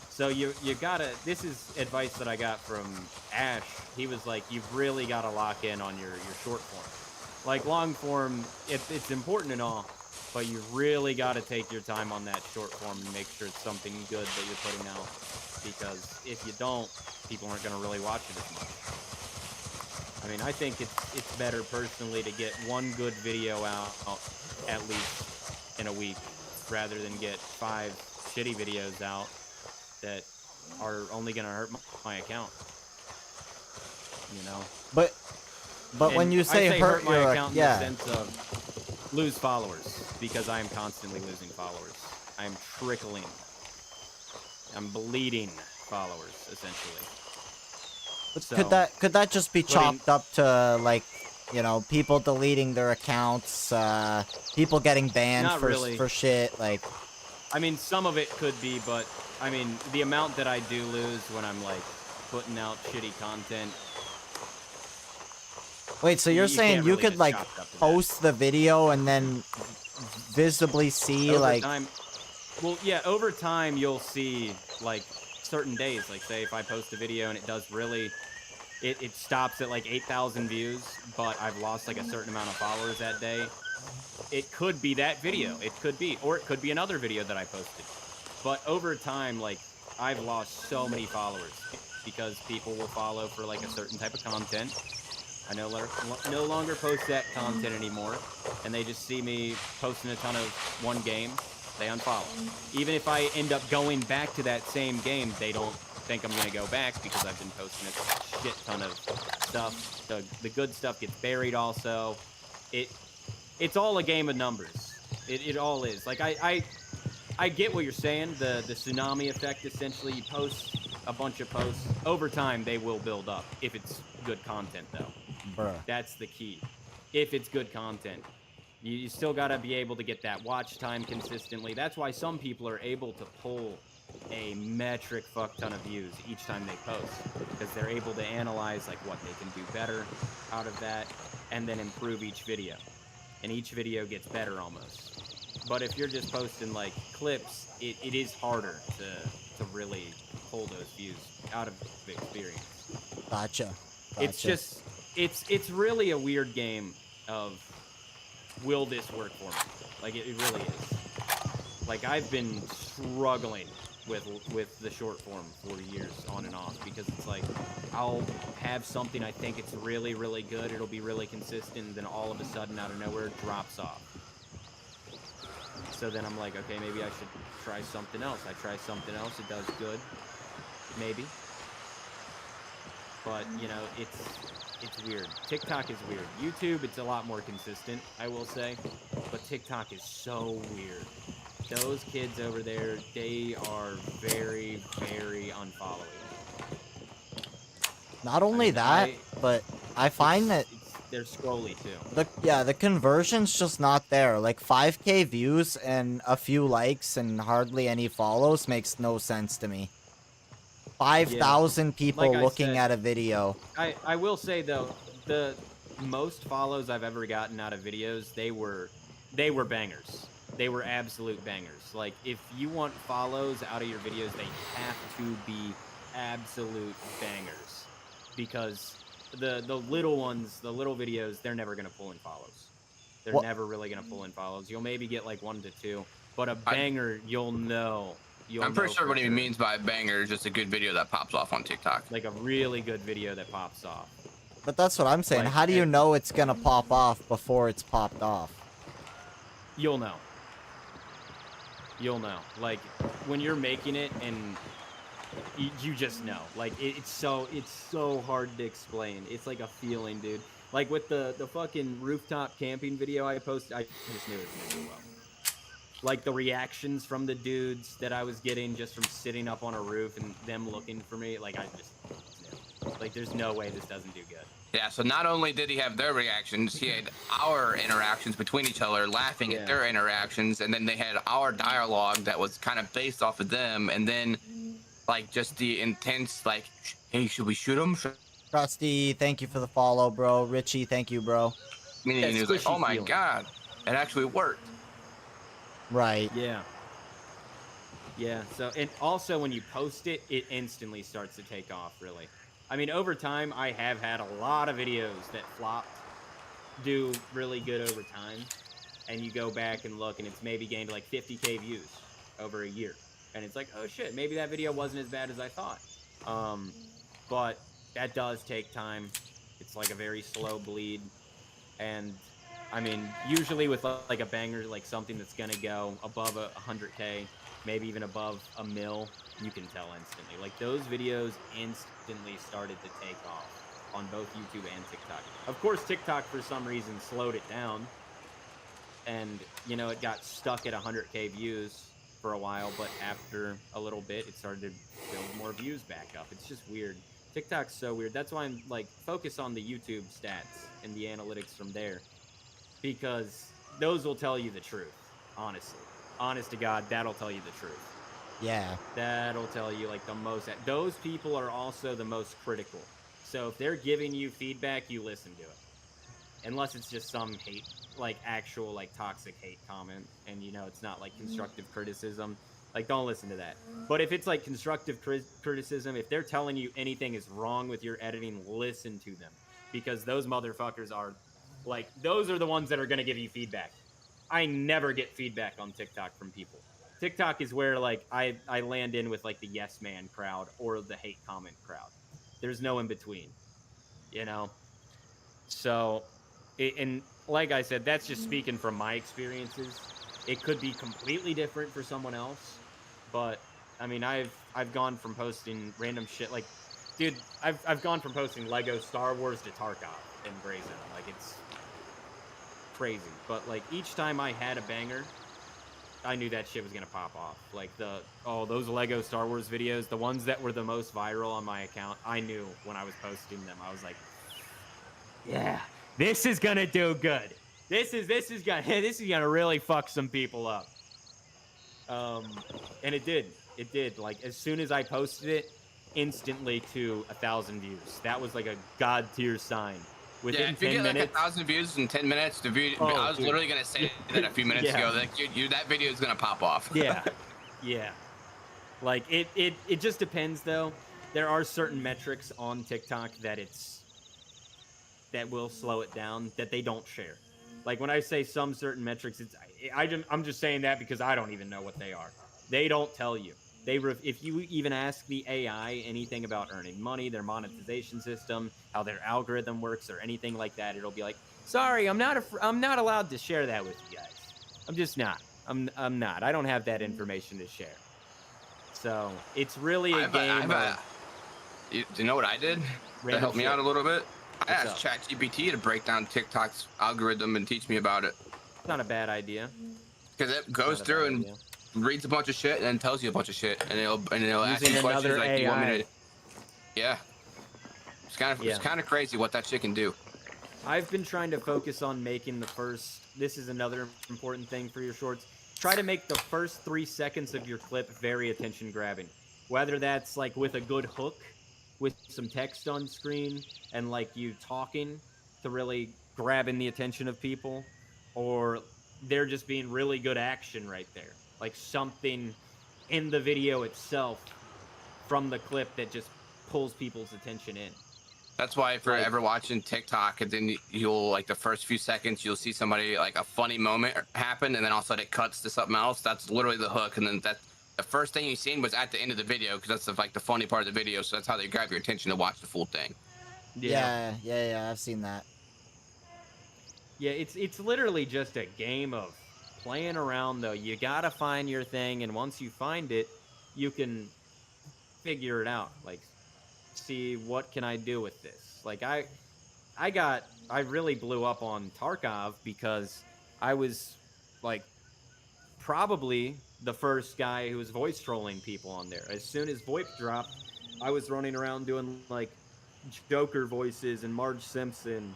So you gotta. This is advice that I got from Ash. He was like, you've really gotta lock in on your short form. Like long form, it's important and all, but you really gotta take your time on that short form and make sure it's something good that you're putting out. Because if you don't, people aren't gonna really watch it as much. I mean, I think it's better personally to get 1 good video out at least in a week, rather than get 5 shitty videos out that are only gonna hurt my account. You know. But when And you I say hurt my your account yeah. in the sense of lose followers, because I am constantly losing followers. I am trickling. I'm bleeding followers essentially. So, Could that just be chopped up to, like, you know, people deleting their accounts, people getting banned Not really. for shit, like... I mean, some of it could be, but I mean, the amount that I do lose when I'm like putting out shitty content. Wait, so you're You saying can't you really could, just like, chop it up to that. post the video and then visibly see, Over like... time, well, yeah, over time you'll see like certain days. Like, say if I post a video and it does really, it stops at like 8,000 views, but I've lost like a certain amount of followers that day. It could be that video. It could be, or it could be another video that I posted. But over time, like, I've lost so many followers because people will follow for like a certain type of content. I no longer post that content anymore, and they just see me posting a ton of one game, they unfollow. Even if I end up going back to that same game, they don't think I'm gonna go back because I've been posting a shit ton of stuff. The good stuff gets buried also. It's all a game of numbers. It all is. Like, I get what you're saying, the tsunami effect, essentially. You post a bunch of posts. Over time, they will build up, if it's good content, though. Bruh. That's the key. If it's good content. You still got to be able to get that watch time consistently. That's why some people are able to pull a metric fuck ton of views each time they post, because they're able to analyze like what they can do better out of that, and then improve each video. And each video gets better almost. But if you're just posting like clips, it is harder to really pull those views out of the experience. Gotcha. It's just, it's really a weird game of, will this work for me? Like, it really is. Like I've been struggling with the short form for years on and off because it's like I'll have something I think it's really really good, it'll be really consistent, then all of a sudden out of nowhere it drops off. So then I'm like, okay, maybe I should try something else. I try something else, it does good, maybe. But you know, it's weird. TikTok is weird. YouTube, it's a lot more consistent, I will say, but TikTok is so weird. Those kids over there, they are very, very unfollowing. Not only that, but I find that they're scrolly too. the conversion's just not there. Like 5K views and a few likes and hardly any follows makes no sense to me. 5,000 people Like I looking said, at a video. I will say though, the most follows I've ever gotten out of videos, they were bangers. They were absolute bangers. Like if you want follows out of your videos, they have to be absolute bangers. Because the little ones, the little videos, they're never gonna pull in follows. They're never really gonna pull in follows. You'll maybe get like 1 to 2, but a banger, you'll know. I'm pretty sure what he means by banger is just a good video that pops off on TikTok. Like a really good video that pops off. But that's what I'm saying. Like, how do you know it's gonna pop off before it's popped off? You'll know. You'll know. Like when you're making it and you just know. Like it's so hard to explain. It's like a feeling, dude. Like with the fucking rooftop camping video I posted, I just knew it was gonna go well. Like the reactions from the dudes that I was getting just from sitting up on a roof and them looking for me, like I just knew. Like there's no way this doesn't do good. Yeah, so not only did he have their reactions, he had our interactions between each other, laughing at their interactions, and then they had our dialogue that was kind of based off of them, and then like just the intense like, hey, should we shoot him? Krusty, thank you for the follow, bro. Richie, thank you, bro. Meaning he was like, oh my god, it actually worked. Right. Yeah. Yeah, so, and also when you post it, it instantly starts to take off, really. I mean, over time, I have had a lot of videos that flopped, do really good over time, and you go back and look, and it's maybe gained like 50K views over a year. And it's like, oh shit, maybe that video wasn't as bad as I thought. But that does take time. It's like a very slow bleed. And I mean, usually with like a banger, like something that's gonna go above 100K, maybe even above a mil, you can tell instantly. Like those videos instantly started to take off on both YouTube and TikTok. Of course, TikTok for some reason slowed it down, and you know it got stuck at 100K views for a while. But after a little bit, it started to build more views back up. It's just weird. TikTok's so weird. That's why I'm like focus on the YouTube stats and the analytics from there, because those will tell you the truth. Honestly, honest to God, that'll tell you the truth. Yeah. That'll tell you like the most. Those people are also the most critical. So if they're giving you feedback, you listen to it. Unless it's just some hate, like actual like toxic hate comment, and you know it's not like constructive criticism. Like don't listen to that. But if it's like constructive criticism, if they're telling you anything is wrong with your editing, listen to them, because those motherfuckers are like, those are the ones that are gonna give you feedback. I never get feedback on TikTok from people. TikTok is where like I land in with like the yes man crowd or the hate comment crowd. There's no in between, you know? So, and like I said, that's just speaking from my experiences. It could be completely different for someone else, but I mean, I've gone from posting random shit like, dude, I've gone from posting Lego Star Wars to Tarkov in Brazen. Like it's crazy, but like each time I had a banger, I knew that shit was gonna pop off. Like those Lego Star Wars videos, the ones that were the most viral on my account, I knew when I was posting them. I was like, yeah, this is gonna do good. This is gonna really fuck some people up. And it did. It did. Like as soon as I posted it, instantly to 1,000 views. That was like a god tier sign. Within if you 10 get minutes, like 1,000 views in 10 minutes, the video, I was literally gonna say that a few minutes ago. Like, that video is gonna pop off. Yeah, yeah. Like it just depends though. There are certain metrics on TikTok that will slow it down that they don't share. Like when I say some certain metrics, I'm just saying that because I don't even know what they are. They don't tell you. If you even ask the AI anything about earning money, their monetization system, how their algorithm works, or anything like that, it'll be like, "Sorry, I'm not allowed to share that with you guys. I'm just not. I'm not. I don't have that information to share." So it's really a game of you know what I did to random help me shit. out a little bit? I What's asked up? ChatGPT to break down TikTok's algorithm and teach me about it. It's not a bad idea. Because it goes Not a through bad and idea. reads a bunch of shit and then tells you a bunch of shit, and it'll ask Using you questions another like, "Do you want me AI. to?" Yeah, it's Yeah. kind of crazy what that shit can do. I've been trying to focus on making the first. This is another important thing for your shorts. Try to make the first 3 seconds of your clip very attention grabbing. Whether that's like with a good hook, with some text on screen, and like you talking to really grabbing the attention of people, or there just being really good action right there. Like something in the video itself from the clip that just pulls people's attention in. That's why if you're Like, ever watching TikTok and then you'll like the first few seconds you'll see somebody like a funny moment happen and then all of a sudden it cuts to something else. That's literally the hook, and then that the first thing you seen was at the end of the video because that's like the funny part of the video. So that's how they grab your attention to watch the full thing. Yeah, I've seen that. Yeah, it's literally just a game of playing around though. You gotta find your thing, and once you find it, you can figure it out. Like, see what can I do with this? Like I really blew up on Tarkov because I was like probably the first guy who was voice trolling people on there. As soon as VoIP dropped, I was running around doing like Joker voices and Marge Simpson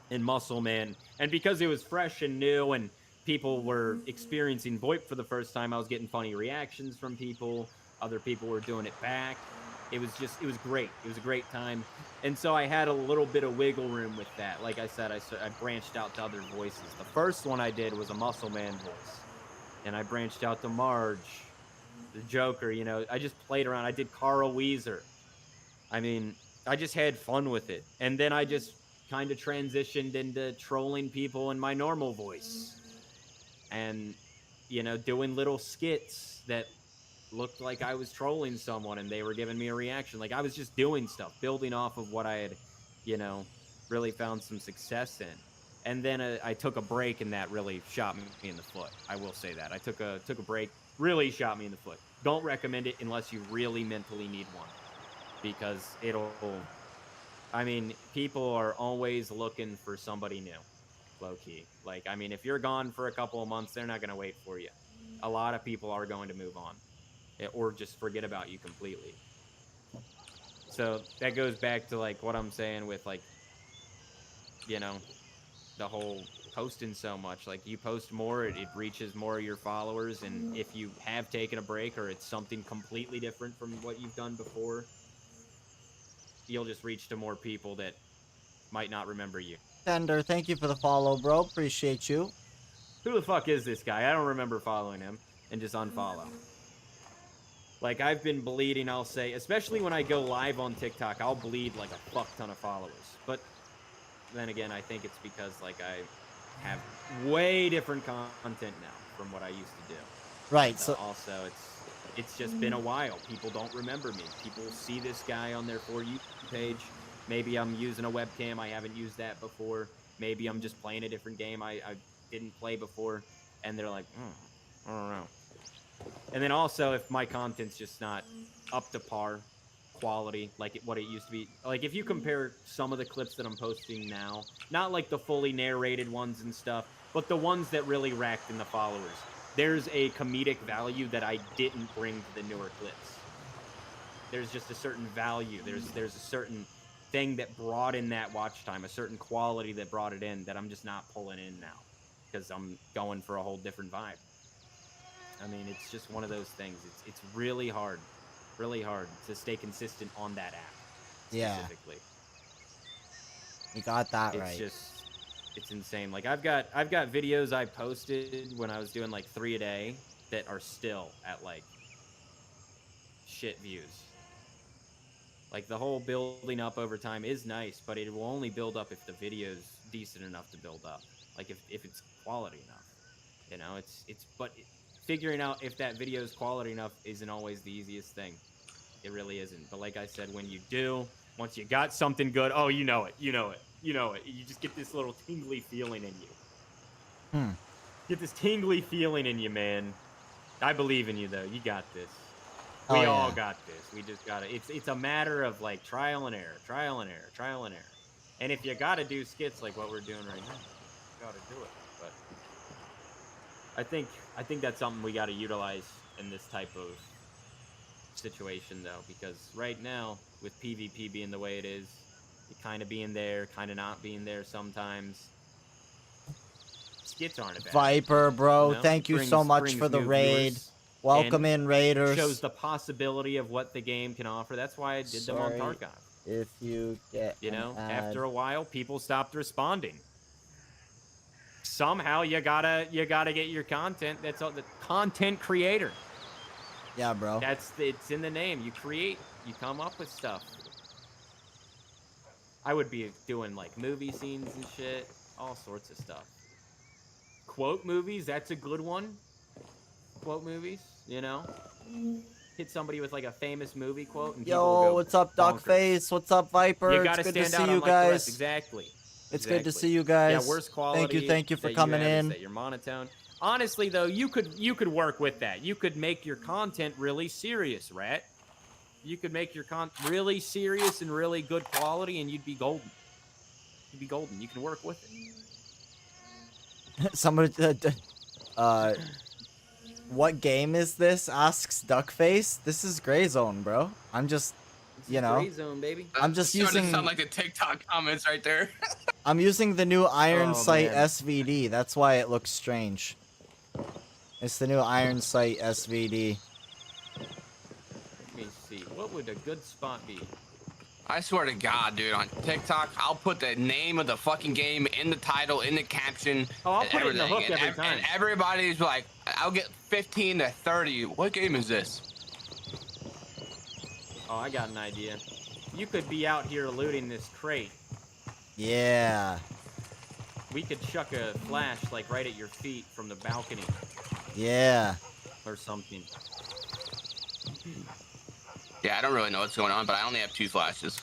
and Muscle Man. And because it was fresh and new and people were experiencing VoIP for the first time, I was getting funny reactions from people. Other people were doing it back. It was great. It was a great time. And so I had a little bit of wiggle room with that. Like I said, I branched out to other voices. The first one I did was a Muscle Man voice. And I branched out to Marge, the Joker, you know. I just played around. I did Carl Weezer. I mean, I just had fun with it. And then I just kind of transitioned into trolling people in my normal voice. And, you know, doing little skits that looked like I was trolling someone and they were giving me a reaction. Like I was just doing stuff, building off of what I had, you know, really found some success in. And then I took a break, and that really shot me in the foot. I will say that I took a break, really shot me in the foot. Don't recommend it unless you really mentally need one, because it'll. I mean, people are always looking for somebody new, low key. Like, I mean, if you're gone for a couple of months, they're not going to wait for you. A lot of people are going to move on, or just forget about you completely. So that goes back to like what I'm saying with like, you know, the whole posting so much. Like you post more, it reaches more of your followers, and if you have taken a break or it's something completely different from what you've done before, you'll just reach to more people that might not remember you. Tender, thank you for the follow, bro. Appreciate you. Who the fuck is this guy? I don't remember following him, and just unfollow. Like, I've been bleeding, I'll say, especially when I go live on TikTok, I'll bleed like a fuck ton of followers. But then again, I think it's because like I have way different content now from what I used to do. Right, So so also it's just been a while. People don't remember me. People see this guy on their For You page. Maybe I'm using a webcam. I haven't used that before. Maybe I'm just playing a different game I didn't play before, and they're like, I don't know. And then also, if my content's just not up to par quality, like what it used to be, like if you compare some of the clips that I'm posting now, not like the fully narrated ones and stuff, but the ones that really racked in the followers, there's a comedic value that I didn't bring to the newer clips. There's just a certain value. There's a certain thing that brought in that watch time, a certain quality that brought it in that I'm just not pulling in now because I'm going for a whole different vibe. I mean, it's just one of those things. It's really hard to stay consistent on that app specifically. You got that It's right. just, it's insane. Like I've got videos I posted when I was doing like 3 a day that are still at like shit views. Like the whole building up over time is nice, but it will only build up if the video's decent enough to build up. Like if it's quality enough. You know, but figuring out if that video is quality enough isn't always the easiest thing. It really isn't. But like I said, when you do, once you got something good, oh, you know it. You just get this little tingly feeling in you. Hmm. Get this tingly feeling in you, man. I believe in you, though. You got this. Oh, We yeah. all got this. We just got to. It's a matter of like trial and error. And if you got to do skits like what we're doing right now, you got to do it. But I think that's something we got to utilize in this type of situation, though, because right now with PvP being the way it is, you kind of being there, kind of not being there sometimes. Skits aren't a bad Viper, bro, you know? thank you so much Brings for the new raid. viewers Welcome and in, raiders. shows the possibility of what the game can offer. That's why I did them on Sorry Tarkov. if you get You know, an ad. after a while, people stopped responding. Somehow you gotta get your content. That's all. The content creator. Yeah, bro. It's in the name. You create. You come up with stuff. I would be doing like movie scenes and shit, all sorts of stuff. Quote movies. That's a good one. Quote movies. You know, hit somebody with like a famous movie quote and people will Yo, go what's up, bonkers. Duckface? What's up, Viper? You It's gotta good to stand see out you on like the rest. guys. Exactly. It's good to see you guys. Yeah, worst quality. Thank you for that coming have is in. that you're monotone. Honestly, though, you could work with that. You could make your content really serious, Rat. You could make your content really serious and really good quality, and you'd be golden. You'd be golden. You can work with it. Somebody, what game is this? Asks Duckface. This is Gray Zone, bro. I'm just, you know. Gray Zone, baby. I'm just It's starting using. to sound like the TikTok comments right there. I'm using the new Iron Oh, Sight man. SVD. That's why it looks strange. It's the new Iron Sight SVD. Let me see. What would a good spot be? I swear to God, dude, on TikTok, I'll put the name of the fucking game in the title, in the caption. Oh, I'll and put it in the everything. hook every time. And everybody's like, I'll get 15 to 30. What game is this? Oh, I got an idea. You could be out here looting this crate. Yeah. We could chuck a flash like right at your feet from the balcony Yeah. or something. Yeah, I don't really know what's going on, but I only have 2 flashes.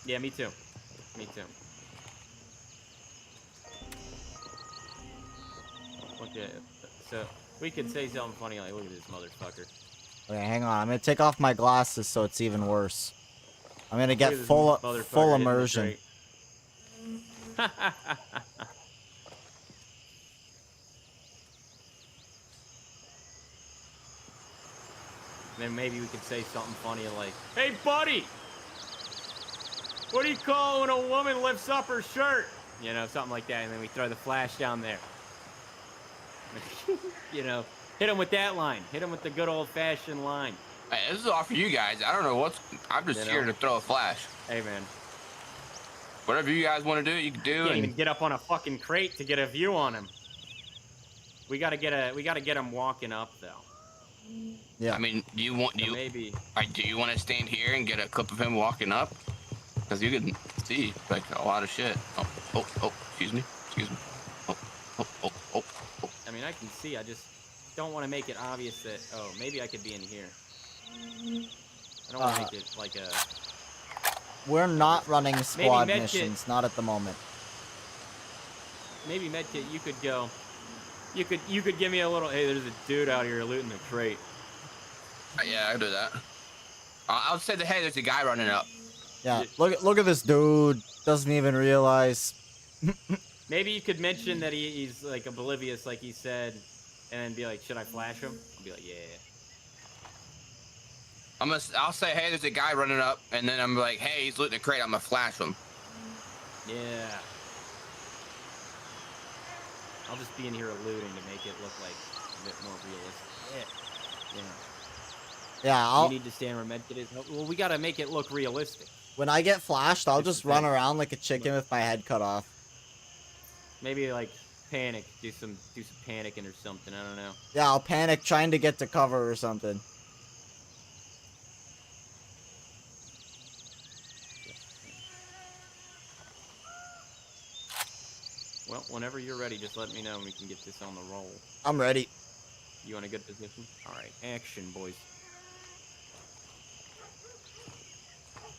Yeah, me too. Me too. Okay, so we could say something funny like, look at this motherfucker. Okay, hang on. I'm gonna take off my glasses so it's even worse. I'm gonna get Look at this full motherfucker full hitting the immersion. crate. Then maybe we could say something funny like, hey, buddy! What do you call when a woman lifts up her shirt? You know, something like that, and then we throw the flash down there. You know, hit him with that line. Hit him with the good old-fashioned line. Hey, this is all for you guys. I don't know what's... I'm just You here know? to throw a flash. Hey, man. Whatever you guys want to do, you can do. Can't even get up on a fucking crate to get a view on him. We gotta get him walking up, though. Yeah. I mean, do you So maybe... do you want to stand here and get a clip of him walking up? Because you can see like a lot of shit. Oh, excuse me. Oh. I mean, I can see. I just don't want to make it obvious that, oh, maybe I could be in here. I don't want to make it like a... We're not running squad Medkit- missions, not at the moment. Maybe Medkit, you could go... You could give me a little, hey, there's a dude out here looting the crate. Yeah, I can do that. I'll say that, hey, there's a guy running up. Yeah. Look at this dude. Doesn't even realize. Maybe you could mention that he's like oblivious, like he said, and then be like, should I flash him? I'll be like, yeah. I'll say, hey, there's a guy running up, and then I'm like, hey, he's looting a crate. I'm gonna flash him. Yeah. I'll just be in here looting to make it look like a bit more realistic. Yeah. You need to stand where Medkit is. Well, we gotta make it look realistic. When I get flashed, I'll It's just the run thing. around like a chicken with my head cut off. Maybe like panic, do some panicking or something. I don't know. Yeah, I'll panic trying to get to cover or something. Well, whenever you're ready, just let me know and we can get this on the roll. I'm ready. You in a good position? Alright, action, boys.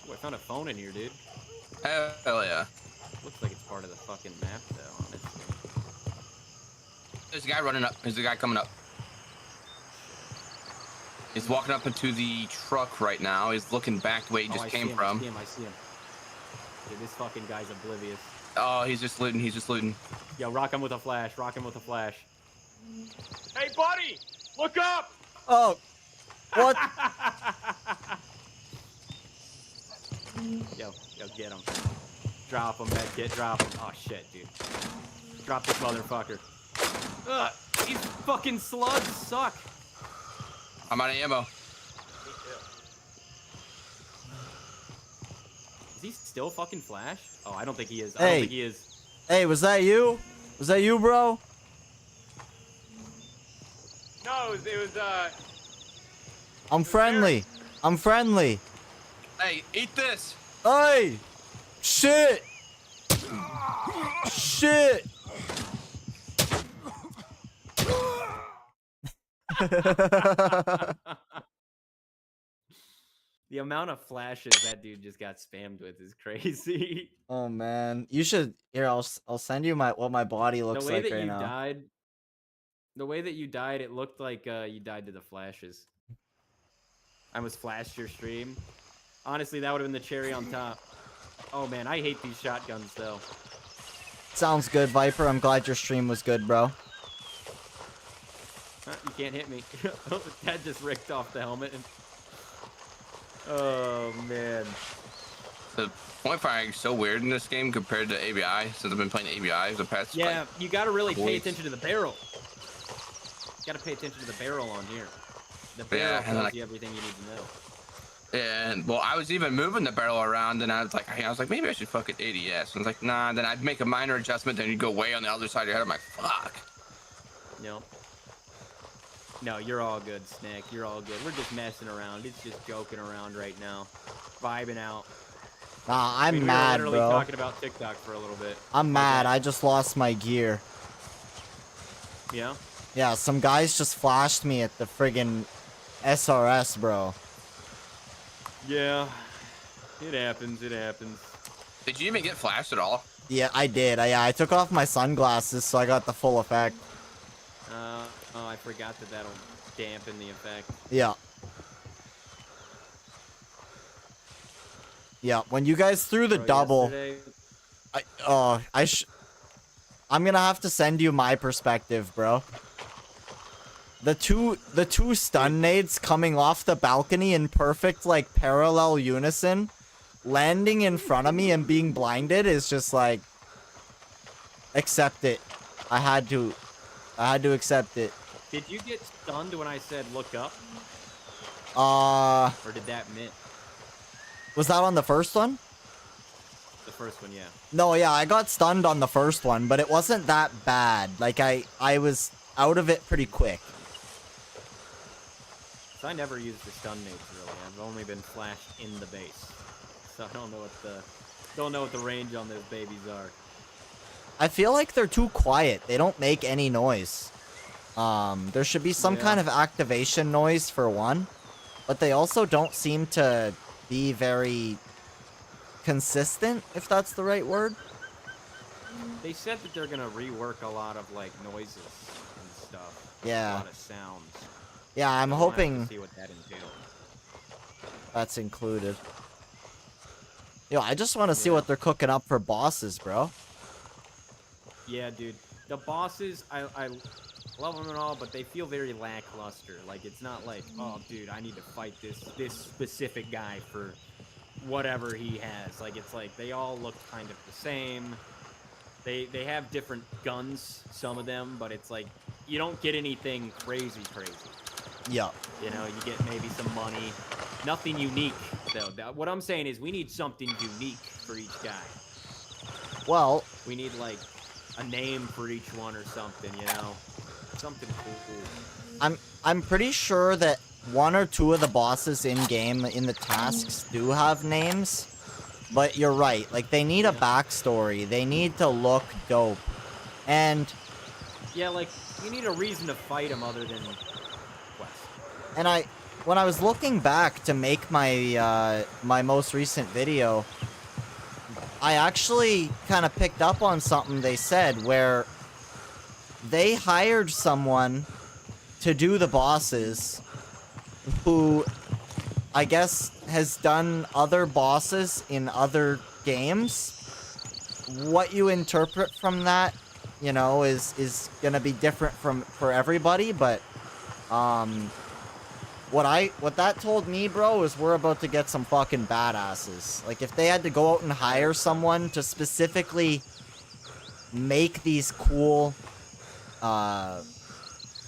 Ooh, I found a phone in here, dude. Hell yeah. Looks like it's part of the fucking map, though, honestly. There's a guy running up. There's a guy coming up. He's walking up into the truck right now. He's looking back the way he just came from. I see him. Dude, this fucking guy's oblivious. Oh, he's just looting. He's just looting. Yo, rock him with a flash. Rock him with a flash. Hey, buddy! Look up! Oh, what? Yo, get him. Drop him, medkit, drop him. Oh, shit, dude. Drop this motherfucker. Ugh, these fucking slugs suck. I'm out of ammo. Is he still fucking Flash? Oh, I don't think he is. I Hey. don't think he is. Hey, was that you? Was that you, bro? No, it was I'm friendly. I'm friendly. Hey, eat this. Hey! Shit! Shit! The amount of flashes that dude just got spammed with is crazy. Oh man, you should. Here, I'll send you what my body looks The way like that right you now. died, the way that you died, it looked like you died to the flashes. I almost flashed your stream. Honestly, that would have been the cherry on top. Oh man, I hate these shotguns though. Sounds good, Viper. I'm glad your stream was good, bro. Huh, you can't hit me. That just ripped off the helmet. Oh man. The point firing is so weird in this game compared to ABI. Since I've been playing ABI the past. Yeah, like, you gotta really pay weeks. attention to the barrel. You gotta pay attention to the barrel on here. The barrel Yeah, and tells like- you everything you need to know. And well, I was even moving the barrel around, and I was like, maybe I should fucking ADS. And I was like, nah. Then I'd make a minor adjustment, then you'd go way on the other side of your head. I'm like, fuck. No. No, you're all good, Snake. You're all good. We're just messing around. It's just joking around right now. Vibing out. Nah, I I'm mean, mad, we were literally bro. talking about TikTok for a little bit. I'm mad. Okay. I just lost my gear. Yeah? Yeah, some guys just flashed me at the friggin' SRS, bro. Yeah. It happens. It happens. Did you even get flashed at all? Yeah, I did. I took off my sunglasses, so I got the full effect. Oh, I forgot that that'll dampen the effect. Yeah. Yeah, when you guys threw the Bro, double, yesterday- I'm gonna have to send you my perspective, bro. The two stun nades coming off the balcony in perfect, like, parallel unison, landing in front of me and being blinded is just like, accept it. I had to accept it. Did you get stunned when I said look up? Uh, Or did that miss? was that on the first one? The first one, yeah. No, yeah, I got stunned on the first one, but it wasn't that bad. Like, I was out of it pretty quick. So I never used the stun nades really. I've only been flashed in the base. So I don't know what the range on those babies are. I feel like they're too quiet. They don't make any noise. There should be some Yeah. kind of activation noise for one, but they also don't seem to be very consistent, if that's the right word. They said that they're gonna rework a lot of like noises and stuff. Yeah. A lot of sounds. Yeah, I'm We'll have to hoping see what that entails. that's included. Yo, I just want to see Yeah. what they're cooking up for bosses, bro. Yeah, dude. The bosses, I love them and all, but they feel very lackluster. Like, it's not like, oh, dude, I need to fight this specific guy for whatever he has. Like, it's like they all look kind of the same. They have different guns, some of them, but it's like you don't get anything crazy. Yeah. You know, you get maybe some money. Nothing unique, though. What I'm saying is we need something unique for each guy. Well, We need, like, a name for each one or something, you know? Something cool. I'm pretty sure that one or two of the bosses in game in the tasks do have names, but you're right. Like, they need a backstory. They need to look dope. And Yeah, like, you need a reason to fight him other than quest. And when I was looking back to make my my most recent video, I actually kind of picked up on something they said where they hired someone to do the bosses who I guess has done other bosses in other games. What you interpret from that, you know, is gonna be different for everybody, but what that told me, bro, is we're about to get some fucking badasses. Like, if they had to go out and hire someone to specifically make these cool,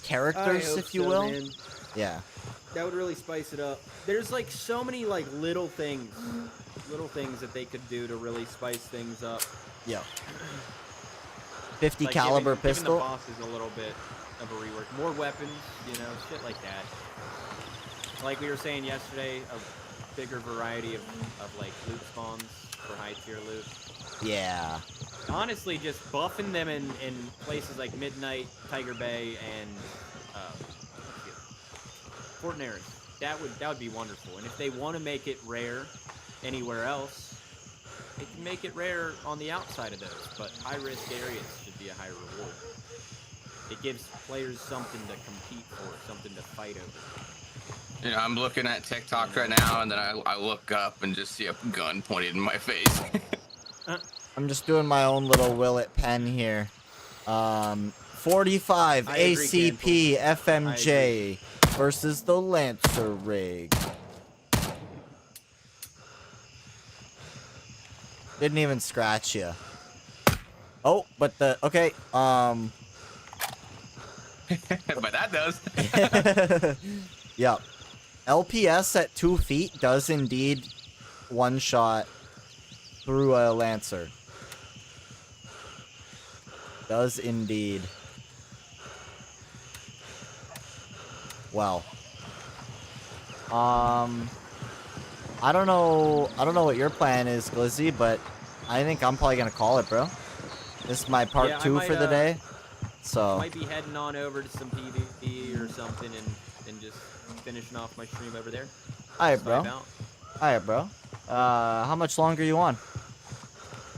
characters, if you will. Man. Yeah. That would really spice it up. There's, like, so many, like, little things that they could do to really spice things up. Yeah. 50 Like caliber giving pistol. the bosses a little bit of a rework. More weapons, you know, shit like that. Like we were saying yesterday, a bigger variety of like loot spawns for high tier loot. Yeah. Honestly, just buffing them in places like Midnight, Tiger Bay, and Fort Nares. That would be wonderful. And if they want to make it rare anywhere else, they can make it rare on the outside of those. But high risk areas should be a higher reward. It gives players something to compete for, something to fight over. You know, I'm looking at TikTok right now, and then I look up and just see a gun pointed in my face. I'm just doing my own little Willet pen here. 45 I agree, ACP FMJ versus the Lancer rig. Didn't even scratch you. Oh, but okay. But that does. Yep. LPS at 2 feet does indeed one shot through a Lancer. Does indeed. Well. I don't know what your plan is, Glizzy, but I think I'm probably gonna call it, bro. This is my part 2 for the day. So might be heading on over to some PvP or something and just finishing off my stream over there. Alright, bro. Alright, bro. How much longer you on?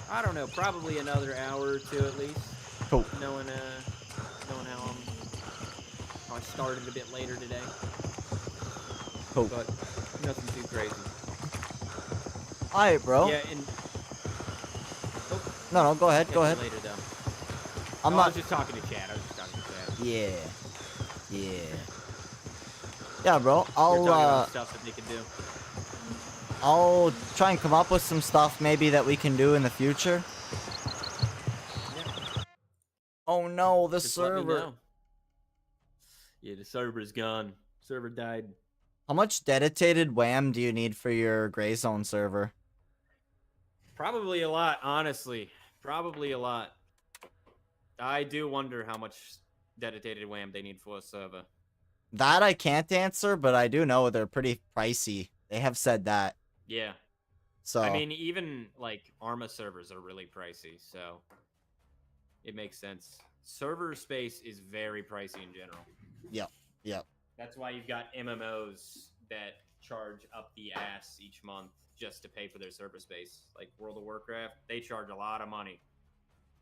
I don't know, probably another hour or two at least. Cool. Knowing how I started a bit later today. Cool. But nothing too crazy. Alright, bro. Yeah, and No, go ahead. Go ahead. Later, though. I'm I not. was just talking to Chad. Yeah. Yeah, bro. You're talking about stuff that they can do. I'll try and come up with some stuff maybe that we can do in the future. Yeah. Oh no, the Just let me server. know. Yeah, the server's gone. Server died. How much dedicated WAM do you need for your Gray Zone server? Probably a lot, honestly. Probably a lot. I do wonder how much dedicated WAM they need for a server. That I can't answer, but I do know they're pretty pricey. They have said that. Yeah. So I mean, even like Arma servers are really pricey, so it makes sense. Server space is very pricey in general. Yep. That's why you've got MMOs that charge up the ass each month just to pay for their server space. Like World of Warcraft, they charge a lot of money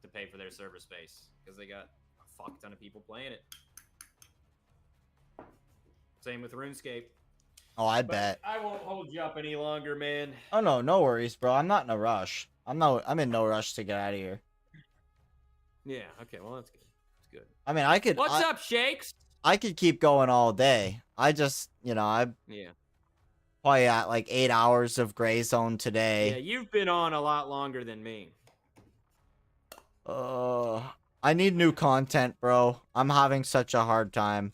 to pay for their server space because they got a fuck ton of people playing it. Same with RuneScape. Oh, I But bet. I won't hold you up any longer, man. Oh no worries, bro. I'm not in a rush. I'm in no rush to get out of here. Yeah, okay, well that's good. That's good. I mean, I could. What's up, Shakes? I could keep going all day. I just, I'm Yeah. probably at like 8 hours of Gray Zone Yeah, today. you've been on a lot longer than me. I need new content, bro. I'm having such a hard time.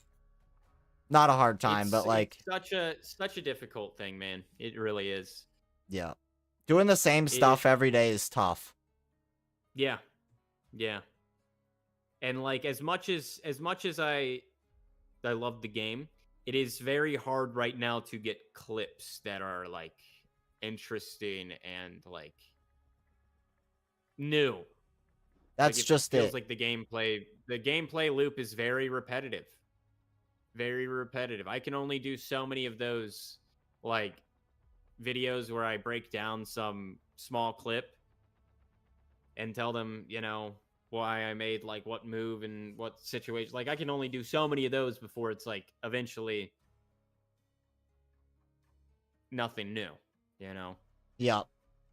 Not a hard time, but like it's such a difficult thing, man. It really is. yeah. Doing the same stuff every day is tough. Yeah. Yeah. And like as much as I love the game, it is very hard right now to get clips that are like interesting and like new. That's Like, just feels it. like the gameplay loop is very repetitive. Very repetitive. I can only do so many of those, like, videos where I break down some small clip and tell them, why I made, like, what move and what situation. Like, I can only do so many of those before it's, like, eventually nothing new, you know? Yep.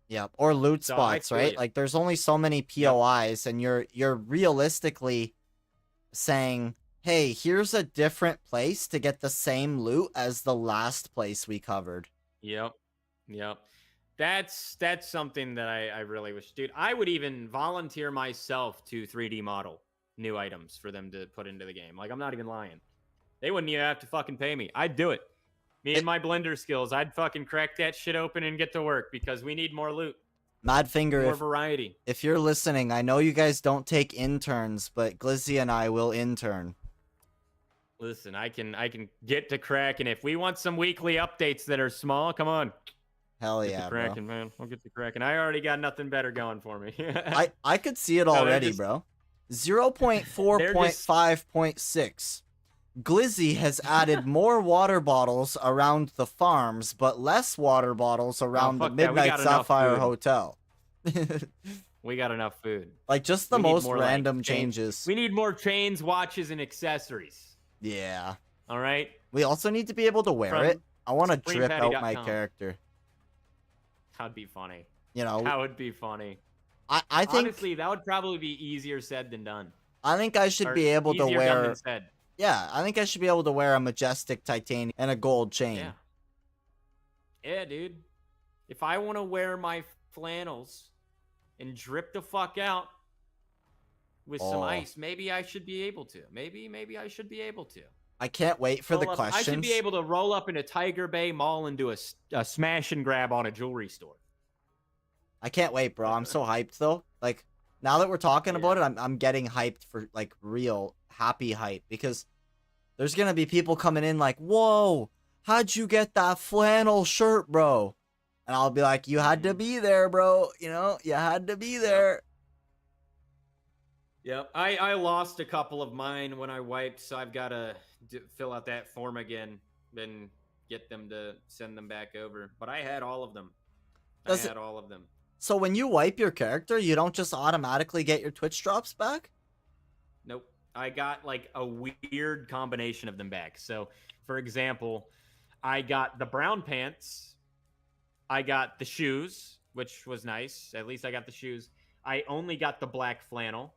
Yep. Or loot So I spots, feel right? you. Like there's only so many POIs and you're realistically saying, "Hey, here's a different place to get the same loot as the last place we covered." Yep. Yep. That's something that I really wish, dude. I would even volunteer myself to 3D model new items for them to put into the game. Like, I'm not even lying. They wouldn't even have to fucking pay me. I'd do it. Me and my Blender skills, I'd fucking crack that shit open and get to work because we need more loot, Madfinger, more variety. if you're listening, I know you guys don't take interns, but Glizzy and I will intern. Listen, I can get to cracking. If we want some weekly updates that are small, come on. Hell Get yeah, to bro. cracking, man. We'll get to cracking. I already got nothing better going for me. I could see it No, they're already, just- bro. 0.4.5.6. Glizzy has added more water bottles around the farms, but less water bottles around the fuck that. We Midnight got enough Sapphire food. Hotel. We got enough food. Like, just the We need most more, like, random chains. changes. We need more chains, watches, and accessories. Yeah. All right? We also need to be able to wear it. I want to drip out my SupremePatty.com. character. That'd be funny. You know, That would be funny. I think Honestly, that would probably be easier said than done. I think I should Or be able to easier done wear. than said. Yeah, I think I should be able to wear a majestic titanium and a gold chain. Yeah. Yeah, dude. If I want to wear my flannels and drip the fuck out with some Oh. ice, maybe I should be able to. Maybe I should be able to. I can't wait for the Roll up- questions. I should be able to roll up in a Tiger Bay Mall and do a smash and grab on a jewelry store. I can't wait, bro. I'm so hyped though. Like, now that we're talking about it, Yeah. I'm getting hyped for like real happy hype, because there's gonna be people coming in like, "Whoa, how'd you get that flannel shirt, bro?" And I'll be like, "You had to be there, bro. You know, you had to be there." Yep. I lost a couple of mine when I wiped, so I've got to fill out that form again, then get them to send them back over. But I had all of them. Does I had all of them. So when you wipe your character, you don't just automatically get your Twitch drops back? Nope. I got like a weird combination of them back. So, for example, I got the brown pants. I got the shoes, which was nice. At least I got the shoes. I only got the black flannel.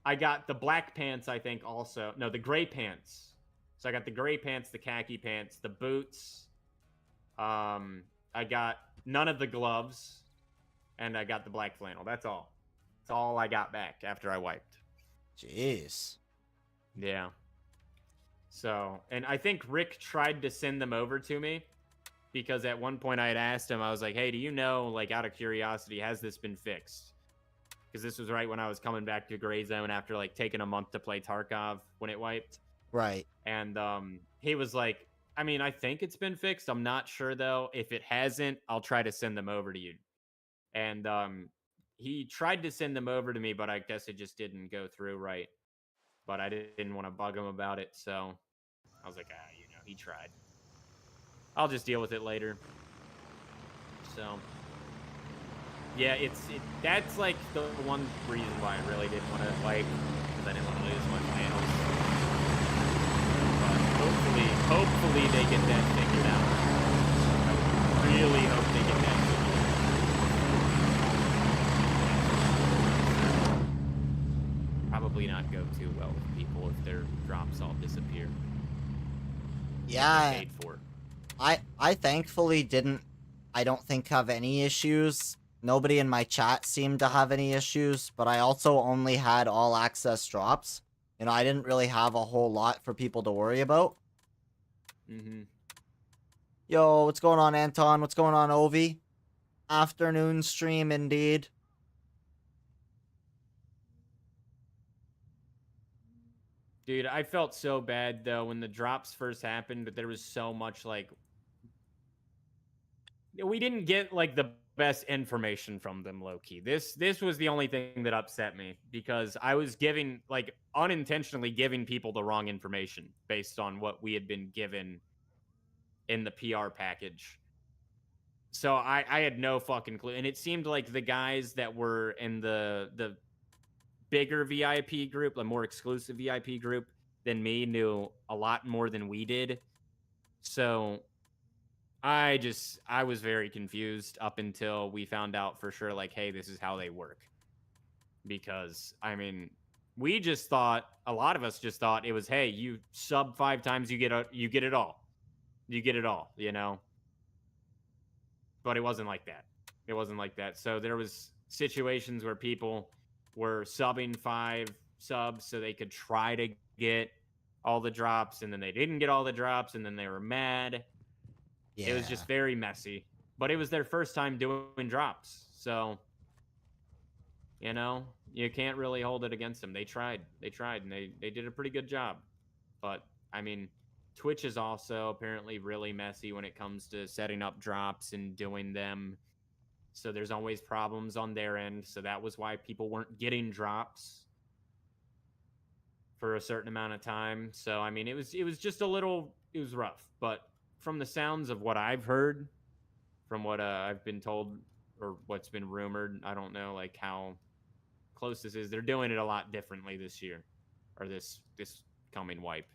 I got the black pants, I think, also. No, the gray pants. So I got the gray pants, the khaki pants, the boots. I got none of the gloves, and I got the black flannel. That's all. That's all I got back after I wiped. Jeez. Yeah. So, and I think Rick tried to send them over to me because at one point I had asked him, I was like, hey, do you know, like, out of curiosity, has this been fixed? Because this was right when I was coming back to Gray Zone after, like, taking a month to play Tarkov when it wiped. Right. And he was like, I mean, I think it's been fixed. I'm not sure, though. If it hasn't, I'll try to send them over to you. And he tried to send them over to me, but I guess it just didn't go through right. But I didn't want to bug him about it, so I was like, he tried. I'll just deal with it later. So, yeah, that's like the one reason why I really didn't want to wipe, because I didn't want to lose my flannels. But hopefully they get that figured out. I really hope they get that figured out. Probably not go too well with people if their drops all disappear. Yeah. Paid for. I thankfully I don't think have any issues. Nobody in my chat seemed to have any issues, but I also only had all access drops. You know, I didn't really have a whole lot for people to worry about. Mm-hmm. Yo, what's going on, Anton? What's going on, Ovi? Afternoon stream, indeed. Dude, I felt so bad, though, when the drops first happened, but there was so much, like... We didn't get, like, the best information from them, low key. This was the only thing that upset me because I was giving, like, unintentionally giving people the wrong information based on what we had been given in the PR package. So I had no fucking clue, and it seemed like the guys that were in the bigger VIP group, the more exclusive VIP group than me, knew a lot more than we did. So I was very confused up until we found out for sure, like, hey, this is how they work. Because I mean, we just thought, a lot of us just thought it was, hey, you sub 5 times, you get it all, you know. But it wasn't like that. It wasn't like that. So there was situations where people were subbing 5 subs so they could try to get all the drops, and then they didn't get all the drops, and then they were mad. Yeah. It was just very messy. But it was their first time doing drops. So, you know, you can't really hold it against them. They tried. And they did a pretty good job. But, I mean, Twitch is also apparently really messy when it comes to setting up drops and doing them. So there's always problems on their end. So that was why people weren't getting drops for a certain amount of time. So, I mean, it was just a little, it was rough. But from the sounds of what I've heard, from what I've been told, or what's been rumored, I don't know, like, how close this is. They're doing it a lot differently this year, or this coming wipe.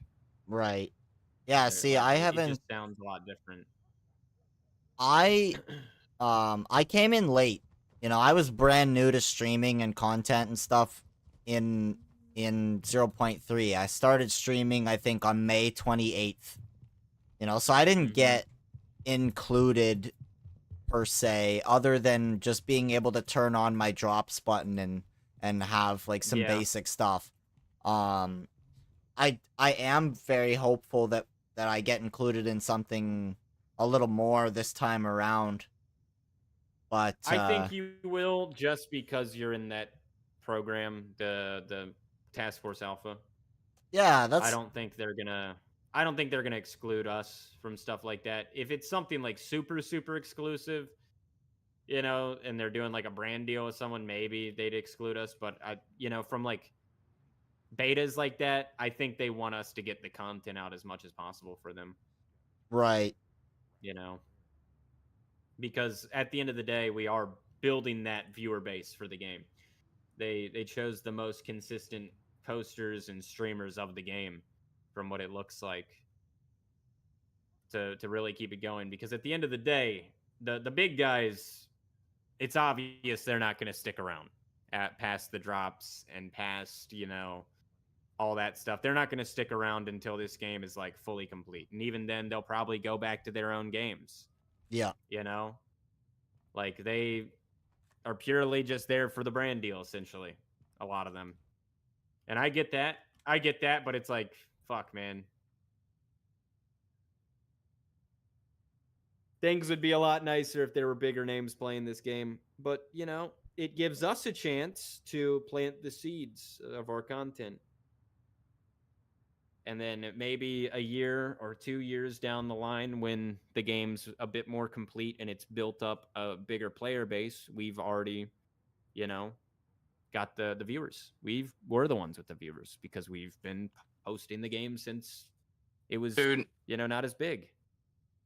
Right. Yeah, see, Like, I it haven't just sounds a lot different. I came in late. You know, I was brand new to streaming and content and stuff in 0.3. I started streaming, I think, on May 28th. You know, so I didn't get included per se, other than just being able to turn on my drops button and have like some basic stuff. I am very hopeful that I get included in something a little more this time around. But I think you will, just because you're in that program, the Task Force Alpha. yeah, that's I don't think they're gonna exclude us from stuff like that. If it's something like super exclusive, you know, and they're doing like a brand deal with someone, maybe they'd exclude us. But from like betas like that, I think they want us to get the content out as much as possible for them. right. You know, because at the end of the day, we are building that viewer base for the game. They chose the most consistent posters and streamers of the game, from what it looks like, to really keep it going. Because at the end of the day, the big guys, it's obvious they're not going to stick around past the drops and past, all that stuff. They're not going to stick around until this game is like fully complete. And even then, they'll probably go back to their own games. Yeah. Like, they are purely just there for the brand deal, essentially. A lot of them. And I get that. But it's like, fuck, man. Things would be a lot nicer if there were bigger names playing this game. But, it gives us a chance to plant the seeds of our content. And then maybe a year or 2 years down the line, when the game's a bit more complete and it's built up a bigger player base, we've already, got the viewers. We're the ones with the viewers, because we've been hosting the game since it was, not as big.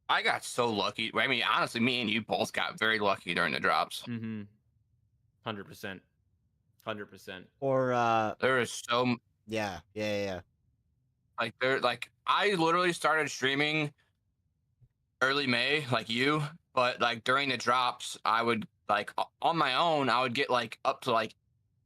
I got so lucky. I mean, honestly, me and you both got very lucky during the drops. 100%. 100%. Or There is so yeah. like I literally started streaming early May, like you, but like during the drops, I would like on my own, I would get like up to like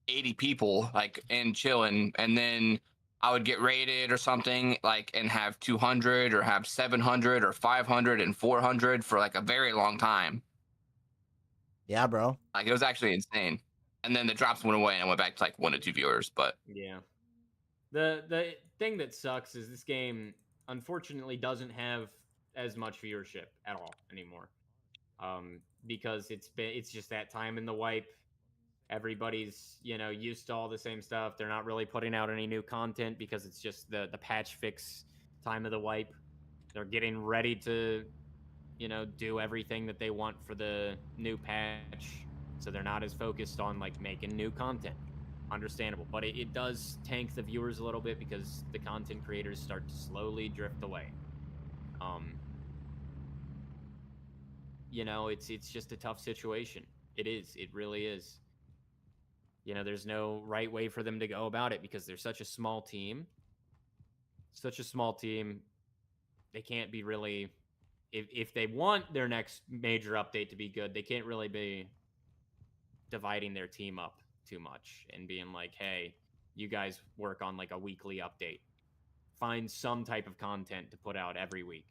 80 people like and chilling, and then I would get raided or something, like, and have 200 or have 700 or 500 and 400 for like a very long time. Yeah, bro. Like, it was actually insane. And then the drops went away and I went back to like 1 to 2 viewers. But yeah, the thing that sucks is this game unfortunately doesn't have as much viewership at all anymore. Because it's just that time in the wipe. Everybody's, used to all the same stuff. They're not really putting out any new content because it's just the patch fix time of the wipe. They're getting ready to, do everything that they want for the new patch, so they're not as focused on like making new content. Understandable, but it does tank the viewers a little bit because the content creators start to slowly drift away. It's just a tough situation. It is. It really is. There's no right way for them to go about it because they're such a small team. Such a small team. They can't be really, if they want their next major update to be good, they can't really be dividing their team up too much and being like, hey, you guys work on like a weekly update. Find some type of content to put out every week.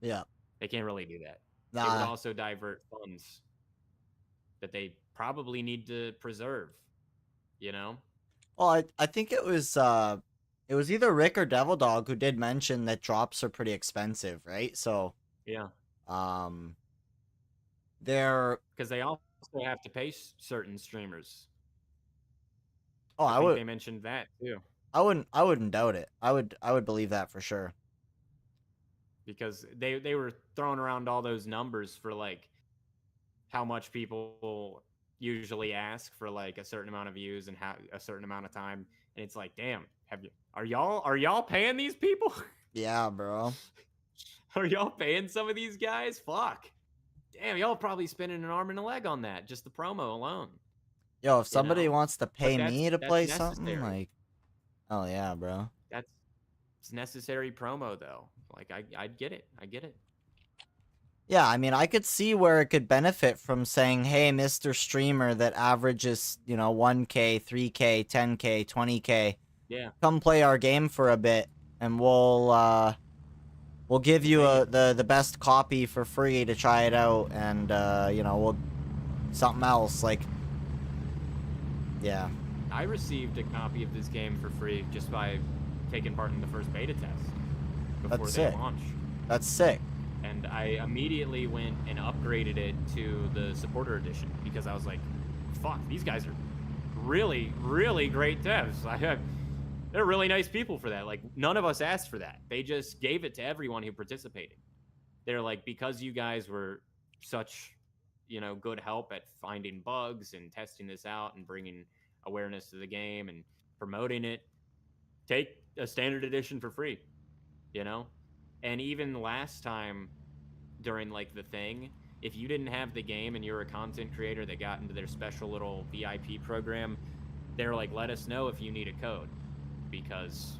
Yeah. They can't really do that. Nah. It would also divert funds that they probably need to preserve, Well, I think it was either Rick or Devil Dog who did mention that drops are pretty expensive, right? So yeah, they're because they also have to pay certain streamers. Oh, I think they mentioned that too. I wouldn't doubt it. I would believe that for sure. Because they were throwing around all those numbers for like how much people usually ask for like a certain amount of views and how a certain amount of time, and it's like, damn, are y'all paying these people? Yeah, bro. Are y'all paying some of these guys? Fuck. Damn, y'all probably spending an arm and a leg on that, just the promo alone. Yo, if somebody wants to pay me to play necessary. something, like, oh yeah, bro. It's necessary promo though. Like I get it. I get it. Yeah, I mean, I could see where it could benefit from saying, hey, Mr. Streamer that averages, 1K, 3K, 10K, 20K. Yeah. Come play our game for a bit, and we'll give you the best copy for free to try it out, and, we'll something else, like, yeah. I received a copy of this game for free just by taking part in the first beta test before they launched. That's sick. And I immediately went and upgraded it to the supporter edition because I was like, fuck, these guys are really, really great devs. They're really nice people for that. Like, none of us asked for that. They just gave it to everyone who participated. They're like, because you guys were such, good help at finding bugs and testing this out and bringing awareness to the game and promoting it, take a standard edition for free, And even last time during like the thing, if you didn't have the game and you're a content creator that got into their special little VIP program, they're like, let us know if you need a code because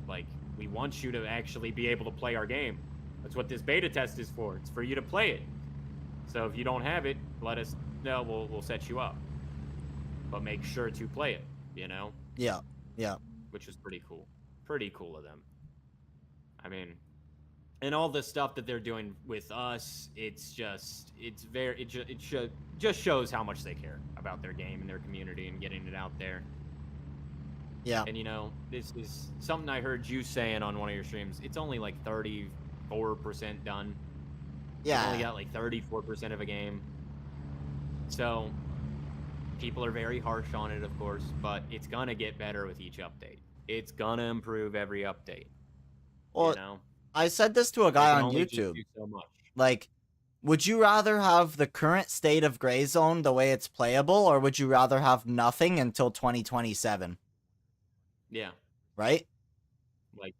like we want you to actually be able to play our game. That's what this beta test is for. It's for you to play it. So if you don't have it, let us know. We'll set you up. But make sure to play it, Yeah. Yeah. Which was pretty cool. Pretty cool of them. I mean, and all the stuff that they're doing with us, it just shows how much they care about their game and their community and getting it out there. Yeah. And this is something I heard you saying on one of your streams. It's only like 34% done. Yeah. It's only got like 34% of a game. So people are very harsh on it, of course, but it's gonna get better with each update. It's gonna improve every update. Well, I said this to a guy on YouTube. So much. Like, would you rather have the current state of Gray Zone the way it's playable, or would you rather have nothing until 2027? Yeah. Right? Like,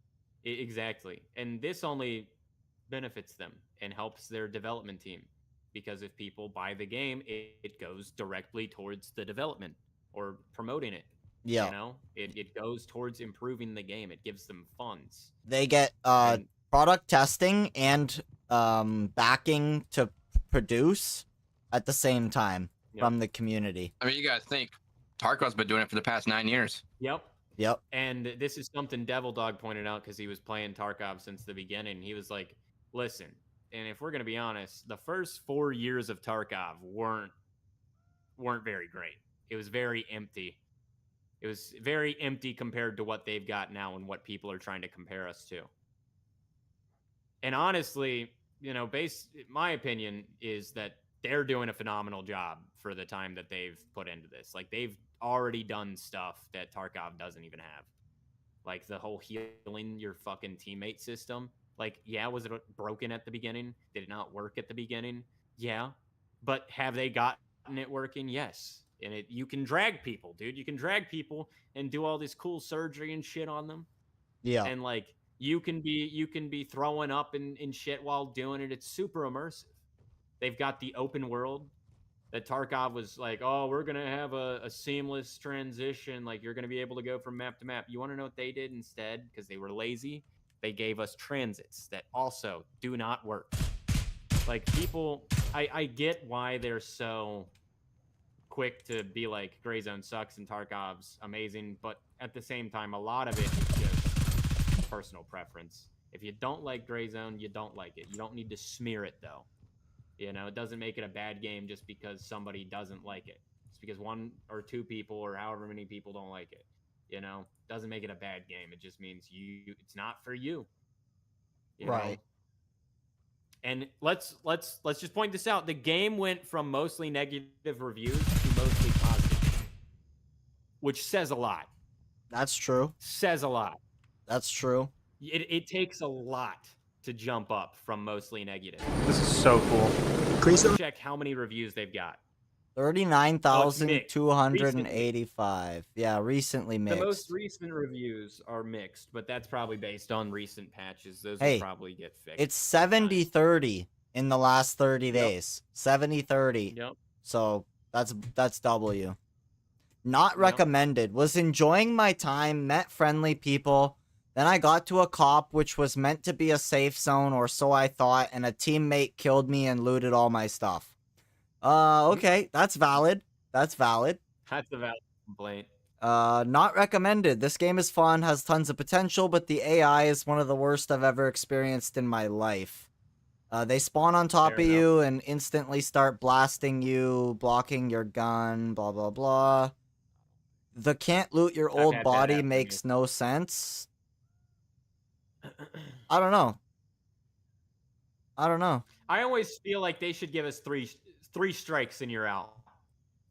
exactly. And this only benefits them and helps their development team. Because if people buy the game, it goes directly towards the development or promoting it. Yeah. It goes towards improving the game. It gives them funds. They get product testing and backing to produce at the same time from the community. I mean, you guys think Tarkov's been doing it for the past 9 years. Yep. And this is something Devil Dog pointed out because he was playing Tarkov since the beginning. He was like, listen, and if we're going to be honest, the first 4 years of Tarkov weren't very great. It was very empty. It was very empty compared to what they've got now and what people are trying to compare us to. And honestly, my opinion is that they're doing a phenomenal job for the time that they've put into this. Like, they've already done stuff that Tarkov doesn't even have. Like, the whole healing your fucking teammate system. Like, yeah, was it broken at the beginning? Did it not work at the beginning? Yeah. But have they gotten it working? Yes. And you can drag people, dude. You can drag people and do all this cool surgery and shit on them. Yeah. And like you can be throwing up and shit while doing it. It's super immersive. They've got the open world that Tarkov was like, oh, we're gonna have a seamless transition. Like you're gonna be able to go from map to map. You want to know what they did instead? Because they were lazy. They gave us transits that also do not work. Like people, I get why they're so quick to be like Gray Zone sucks and Tarkov's amazing, but at the same time, a lot of it is just personal preference. If you don't like Gray Zone, you don't like it. You don't need to smear it though. You know, it doesn't make it a bad game just because somebody doesn't like it. It's because one or two people or however many people don't like it. You know, doesn't make it a bad game. It just means it's not for you. You Right. know? And let's just point this out. The game went from mostly negative reviews to mostly positive, which says a lot. That's true. Says a lot. That's true. It takes a lot to jump up from mostly negative. This is so cool. Let's check how many reviews they've got. 39,285. Yeah, recently mixed. The most recent reviews are mixed, but that's probably based on recent patches. Those Hey, will probably get fixed. It's 70-30 in the last 30 Yep. days. 70-30. Yep. So that's W. Not Yep. recommended. Was enjoying my time, met friendly people. Then I got to a cop, which was meant to be a safe zone, or so I thought, and a teammate killed me and looted all my stuff. Okay, that's valid. That's valid. That's a valid complaint. Not recommended. This game is fun, has tons of potential, but the AI is one of the worst I've ever experienced in my life. They spawn on top Fair of enough. you and instantly start blasting you, blocking your gun, blah, blah, blah. The can't loot your I've old had that body happen to makes no sense. I don't know. I don't know. I always feel like they should give us three strikes and you're out.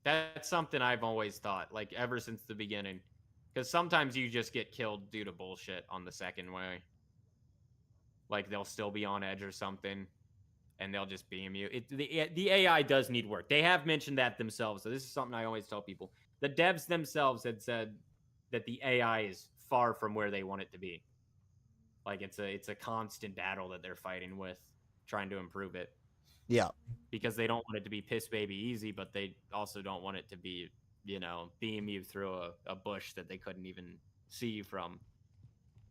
That's something I've always thought, like ever since the beginning. Because sometimes you just get killed due to bullshit on the second way. Like they'll still be on edge or something, and they'll just beam you. The AI does need work. They have mentioned that themselves. So this is something I always tell people. The devs themselves had said that the AI is far from where they want it to be. Like it's a constant battle that they're fighting with, trying to improve it. Yeah. Because they don't want it to be piss baby easy, but they also don't want it to be, you know, beam you through a bush that they couldn't even see you from.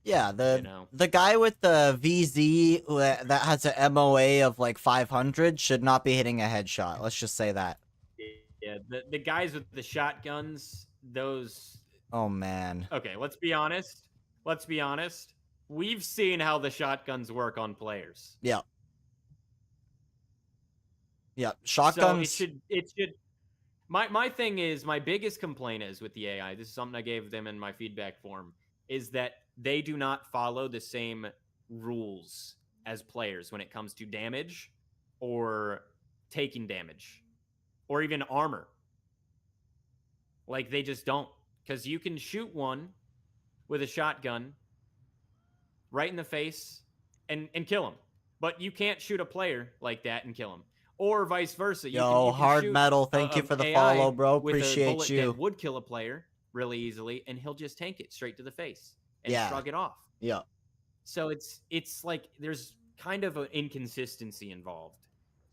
Yeah, You know? the guy with the VZ that has a MOA of like 500 should not be hitting a headshot. Let's just say that. Yeah, the guys with the shotguns, those... Oh, man. Okay, let's be honest. Let's be honest. We've seen how the shotguns work on players. Yeah. Yeah, shotguns. So it should. My thing is, my biggest complaint is with the AI. This is something I gave them in my feedback form. Is that they do not follow the same rules as players when it comes to damage, or taking damage, or even armor. Like they just don't, because you can shoot one with a shotgun right in the face and kill him, but you can't shoot a player like that and kill him. Or vice versa. You can Hard shoot metal. Thank you for the AI follow, bro. with a Appreciate bullet you. that would kill a player really easily, and he'll just tank it straight to the face and Yeah. shrug it off. Yeah. So it's like there's kind of an inconsistency involved,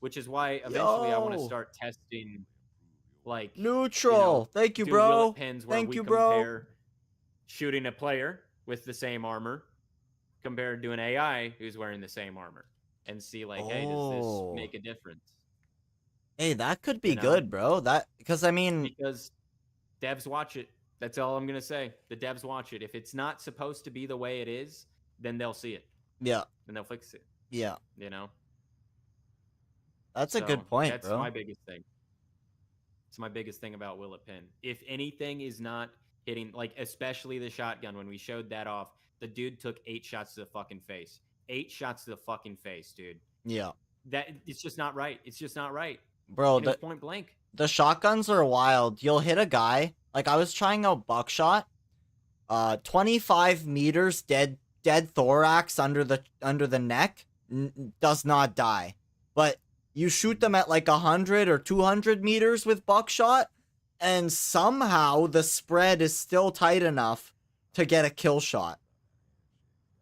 which is why eventually I want to Yo. start testing, like Neutral. Thank you, do bro. bullet pins where Thank we you, bro. compare shooting a player with the same armor compared to an AI who's wearing the same armor, and see like, hey, does Oh. this make a difference? Hey, that could be know? good, bro. Because I mean, Because devs watch it. That's all I'm gonna say. The devs watch it. If it's not supposed to be the way it is, then they'll see it yeah, and they'll fix it. yeah. You know. That's a So, good point, that's bro. my biggest thing. It's my biggest thing about Will It Pin. If anything is not hitting, like especially the shotgun, when we showed that off, the dude took 8 shots to the fucking face. 8 shots to the fucking face, dude. Yeah, That it's just not right. It's just not right. bro. And it was point blank. The shotguns are wild. You'll hit a guy. Like I was trying out buckshot. 25 meters dead dead thorax under the neck does not die. But you shoot them at like 100 or 200 meters with buckshot, and somehow the spread is still tight enough to get a kill shot.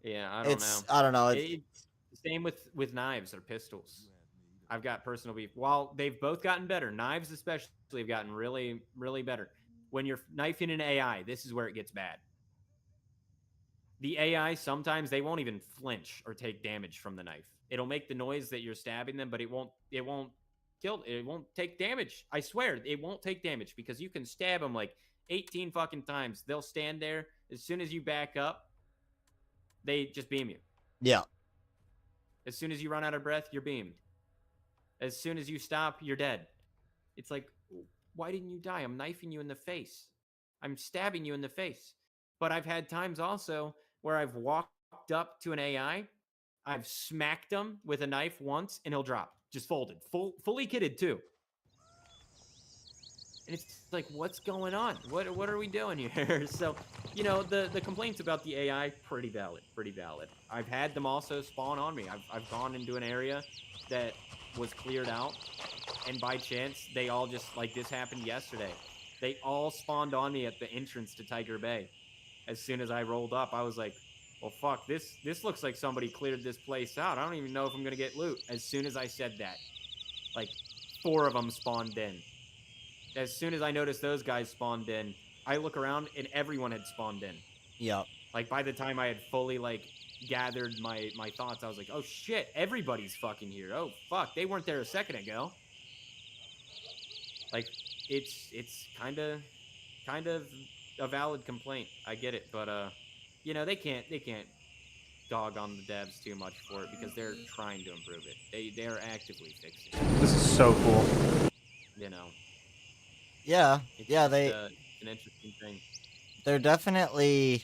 Yeah, I don't know. I don't know. It's the same with knives or pistols. I've got personal beef. While they've both gotten better, knives especially have gotten really, really better. When you're knifing an AI, this is where it gets bad. The AI, sometimes they won't even flinch or take damage from the knife. It'll make the noise that you're stabbing them, but it won't kill. It won't take damage. I swear, it won't take damage because you can stab them like 18 fucking times. They'll stand there. As soon as you back up, they just beam you. Yeah. As soon as you run out of breath, you're beamed. As soon as you stop, you're dead. It's like, why didn't you die? I'm knifing you in the face. I'm stabbing you in the face. But I've had times also where I've walked up to an AI, I've smacked him with a knife once, and he'll drop. Just folded. Fully kitted, too. And it's like, what's going on? What are we doing here? So, you know, the complaints about the AI, pretty valid. I've had them also spawn on me. I've gone into an area that was cleared out, and by chance, they all just, like, this happened yesterday. They all spawned on me at the entrance to Tiger Bay. As soon as I rolled up, I was like, well, fuck, this looks like somebody cleared this place out. I don't even know if I'm going to get loot. As soon as I said that, like, 4 of them spawned in. As soon as I noticed those guys spawned in, I look around, and everyone had spawned in. Yep. Like, by the time I had fully, like, gathered my thoughts, I was like, oh, shit, everybody's fucking here. Oh, fuck, they weren't there a second ago. Like, it's kind of a valid complaint. I get it, but you know, they can't dog on the devs too much for it because they're trying to improve it. They are actively fixing it. This is so cool. You know. Yeah. It's Yeah, just, an interesting thing. They're definitely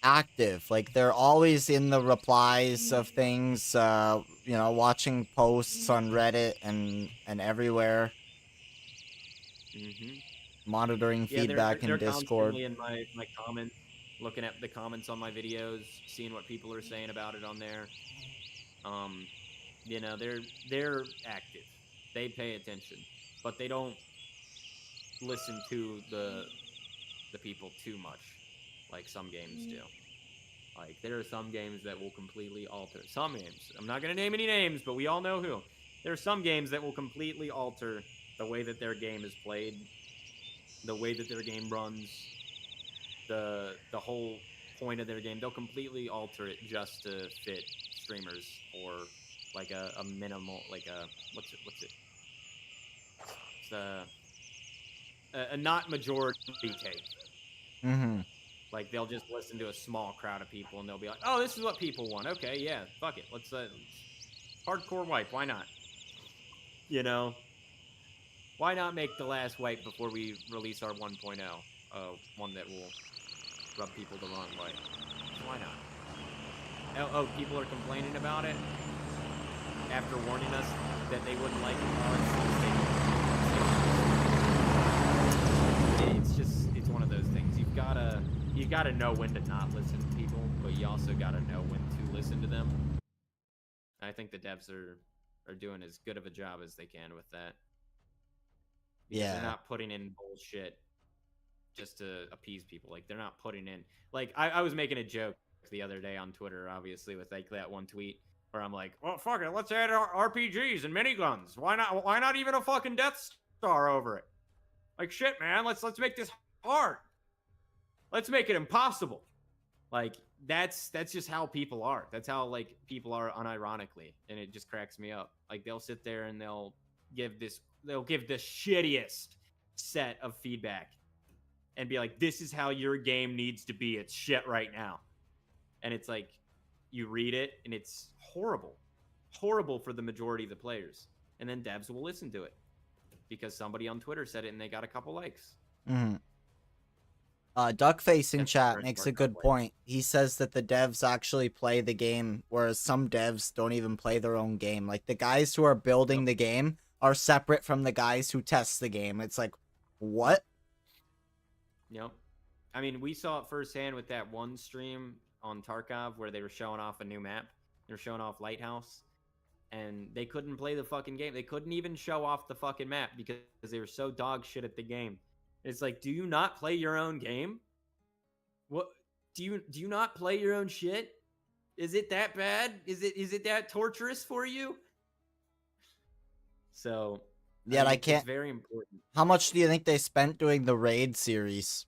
active. Like, they're always in the replies of things, you know, watching posts on Reddit and everywhere. Mm-hmm. Monitoring feedback they're in Discord. Constantly in my comments, looking at the comments on my videos, seeing what people are saying about it on there. You know, they're active. They pay attention, but they don't listen to the people too much, like some games do. Like, there are some games that will completely alter. Some games. I'm not going to name any names, but we all know who. There are some games that will completely alter the way that their game is played, the way that their game runs, the whole point of their game. They'll completely alter it just to fit streamers or like a minimal, like a what's it? It's a not majority take. Mm-hmm. Like, they'll just listen to a small crowd of people and they'll be like, oh, this is what people want. Okay, yeah, fuck it. Let's hardcore wipe. Why not? You know? Why not make the last wipe before we release our 1.0? One that will rub people the wrong way. Why not? Oh, people are complaining about it after warning us that they wouldn't like it. It's one of those things. You gotta know when to not listen to people, but you also gotta know when to listen to them. I think the devs are doing as good of a job as they can with that. Because Yeah. they're not putting in bullshit just to appease people. Like, they're not putting in... Like, I was making a joke the other day on Twitter, obviously, with, like, that one tweet where I'm like, well, fuck it, let's add RPGs and miniguns. Why not even a fucking Death Star over it? Like, shit, man, let's make this hard. Let's make it impossible. Like, that's just how people are. That's how, like, people are unironically, and it just cracks me up. Like, they'll sit there and they'll give the shittiest set of feedback and be like, this is how your game needs to be. It's shit right now. And it's like, you read it and it's horrible for the majority of the players. And then devs will listen to it because somebody on Twitter said it and they got a couple likes. Mm-hmm. Duckface in That's chat very makes a smart good play. point. He says that the devs actually play the game, whereas some devs don't even play their own game. Like, the guys who are building the game are separate from the guys who test the game. It's like, what? Yep. I mean, we saw it firsthand with that one stream on Tarkov where they were showing off a new map. They were showing off Lighthouse, and they couldn't play the fucking game. They couldn't even show off the fucking map because they were so dog shit at the game. It's like, do you not play your own game? What do you not play your own shit? Is it that bad? Is it that torturous for you? So Yeah, I can't. It's very important. How much do you think they spent doing the raid series?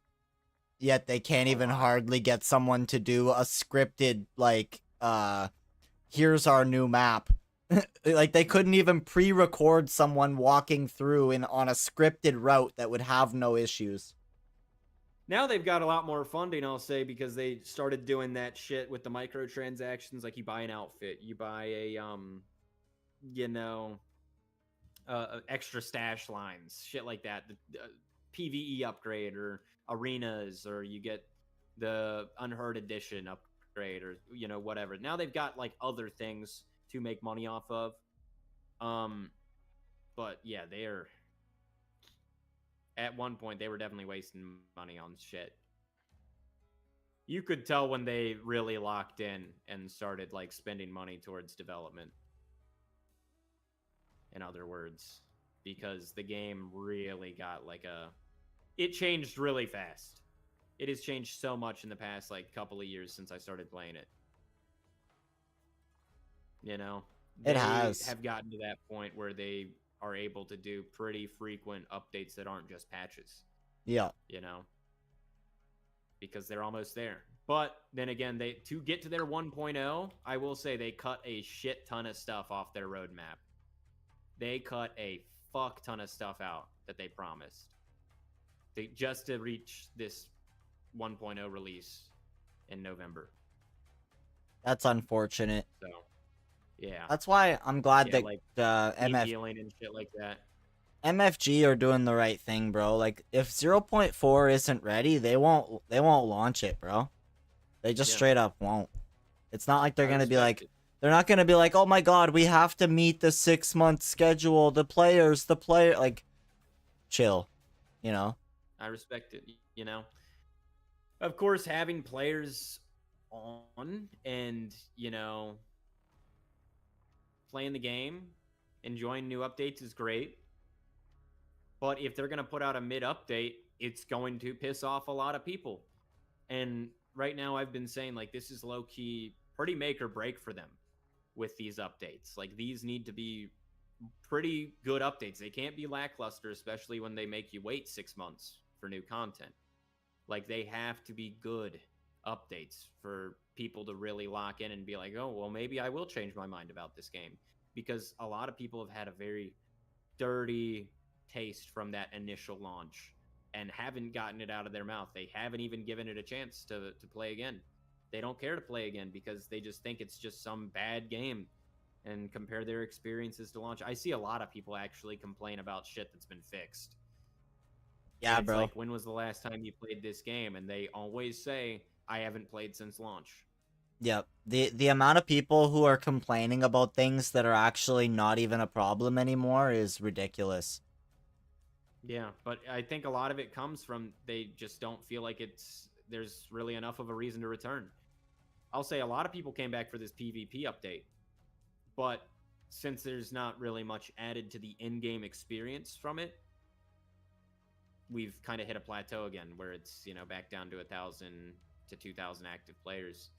Yet they can't even hardly get someone to do a scripted, like, here's our new map. Like, they couldn't even pre-record someone walking through on a scripted route that would have no issues. Now they've got a lot more funding, I'll say, because they started doing that shit with the microtransactions. Like, you buy an outfit, you buy a, extra stash lines, shit like that. The PvE upgrade or arenas, or you get the Unheard Edition upgrade, or, whatever. Now they've got, like, other things to make money off of. But, yeah, they're... At one point, they were definitely wasting money on shit. You could tell when they really locked in and started, like, spending money towards development. In other words, because the game really got, like, it changed really fast. It has changed so much in the past, like, couple of years since I started playing it. They have gotten to that point where they are able to do pretty frequent updates that aren't just patches. Yeah. Because they're almost there. But then again, to get to their 1.0, I will say they cut a shit ton of stuff off their roadmap. They cut a fuck ton of stuff out that they promised. Just to reach this 1.0 release in November. That's unfortunate. So, yeah. That's why I'm glad that like, MFG and shit like that. MFG are doing the right thing, bro. Like, if 0.4 isn't ready, they won't launch it, bro. They just straight up won't. It's not like they're gonna be like, they're not gonna be like, oh my god, we have to meet the 6-month schedule. The player, like, chill, I respect it, Of course, having players on and, playing the game, enjoying new updates is great. But if they're going to put out a mid-update, it's going to piss off a lot of people. And right now I've been saying, like, this is low-key pretty make or break for them with these updates. Like, these need to be pretty good updates. They can't be lackluster, especially when they make you wait 6 months for new content. Like, they have to be good updates for people to really lock in and be like, oh, well, maybe I will change my mind about this game. Because a lot of people have had a very dirty taste from that initial launch and haven't gotten it out of their mouth. They haven't even given it a chance to play again. They don't care to play again because they just think it's just some bad game and compare their experiences to launch. I see a lot of people actually complain about shit that's been fixed. Yeah, it's bro. Like, when was the last time you played this game? And they always say, I haven't played since launch. Yep. The amount of people who are complaining about things that are actually not even a problem anymore is ridiculous. Yeah, but I think a lot of it comes from they just don't feel like there's really enough of a reason to return. I'll say a lot of people came back for this PvP update, but since there's not really much added to the in-game experience from it, we've kind of hit a plateau again where it's, back down to 1,000 to 2,000 active players.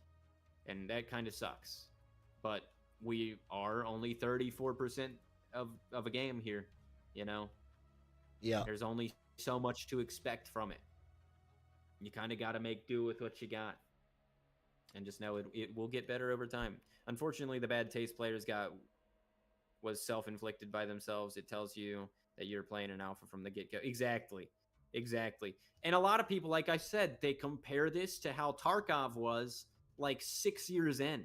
And that kind of sucks. But we are only 34% of a game here, Yeah. There's only so much to expect from it. You kind of got to make do with what you got. And just know it will get better over time. Unfortunately, the bad taste players was self-inflicted by themselves. It tells you that you're playing an alpha from the get-go. Exactly. And a lot of people, like I said, they compare this to how Tarkov was like 6 years in.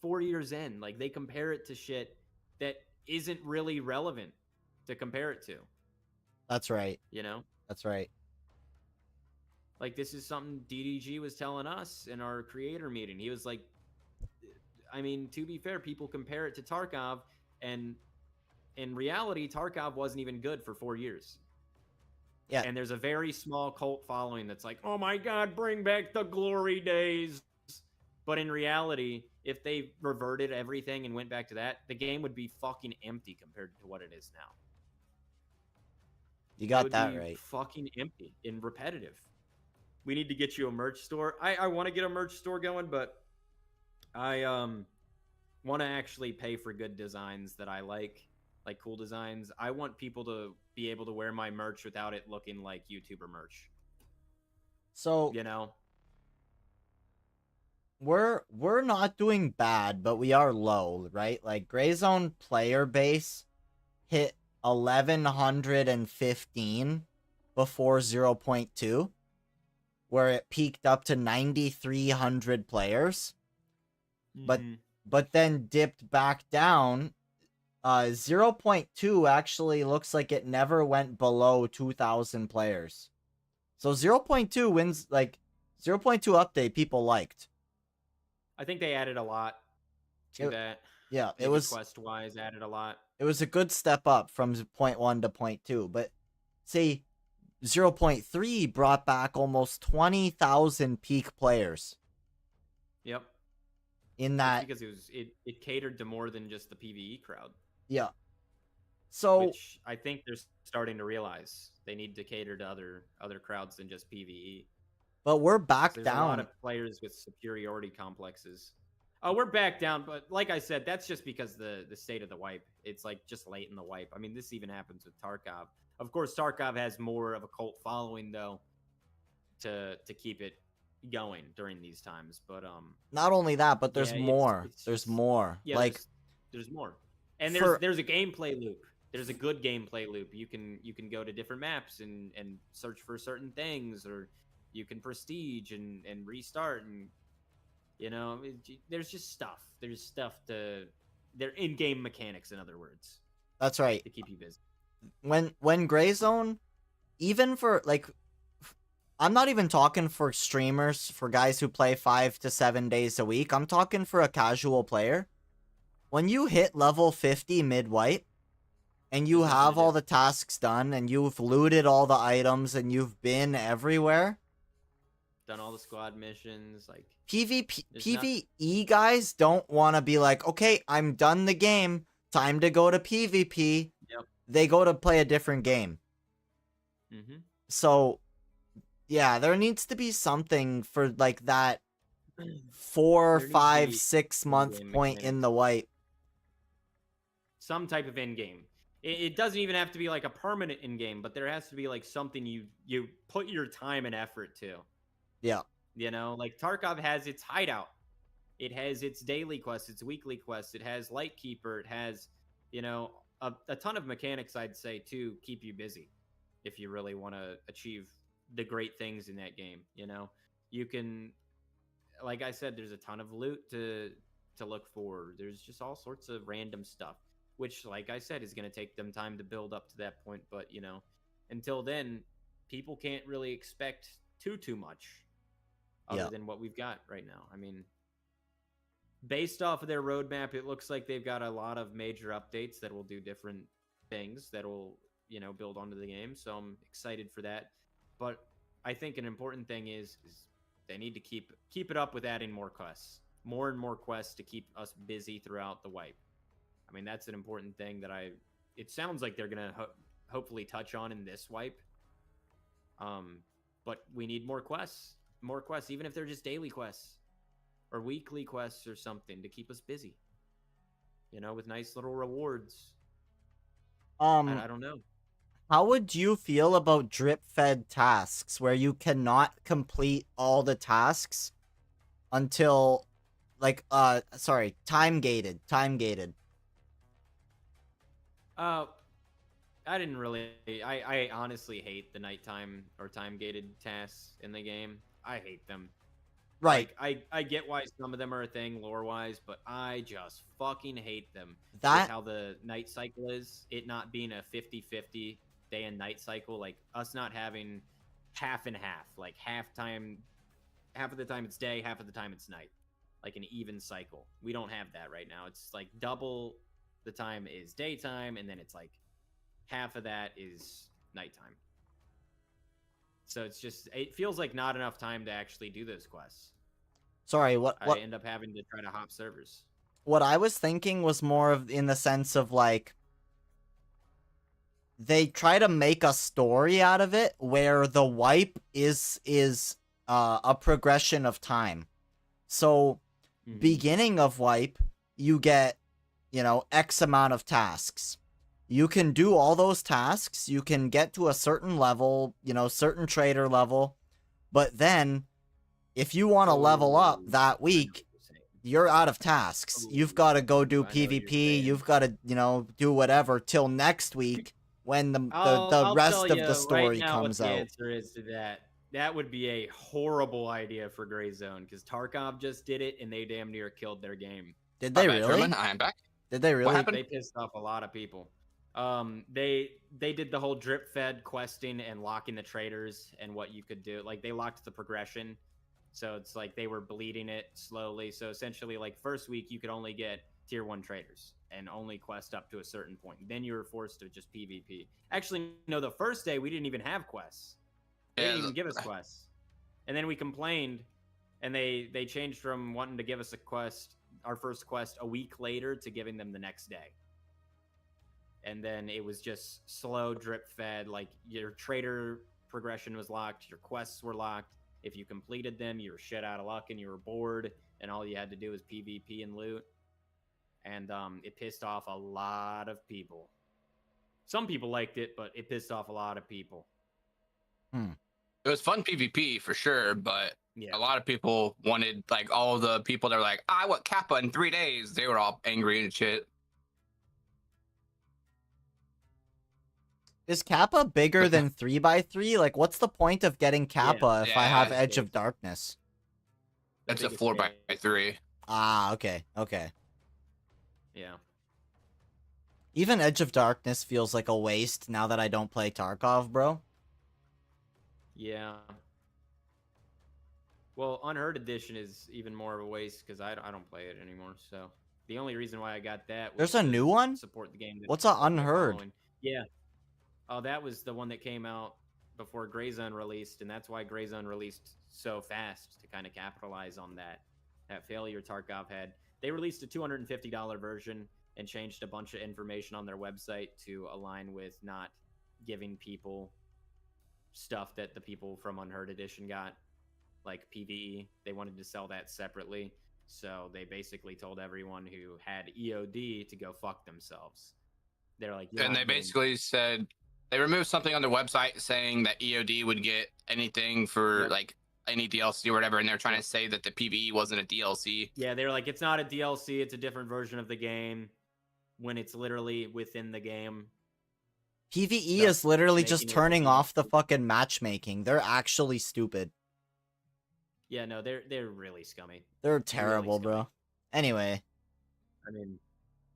4 years in. Like, they compare it to shit that isn't really relevant to compare it to. That's right. That's right. Like, this is something DDG was telling us in our creator meeting. He was like, I mean, to be fair, people compare it to Tarkov, and in reality, Tarkov wasn't even good for 4 years. Yeah. And there's a very small cult following that's like, oh my God, bring back the glory days. But in reality, if they reverted everything and went back to that, the game would be fucking empty compared to what it is now. You It got would that be right. fucking empty and repetitive. We need to get you a merch store. I want to get a merch store going, but I want to actually pay for good designs that I like cool designs. I want people to be able to wear my merch without it looking like YouTuber merch. So You know? we're not doing bad, but we are low, right? Like Gray Zone player base hit 1115 before 0.2, where it peaked up to 9300 players. But then dipped back down. 0.2 actually looks like it never went below 2000 players. So 0.2 wins, like 0.2 update people liked. I think they added a lot to that. Yeah, Maybe quest wise added a lot. It was a good step up from 0.1 to 0.2, but say 0.3 brought back almost 20,000 peak players. Yep. In that, because it catered to more than just the PvE crowd. Yeah. So which I think they're starting to realize they need to cater to other crowds than just PvE. But we're back There's down. a lot of players with superiority complexes. Oh, we're back down, but like I said, that's just because the state of the wipe. It's like just late in the wipe. I mean, this even happens with Tarkov. Of course, Tarkov has more of a cult following though to keep it going during these times. But not only that, but there's yeah, more. There's more. Yeah, like there's more. And there's a gameplay loop. There's a good gameplay loop. You can go to different maps and search for certain things, or you can prestige and restart, and you know, there's just stuff. There's stuff they're in-game mechanics, in other words. That's right. To keep you busy. When Gray Zone, even for like, I'm not even talking for streamers, for guys who play 5 to 7 days a week. I'm talking for a casual player. When you hit level 50 mid-wipe, and you have all the tasks done, and you've looted all the items, and you've been everywhere, done all the squad missions, like PvE guys don't want to be like, okay, I'm done the game, time to go to PvP. Yep. They go to play a different game. Mm-hmm. So, yeah, there needs to be something for like that 4, 5, 6 month point in the wipe. Some type of end game. It doesn't even have to be like a permanent end game, but there has to be like something you put your time and effort to. Yeah. You know, like Tarkov has its hideout. It has its daily quests, its weekly quests. It has Lightkeeper. It has, you know, a ton of mechanics, I'd say, to keep you busy if you really want to achieve the great things in that game. You know, you can, like I said, there's a ton of loot to look for. There's just all sorts of random stuff, which, like I said, is going to take them time to build up to that point. But, you know, until then, people can't really expect too much other than what we've got right now. I mean, based off of their roadmap, it looks like they've got a lot of major updates that will do different things that will, you know, build onto the game. So I'm excited for that. But I think an important thing is they need to keep it up with adding more quests, more and more quests to keep us busy throughout the wipe. I mean, that's an important thing that it sounds like they're going to hopefully touch on in this wipe. But we need more quests, even if they're just daily quests or weekly quests or something to keep us busy, you know, with nice little rewards. I don't know. How would you feel about drip-fed tasks where you cannot complete all the tasks until, like, time-gated? I didn't really. I honestly hate the nighttime or time-gated tasks in the game. I hate them. Right. Like, I get why some of them are a thing lore-wise, but I just fucking hate them. That's how the night cycle is. It not being a 50-50 day and night cycle. Like, us not having half and half. Like, half of the time it's day, half of the time it's night. Like an even cycle. We don't have that right now. It's like double the time is daytime, and then it's like half of that is nighttime. So it's just, it feels like not enough time to actually do those quests. Sorry, I end up having to try to hop servers. what I was thinking was more of in the sense of like they try to make a story out of it where the wipe is a progression of time. So beginning of wipe, you get, you know, X amount of tasks. You can do all those tasks, you can get to a certain level, you know, certain trader level, but then if you want to level up that week, you're out of tasks. You've got to go do PvP, you've got to, you know, do whatever till next week when the rest of the story comes out. The answer is to that. That would be a horrible idea for Gray Zone because Tarkov just did it and they damn near killed their game. Did they really? German, I am back. Did they really? They pissed off a lot of people. They did the whole drip fed questing and locking the traders and what you could do. Like they locked the progression. So it's like they were bleeding it slowly. So essentially like first week you could only get tier 1 traders and only quest up to a certain point. Then you were forced to just PvP. Actually, no, the first day we didn't even have quests. They didn't even give us quests. And then we complained and they changed from wanting to give us a quest, our first quest a week later to giving them the next day. And then it was just slow drip fed. Like your trader progression was locked. Your quests were locked. If you completed them, you were shit out of luck and you were bored. And all you had to do was PvP and loot. And it pissed off a lot of people. Some people liked it, but it pissed off a lot of people. It was fun PvP for sure, but Yeah. a lot of people wanted, like, all the people that were like, I want Kappa in 3 days. They were all angry and shit. Is Kappa bigger than 3x3? Like, what's the point of getting Kappa if I have Yeah, Edge of Darkness? That's a biggest 4x3. Ah, okay. Yeah. Even Edge of Darkness feels like a waste now that I don't play Tarkov, bro. Yeah. Well, Unheard Edition is even more of a waste because I don't play it anymore. So the only reason why I got that was There's a new one? support the game. What's a Unheard? Following. Yeah. Oh, that was the one that came out before Gray Zone released, and that's why Gray Zone released so fast to kind of capitalize on that failure Tarkov had. They released a $250 version and changed a bunch of information on their website to align with not giving people stuff that the people from Unheard Edition got, like PvE. They wanted to sell that separately, so they basically told everyone who had EOD to go fuck themselves. They're like, And they basically said they removed something on their website saying that EOD would get anything for like any DLC or whatever, and they're trying to say that the PvE wasn't a DLC. Yeah, they're like, it's not a DLC, it's a different version of the game when it's literally within the game. PvE Stuff is literally making just it turning easy. off the fucking matchmaking. They're actually stupid. Yeah, no, they're really scummy. They're terrible, scummy. bro. Anyway, I mean,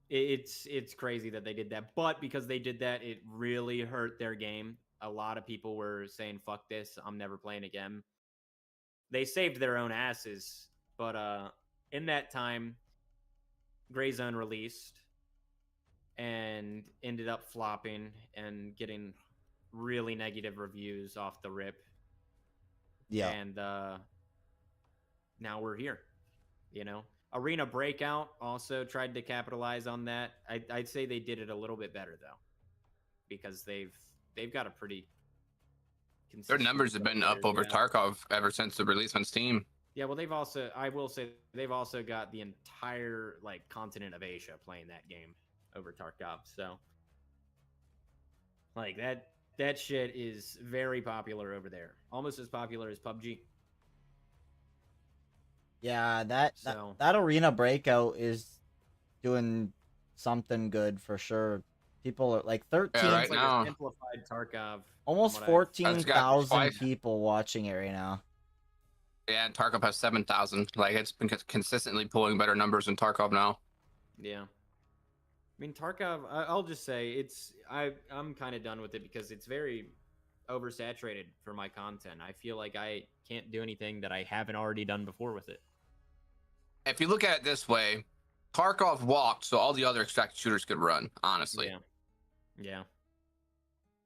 it's crazy that they did that, but because they did that, it really hurt their game. A lot of people were saying, fuck this, I'm never playing again. They saved their own asses, but in that time, Gray Zone released and ended up flopping and getting really negative reviews off the rip. yeah. And now we're here, you know. Arena Breakout also tried to capitalize on that. I'd say they did it a little bit better though, because they've got a pretty Their consistent numbers have been player, up over yeah. Tarkov ever since the release on Steam. Yeah, well, they've also, I will say, they've also got the entire like continent of Asia playing that game over Tarkov. So, like that shit is very popular over there, almost as popular as PUBG. Yeah, that So- Arena Breakout is doing something good for sure. People are like 13, Yeah, right It's like now. a simplified Tarkov. almost from what I've- It's got 14,000 twice. people watching it right now. Yeah, and Tarkov has 7,000. Like, it's been consistently pulling better numbers than Tarkov now. Yeah. I mean, Tarkov, I'll just say I'm kind of done with it because it's very oversaturated for my content. I feel like I can't do anything that I haven't already done before with it. If you look at it this way, Tarkov walked so all the other extracted shooters could run, honestly. Yeah. Yeah.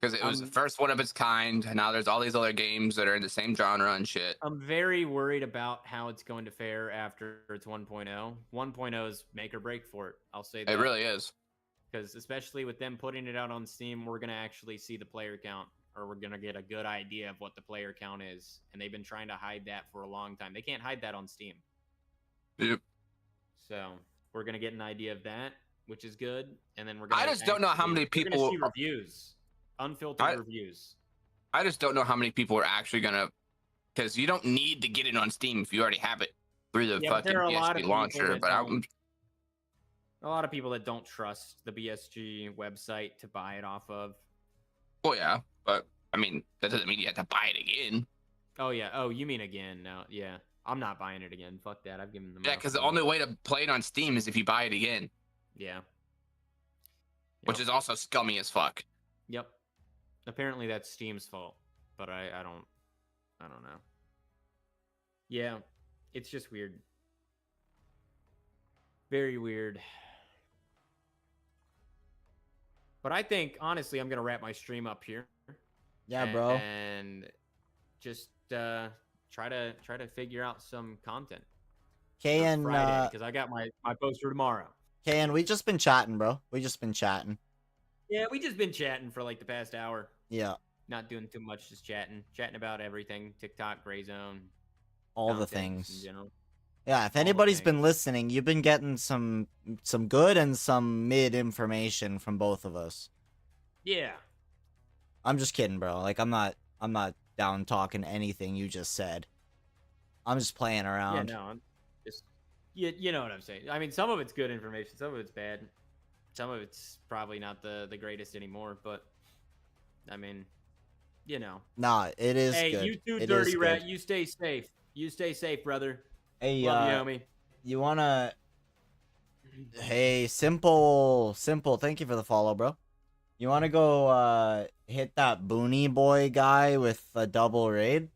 Because it was the first one of its kind, and now there's all these other games that are in the same genre and shit. I'm very worried about how it's going to fare after it's 1.0. 1.0 is make or break for it. I'll say that. It really is. Because especially with them putting it out on Steam, we're going to actually see the player count, or we're going to get a good idea of what the player count is. And they've been trying to hide that for a long time. They can't hide that on Steam. Yep. So we're going to get an idea of that, which is good. And then we're going to I just don't know how many people... We're going to see reviews. Unfiltered reviews. I just don't know how many people are actually going to... Because you don't need to get it on Steam if you already have it through the fucking PSP launcher. But a lot of people that don't trust the BSG website to buy it off of. Well, yeah, but I mean, that doesn't mean you have to buy it again. Oh, yeah. Oh, you mean again? No, yeah. I'm not buying it again. Fuck that. I've given them. Yeah, because the only way to play it on Steam is if you buy it again. Yeah. Which is also scummy as fuck. Yep. Apparently that's Steam's fault, but I don't know. Yeah, it's just weird. Very weird. But I think, honestly, I'm going to wrap my stream up here. Yeah, bro. And just try to figure out some content. KN, because I got my post for tomorrow. KN, we just been chatting, bro. We just been chatting. Yeah, we just been chatting for like the past hour. Yeah. Not doing too much, just chatting. Chatting about everything. TikTok, Gray Zone. All the things. In general. Yeah, if anybody's been listening, you've been getting some good and some mid information from both of us. Yeah. I'm just kidding, bro. Like I'm not down talking anything you just said. I'm just playing around. Yeah, no, I'm just you know what I'm saying. I mean, some of it's good information, some of it's bad. Some of it's probably not the greatest anymore, but I mean, you know. Nah, it is good. Hey, you too, Dirty Rat. You stay safe. You stay safe, brother. Hey, love you, homie. You wanna? Hey, simple. Thank you for the follow, bro. You wanna go hit that Booney Boy guy with a double raid?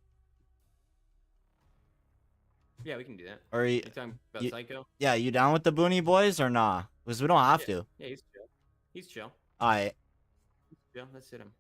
Yeah, we can do that. Or you talking about Psycho? Yeah, you down with the Booney Boys or nah? Because we don't have to. Yeah, he's chill. He's chill. All right. Yeah, let's hit him.